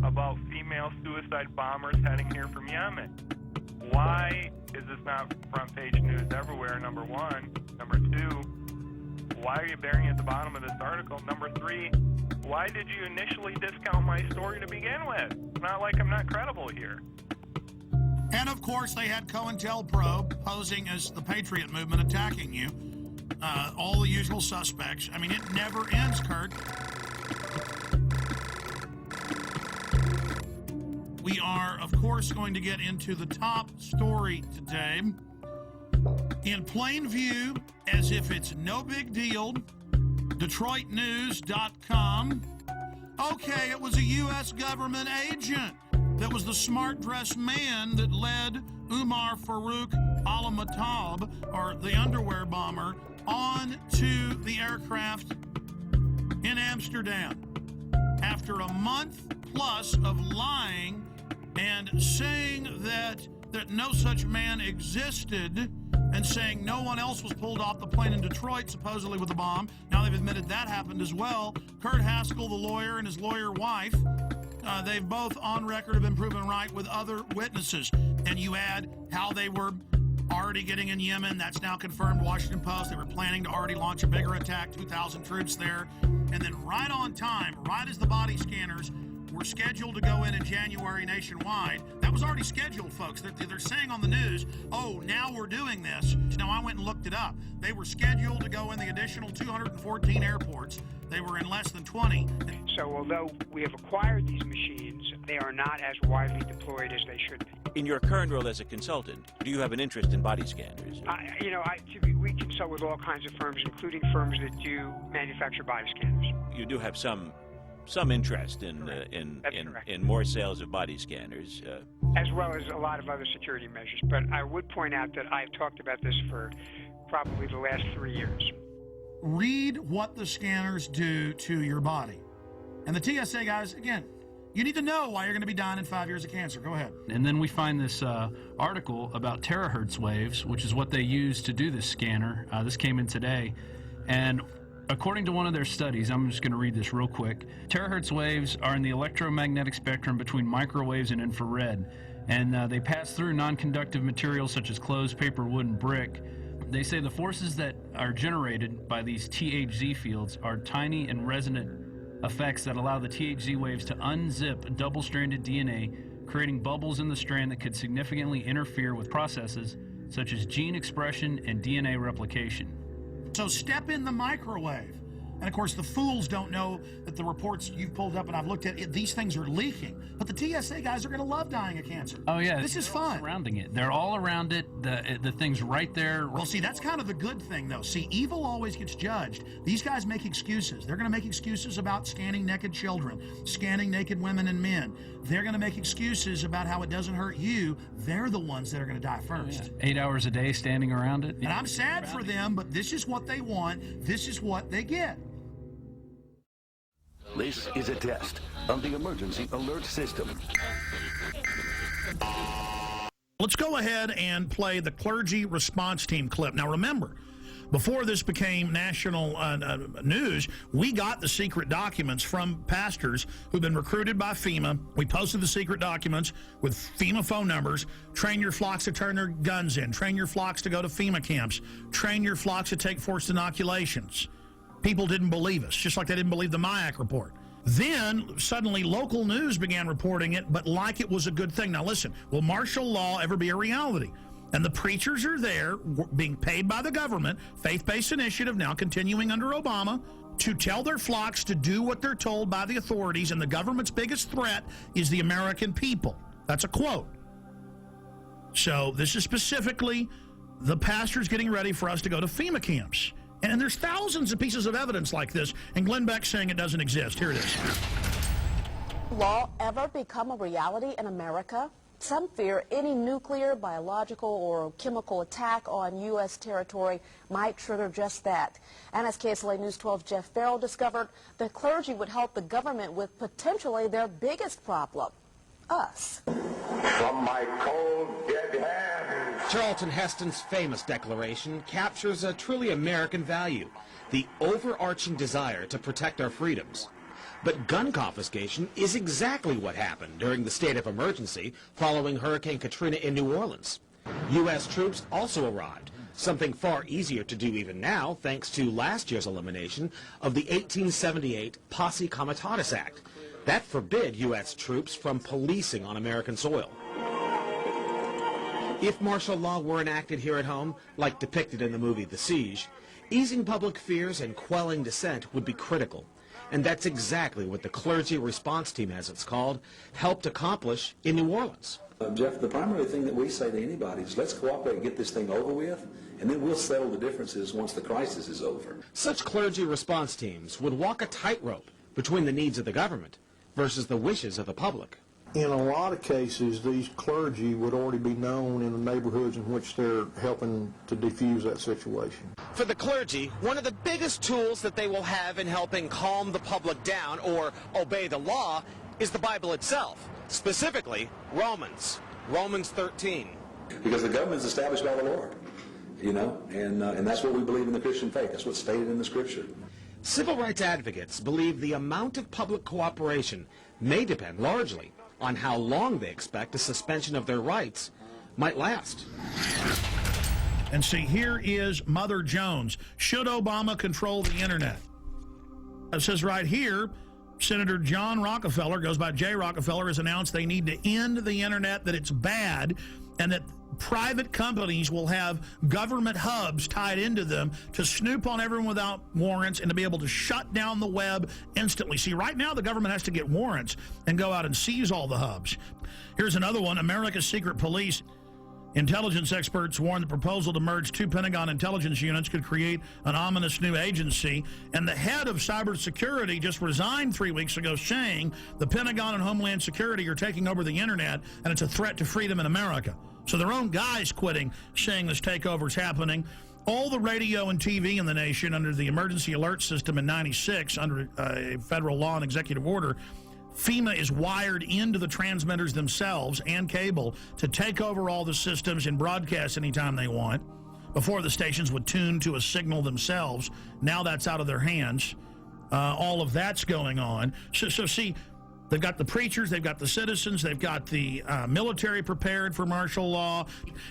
about female suicide bombers heading here from Yemen. Why is this not front page news everywhere, number one? Number two, why are you burying it at the bottom of this article? Number three, why did you initially discount my story to begin with? It's not like I'm not credible here. And of course, they had COINTELPRO posing as the Patriot movement attacking you. All the usual suspects. I mean, it never ends, Kurt. We are, of course, going to get into the top story today. In plain view, as if it's no big deal, DetroitNews.com. Okay, it was a U.S. government agent that was the smart-dressed man that led Umar Farouk al-Matab, or the underwear bomber, on to the aircraft in Amsterdam. After a month plus of lying and saying that no such man existed, and saying no one else was pulled off the plane in Detroit, supposedly with a bomb. Now they've admitted that happened as well. Kurt Haskell, the lawyer, and his lawyer wife, they've both on record have been proven right with other witnesses. And you add how they were already getting in Yemen. That's now confirmed, Washington Post. They were planning to already launch a bigger attack, 2,000 troops there. And then right on time, right as the body scanners were scheduled to go in January nationwide. That was already scheduled, folks. They're saying on the news, oh, now we're doing this. Now, I went and looked it up. They were scheduled to go in the additional 214 airports. They were in less than 20. So although we have acquired these machines, they are not as widely deployed as they should be. In your current role as a consultant, do you have an interest in body scanners? We consult with all kinds of firms, including firms that do manufacture body scanners. You do have some interest in more sales of body scanners. As well as a lot of other security measures. But I would point out that I've talked about this for probably the last 3 years. Read what the scanners do to your body. And the TSA guys, again, you need to know why you're going to be dying in 5 years of cancer. Go ahead. And then we find this article about terahertz waves, which is what they use to do this scanner. This came in today. And according to one of their studies, I'm just going to read this real quick. Terahertz waves are in the electromagnetic spectrum between microwaves and infrared. And they pass through non-conductive materials such as clothes, paper, wood, and brick. They say the forces that are generated by these THZ fields are tiny and resonant effects that allow the THZ waves to unzip double-stranded DNA, creating bubbles in the strand that could significantly interfere with processes such as gene expression and DNA replication. So step in the microwave. And of course, the fools don't know that the reports you've pulled up and I've looked at, these things are leaking. But the TSA guys are going to love dying of cancer. Oh yeah, this is fun. Surrounding it, they're all around it. The thing's right there. Well, see, that's kind of the good thing, though. See, evil always gets judged. These guys make excuses. They're going to make excuses about scanning naked children, scanning naked women and men. They're going to make excuses about how it doesn't hurt you. They're the ones that are going to die first. 8 hours a day standing around it. And I'm sad for them, but this is what they want. This is what they get. This is a test of the emergency alert system. Let's go ahead and play the clergy response team clip. Now remember, before this became national news, we got the secret documents from pastors who've been recruited by FEMA. We posted the secret documents with FEMA phone numbers. Train your flocks to turn their guns in. Train your flocks to go to FEMA camps. Train your flocks to take forced inoculations. People didn't believe us, just like they didn't believe the MIAC report. Then, suddenly, local news began reporting it, but like it was a good thing. Now listen, will martial law ever be a reality? And the preachers are there being paid by the government, faith-based initiative now continuing under Obama, to tell their flocks to do what they're told by the authorities, and the government's biggest threat is the American people. That's a quote. So this is specifically the pastors getting ready for us to go to FEMA camps. And there's thousands of pieces of evidence like this, and Glenn Beck's saying it doesn't exist. Here it is. Law ever become a reality in America? Some fear any nuclear, biological, or chemical attack on U.S. territory might trigger just that. And as KSLA News 12's Jeff Farrell discovered, the clergy would help the government with potentially their biggest problem, us. From my cold, dead hands. Charlton Heston's famous declaration captures a truly American value, the overarching desire to protect our freedoms. But gun confiscation is exactly what happened during the state of emergency following Hurricane Katrina in New Orleans. U.S. troops also arrived, something far easier to do even now thanks to last year's elimination of the 1878 Posse Comitatus Act. That forbid U.S. troops from policing on American soil. If martial law were enacted here at home, like depicted in the movie The Siege, easing public fears and quelling dissent would be critical. And that's exactly what the clergy response team, as it's called, helped accomplish in New Orleans. Jeff, the primary thing that we say to anybody is let's cooperate and get this thing over with, and then we'll settle the differences once the crisis is over. Such clergy response teams would walk a tightrope between the needs of the government versus the wishes of the public. In a lot of cases, these clergy would already be known in the neighborhoods in which they're helping to defuse that situation. For the clergy, one of the biggest tools that they will have in helping calm the public down or obey the law is the Bible itself, specifically Romans 13. Because the government is established by the Lord, you know, and that's what we believe in the Christian faith. That's what's stated in the Scripture. Civil rights advocates believe the amount of public cooperation may depend largely on how long they expect a suspension of their rights might last. And see, here is Mother Jones. Should Obama control the internet? It says right here, Senator John Rockefeller, goes by J. Rockefeller, has announced they need to end the internet, that it's bad, and that private companies will have government hubs tied into them to snoop on everyone without warrants and to be able to shut down the web instantly. See, right now the government has to get warrants and go out and seize all the hubs. Here's another one. America's secret police. Intelligence experts warn the proposal to merge two Pentagon intelligence units could create an ominous new agency. And the head of cybersecurity just resigned 3 weeks ago, saying the Pentagon and Homeland Security are taking over the internet and it's a threat to freedom in America. So their own guys quitting, saying this takeover is happening. All the radio and TV in the nation under the emergency alert system in '96, under a federal law and executive order, FEMA is wired into the transmitters themselves and cable to take over all the systems and broadcast anytime they want. Before, the stations would tune to a signal themselves. Now that's out of their hands. All of that's going on. So see, they've got the preachers, they've got the citizens, they've got the military prepared for martial law,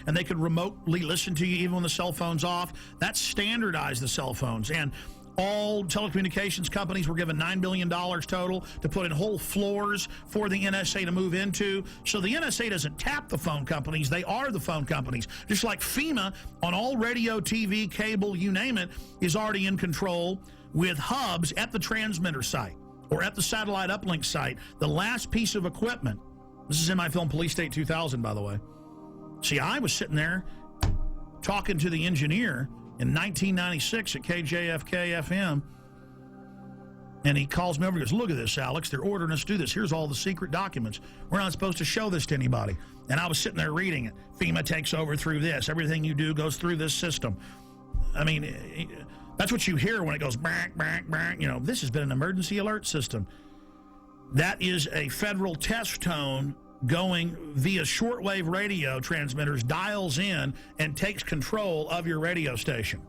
and they could remotely listen to you even when the cell phone's off. That's standardized the cell phones. And all telecommunications companies were given $9 billion total to put in whole floors for the NSA to move into. So the NSA doesn't tap the phone companies, they are the phone companies. Just like FEMA, on all radio, TV, cable, you name it, is already in control with hubs at the transmitter site or at the satellite uplink site. The last piece of equipment, this is in my film Police State 2000, by the way. See, I was sitting there talking to the engineer in 1996 at KJFK FM, and he calls me over and goes, look at this, Alex, they're ordering us to do this. Here's all the secret documents. We're not supposed to show this to anybody. And I was sitting there reading it. FEMA takes over through this. Everything you do goes through this system. I mean, that's what you hear when it goes bang, bang, bang. You know, this has been an emergency alert system. That is a federal test tone going via shortwave radio transmitters, dials in, and takes control of your radio station.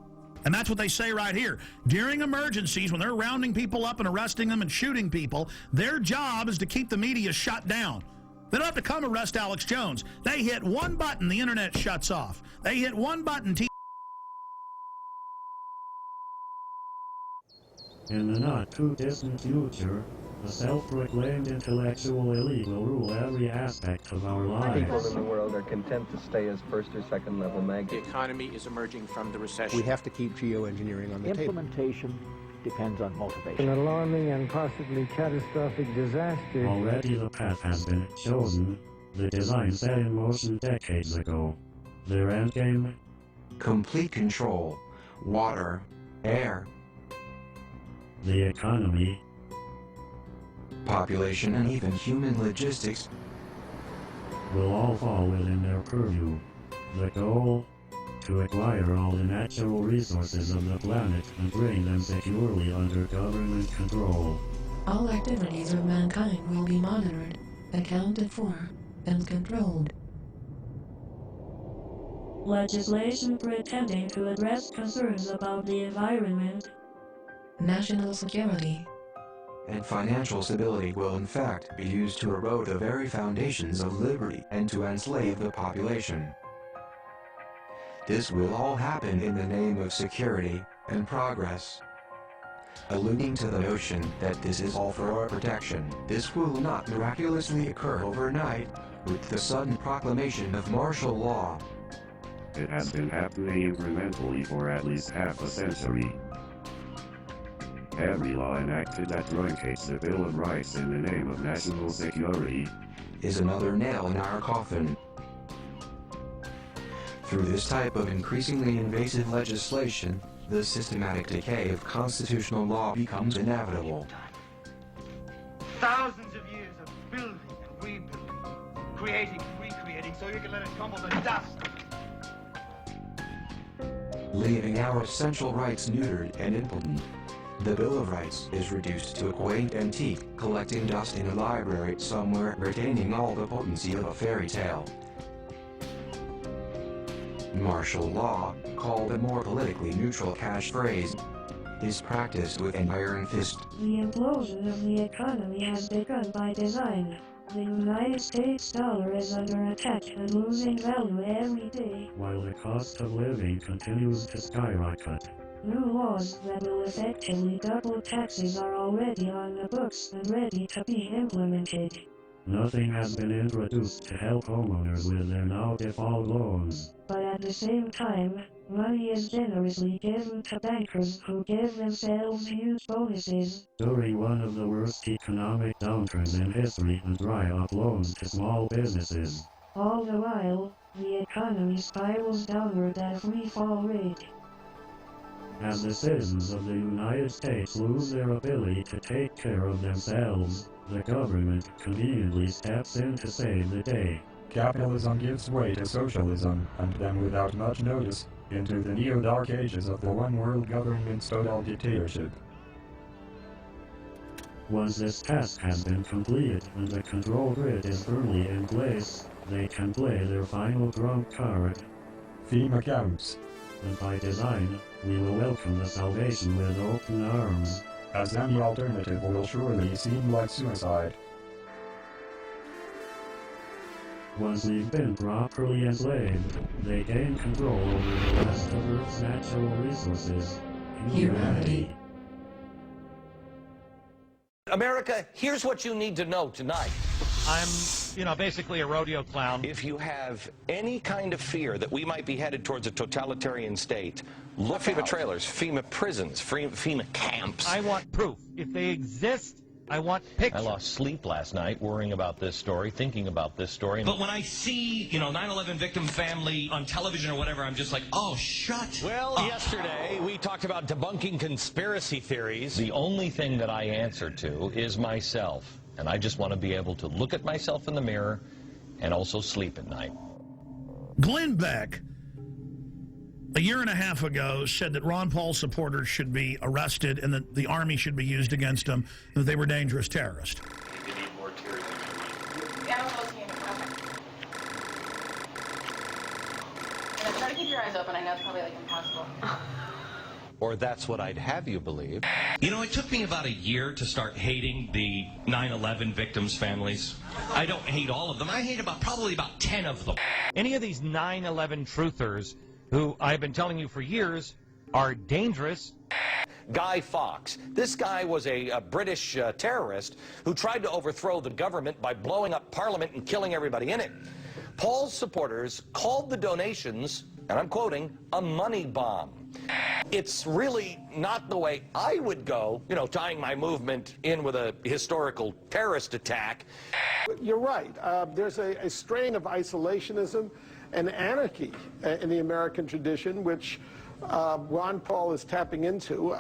And that's what they say right here. During emergencies, when they're rounding people up and arresting them and shooting people, their job is to keep the media shut down. They don't have to come arrest Alex Jones. They hit one button, the internet shuts off. They hit one button, In the not-too-distant future, a self-proclaimed intellectual elite will rule every aspect of our lives. People in the world are content to stay as first or second level maggots. The economy is emerging from the recession. We have to keep geoengineering on the table. Implementation depends on motivation. An alarming and possibly catastrophic disaster. Already the path has been chosen. The design set in motion decades ago. Their endgame? Complete control. Water. Air. The economy. Population and even human logistics will all fall within their purview. The goal? To acquire all the natural resources of the planet and bring them securely under government control. All activities of mankind will be monitored, accounted for, and controlled. Legislation pretending to address concerns about the environment, national security, and financial stability will in fact be used to erode the very foundations of liberty and to enslave the population. This will all happen in the name of security and progress. Alluding to the notion that this is all for our protection, this will not miraculously occur overnight with the sudden proclamation of martial law. It has been happening incrementally for at least half a century. Every law enacted that truncates the Bill of Rights in the name of national security is another nail in our coffin. Through this type of increasingly invasive legislation, the systematic decay of constitutional law becomes inevitable. Thousands of years of building and rebuilding, creating and recreating so you can let it crumble to dust. Leaving our essential rights neutered and impotent. The Bill of Rights is reduced to a quaint antique collecting dust in a library somewhere, retaining all the potency of a fairy tale. Martial law, called a more politically neutral catchphrase, is practiced with an iron fist. The implosion of the economy has begun by design. The United States dollar is under attack and losing value every day, while the cost of living continues to skyrocket. New laws that will effectively double taxes are already on the books and ready to be implemented. Nothing has been introduced to help homeowners with their now default loans. But at the same time, money is generously given to bankers who give themselves huge bonuses. During one of the worst economic downturns in history and dry up loans to small businesses. All the while, the economy spirals downward at a free fall rate. As the citizens of the United States lose their ability to take care of themselves, the government conveniently steps in to save the day. Capitalism gives way to socialism, and then without much notice, into the neo-dark ages of the one-world government's total dictatorship. Once this task has been completed and the control grid is firmly in place, they can play their final trump card. FEMA counts. And by design, we will welcome the salvation with open arms. As any alternative will surely seem like suicide. Once we've been properly enslaved, they gain control over the rest of Earth's natural resources. Humanity. America, here's what you need to know tonight. I'm, basically a rodeo clown. If you have any kind of fear that we might be headed towards a totalitarian state, look FEMA trailers, FEMA prisons, FEMA camps. I want proof. If they exist, I want pictures. I lost sleep last night worrying about this story, thinking about this story. But when I see, 9/11 victim family on television or whatever, I'm just like, oh, shut Well, up. Yesterday we talked about debunking conspiracy theories. The only thing that I answer to is myself. And I just want to be able to look at myself in the mirror and also sleep at night. Glenn Beck, a year and a half ago, said that Ron Paul supporters should be arrested and that the army should be used against them, and that they were dangerous terrorists. I don't know your eyes open. I know it's probably like impossible. Or that's what I'd have you believe. You know, it took me about a year to start hating the 9/11 victims' families. I don't hate all of them. I hate probably about 10 of them. Any of these 9/11 truthers who I've been telling you for years are dangerous. Guy Fawkes. This guy was a British terrorist who tried to overthrow the government by blowing up Parliament and killing everybody in it. Paul's supporters called the donations, and I'm quoting, a money bomb. It's really not the way I would go, you know, tying my movement in with a historical terrorist attack. You're right. There's a strain of isolationism and anarchy in the American tradition, which Ron Paul is tapping into.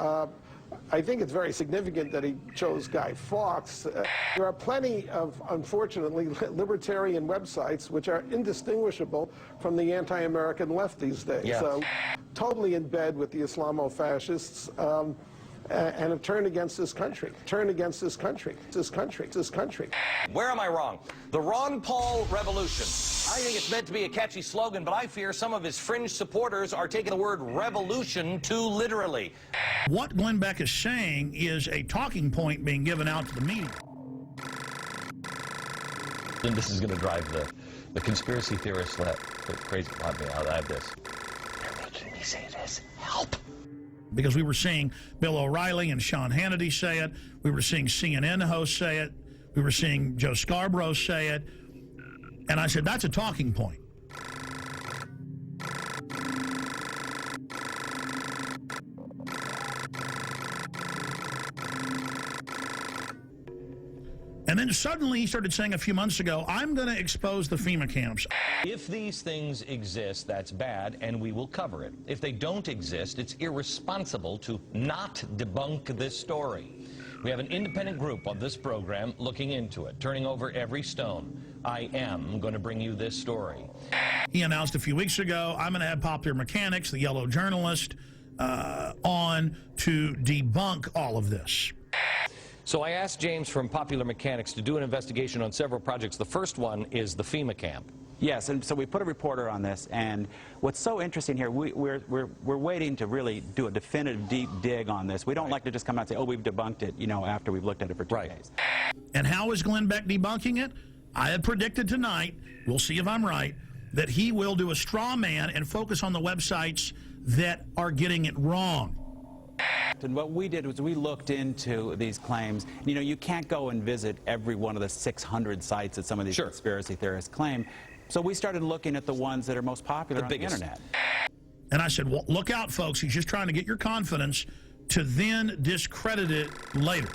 I think it's very significant that he chose Guy Fawkes. There are plenty of, unfortunately, libertarian websites which are indistinguishable from the anti-American left these days. Yeah. So, totally in bed with the Islamo-fascists and have turned against this country. Turned against this country. This country. Where am I wrong? The Ron Paul Revolution. I think it's meant to be a catchy slogan, but I fear some of his fringe supporters are taking the word revolution too literally. What Glenn Beck is saying is a talking point being given out to the media. And this is going to drive the conspiracy theorists crazy. I have this. They're making me say this. Help. Because we were seeing Bill O'Reilly and Sean Hannity say it. We were seeing CNN hosts say it. We were seeing Joe Scarborough say it. And I said, that's a talking point. And then suddenly he started saying a few months ago, I'm going to expose the FEMA camps. If these things exist, that's bad, and we will cover it. If they don't exist, it's irresponsible to not debunk this story. We have an independent group on this program looking into it, turning over every stone. I am going to bring you this story. He announced a few weeks ago, I'm going to have Popular Mechanics, the yellow journalist, on to debunk all of this. So I asked James from Popular Mechanics to do an investigation on several projects. The first one is the FEMA camp. Yes, and so we put a reporter on this, and what's so interesting here, we're waiting to really do a definitive deep dig on this. We don't like to just come out and say, oh, we've debunked it, you know, after we've looked at it for 2 days. And how is Glenn Beck debunking it? I have predicted tonight, we'll see if I'm right, that he will do a straw man and focus on the websites that are getting it wrong. And what we did was we looked into these claims. You know, you can't go and visit every one of the 600 sites that some of these conspiracy theorists claim. So we started looking at the ones that are most popular on the internet. And I said, well, look out, folks. He's just trying to get your confidence to then discredit it later.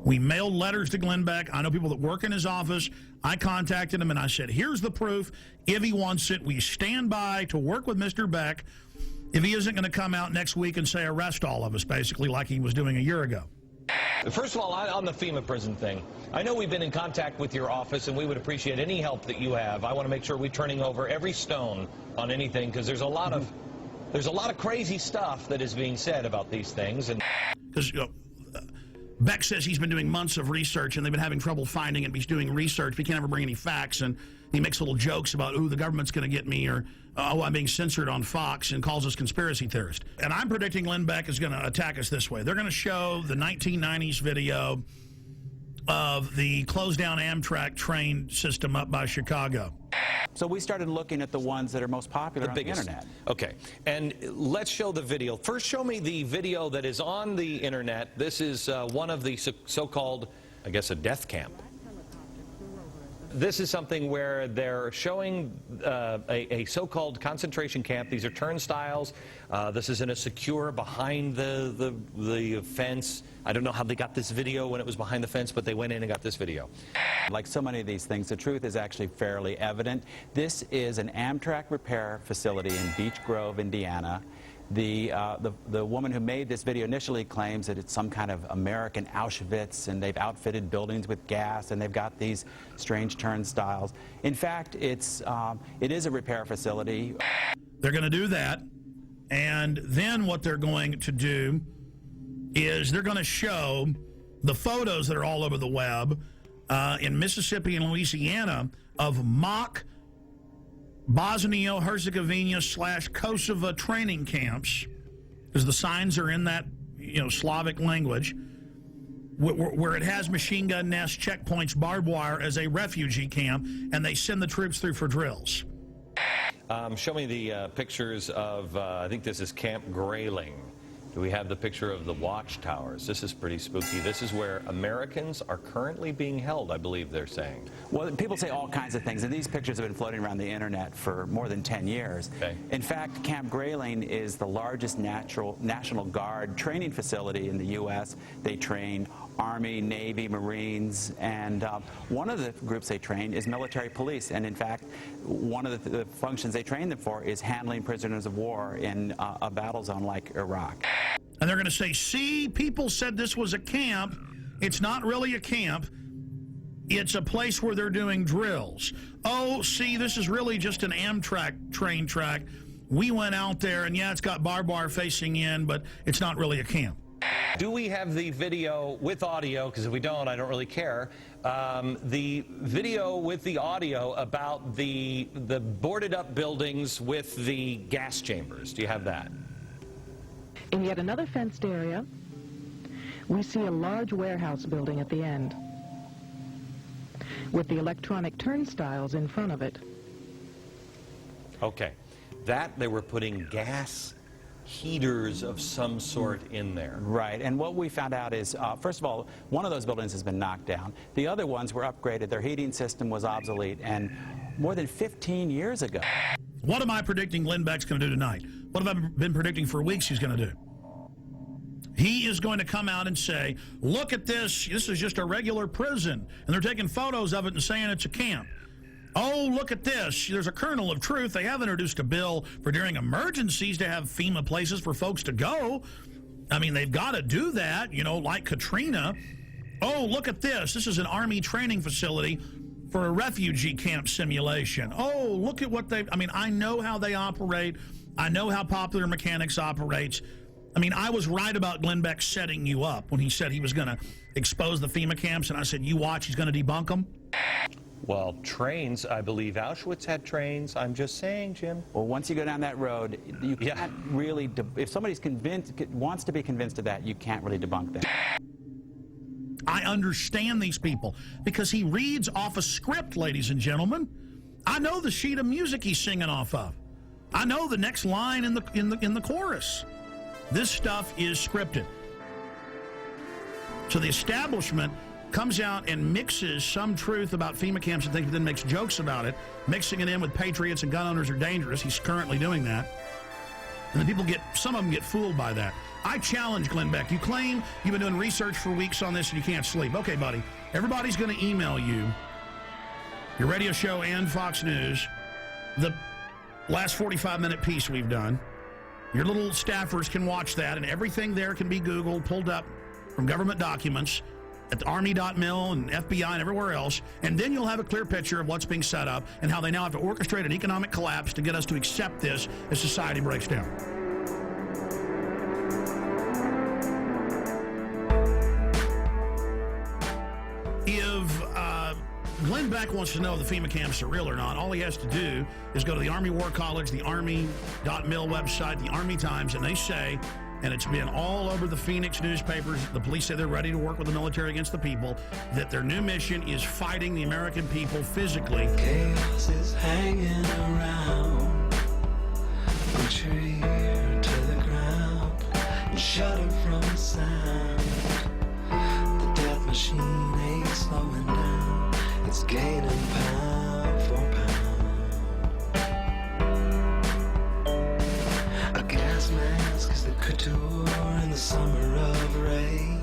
We mailed letters to Glenn Beck. I know people that work in his office. I contacted him and I said, here's the proof. If he wants it, we stand by to work with Mr. Beck if he isn't going to come out next week and say arrest all of us, basically, like he was doing a year ago. First of all, on the FEMA prison thing, I know we've been in contact with your office, and we would appreciate any help that you have. I want to make sure we're turning over every stone on anything, because there's a lot of crazy stuff that is being said about these things. And because Beck says he's been doing months of research, and they've been having trouble finding it. He's doing research, but he can't ever bring any facts, and he makes little jokes about, ooh, the government's going to get me, or, oh, I'm being censored on Fox, and calls us conspiracy theorists. And I'm predicting Glenn Beck is going to attack us this way. They're going to show the 1990s video of the closed-down Amtrak train system up by Chicago. So we started looking at the ones that are most popular on the internet. Okay, and let's show the video. First, show me the video that is on the internet. This is one of the so-called, I guess, a death camp. This is something where they're showing a so-called concentration camp. These are turnstiles. This is in a secure behind the fence. I don't know how they got this video when it was behind the fence, but they went in and got this video. Like so many of these things, the truth is actually fairly evident. This is an Amtrak repair facility in Beech Grove, Indiana. The woman who made this video initially claims that it's some kind of American Auschwitz, and they've outfitted buildings with gas, and they've got these strange turnstiles. In fact, it is a repair facility. They're going to do that, and then what they're going to do is they're going to show the photos that are all over the web in Mississippi and Louisiana of mock Bosnia-Herzegovina / Kosovo training camps, because the signs are in that, you know, Slavic language, where it has machine gun nests, checkpoints, barbed wire as a refugee camp, and they send the troops through for drills. Show me the pictures of, I think this is Camp Grayling. Do we have the picture of the watchtowers? This is pretty spooky. This is where Americans are currently being held, I believe they're saying. Well, people say all kinds of things, and these pictures have been floating around the internet for more than 10 years. Okay. In fact, Camp Grayling is the largest National Guard training facility in the U.S. They train Army, Navy, Marines, and one of the groups they train is military police. And in fact, one of the functions they train them for is handling prisoners of war in a battle zone like Iraq. And they're going to say, see, people said this was a camp. It's not really a camp. It's a place where they're doing drills. Oh, see, this is really just an Amtrak train track. We went out there, and yeah, it's got barbed wire facing in, but it's not really a camp. Do we have the video with audio? Because if we don't, I don't really care. The video with the audio about the boarded up buildings with the gas chambers. Do you have that? In yet another fenced area, we see a large warehouse building at the end, with the electronic turnstiles in front of it. Okay. That, they were putting gas heaters of some sort in there. Right, and what we found out is, first of all, one of those buildings has been knocked down. The other ones were upgraded. Their heating system was obsolete, and more than 15 years ago. What am I predicting Glenn Beck's going to do tonight? What have I been predicting for weeks he's going to do? He is going to come out and say, look at this. This is just a regular prison. And they're taking photos of it and saying it's a camp. Oh, look at this. There's a kernel of truth. They have introduced a bill for during emergencies to have FEMA places for folks to go. I mean, they've got to do that, you know, like Katrina. Oh, look at this. This is an Army training facility for a refugee camp simulation. Oh, look at what I mean, I know how they operate. I know how Popular Mechanics operates. I mean, I was right about Glenn Beck setting you up when he said he was going to expose the FEMA camps, and I said, you watch, he's going to debunk them. Well, trains, I believe Auschwitz had trains. I'm just saying, Jim. Well, once you go down that road, you can't really, if somebody's wants to be convinced of that, you can't really debunk that. I understand these people because he reads off a script, ladies and gentlemen. I know the sheet of music he's singing off of. I know the next line in the chorus. This stuff is scripted. So the establishment comes out and mixes some truth about FEMA camps and things, then makes jokes about it, mixing it in with patriots and gun owners are dangerous. He's currently doing that. And then people some of them get fooled by that. I challenge Glenn Beck. You claim you've been doing research for weeks on this and you can't sleep. Okay, buddy. Everybody's going to email you, your radio show and Fox News, the last 45-minute piece we've done. Your little staffers can watch that, and everything there can be Googled, pulled up from government documents at the Army.mil and FBI and everywhere else, and then you'll have a clear picture of what's being set up and how they now have to orchestrate an economic collapse to get us to accept this as society breaks down. If Glenn Beck wants to know if the FEMA camps are real or not, all he has to do is go to the Army War College, the Army.mil website, the Army Times, and they say, and it's been all over the Phoenix newspapers, the police say they're ready to work with the military against the people, that their new mission is fighting the American people physically. Chaos is hanging around, put your ear to the ground and shudder from the sound. The death machine ain't slowing down, it's gaining pound for pound. A gas mask is the couture in the summer of rage.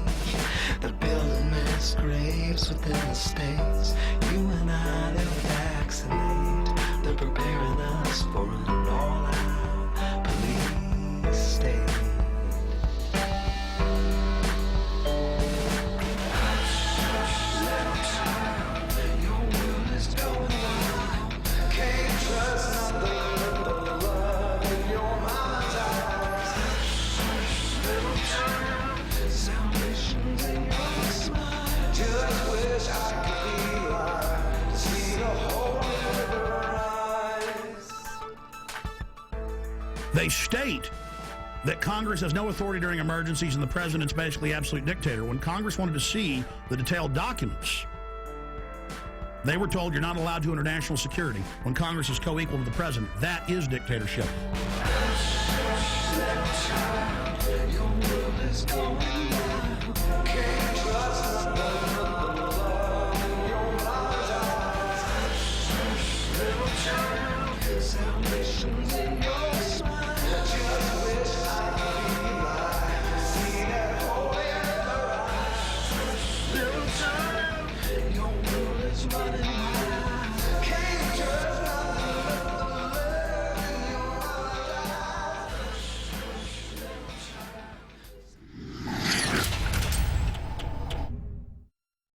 They're building mass graves within the states. You and I, they'll vaccinate. They're preparing us for an all-out police state. Salvation's in your smile. They state that Congress has no authority during emergencies and the president's basically absolute dictator. When Congress wanted to see the detailed documents, they were told you're not allowed to under national security. When Congress is co-equal to the president, that is dictatorship. Your world is going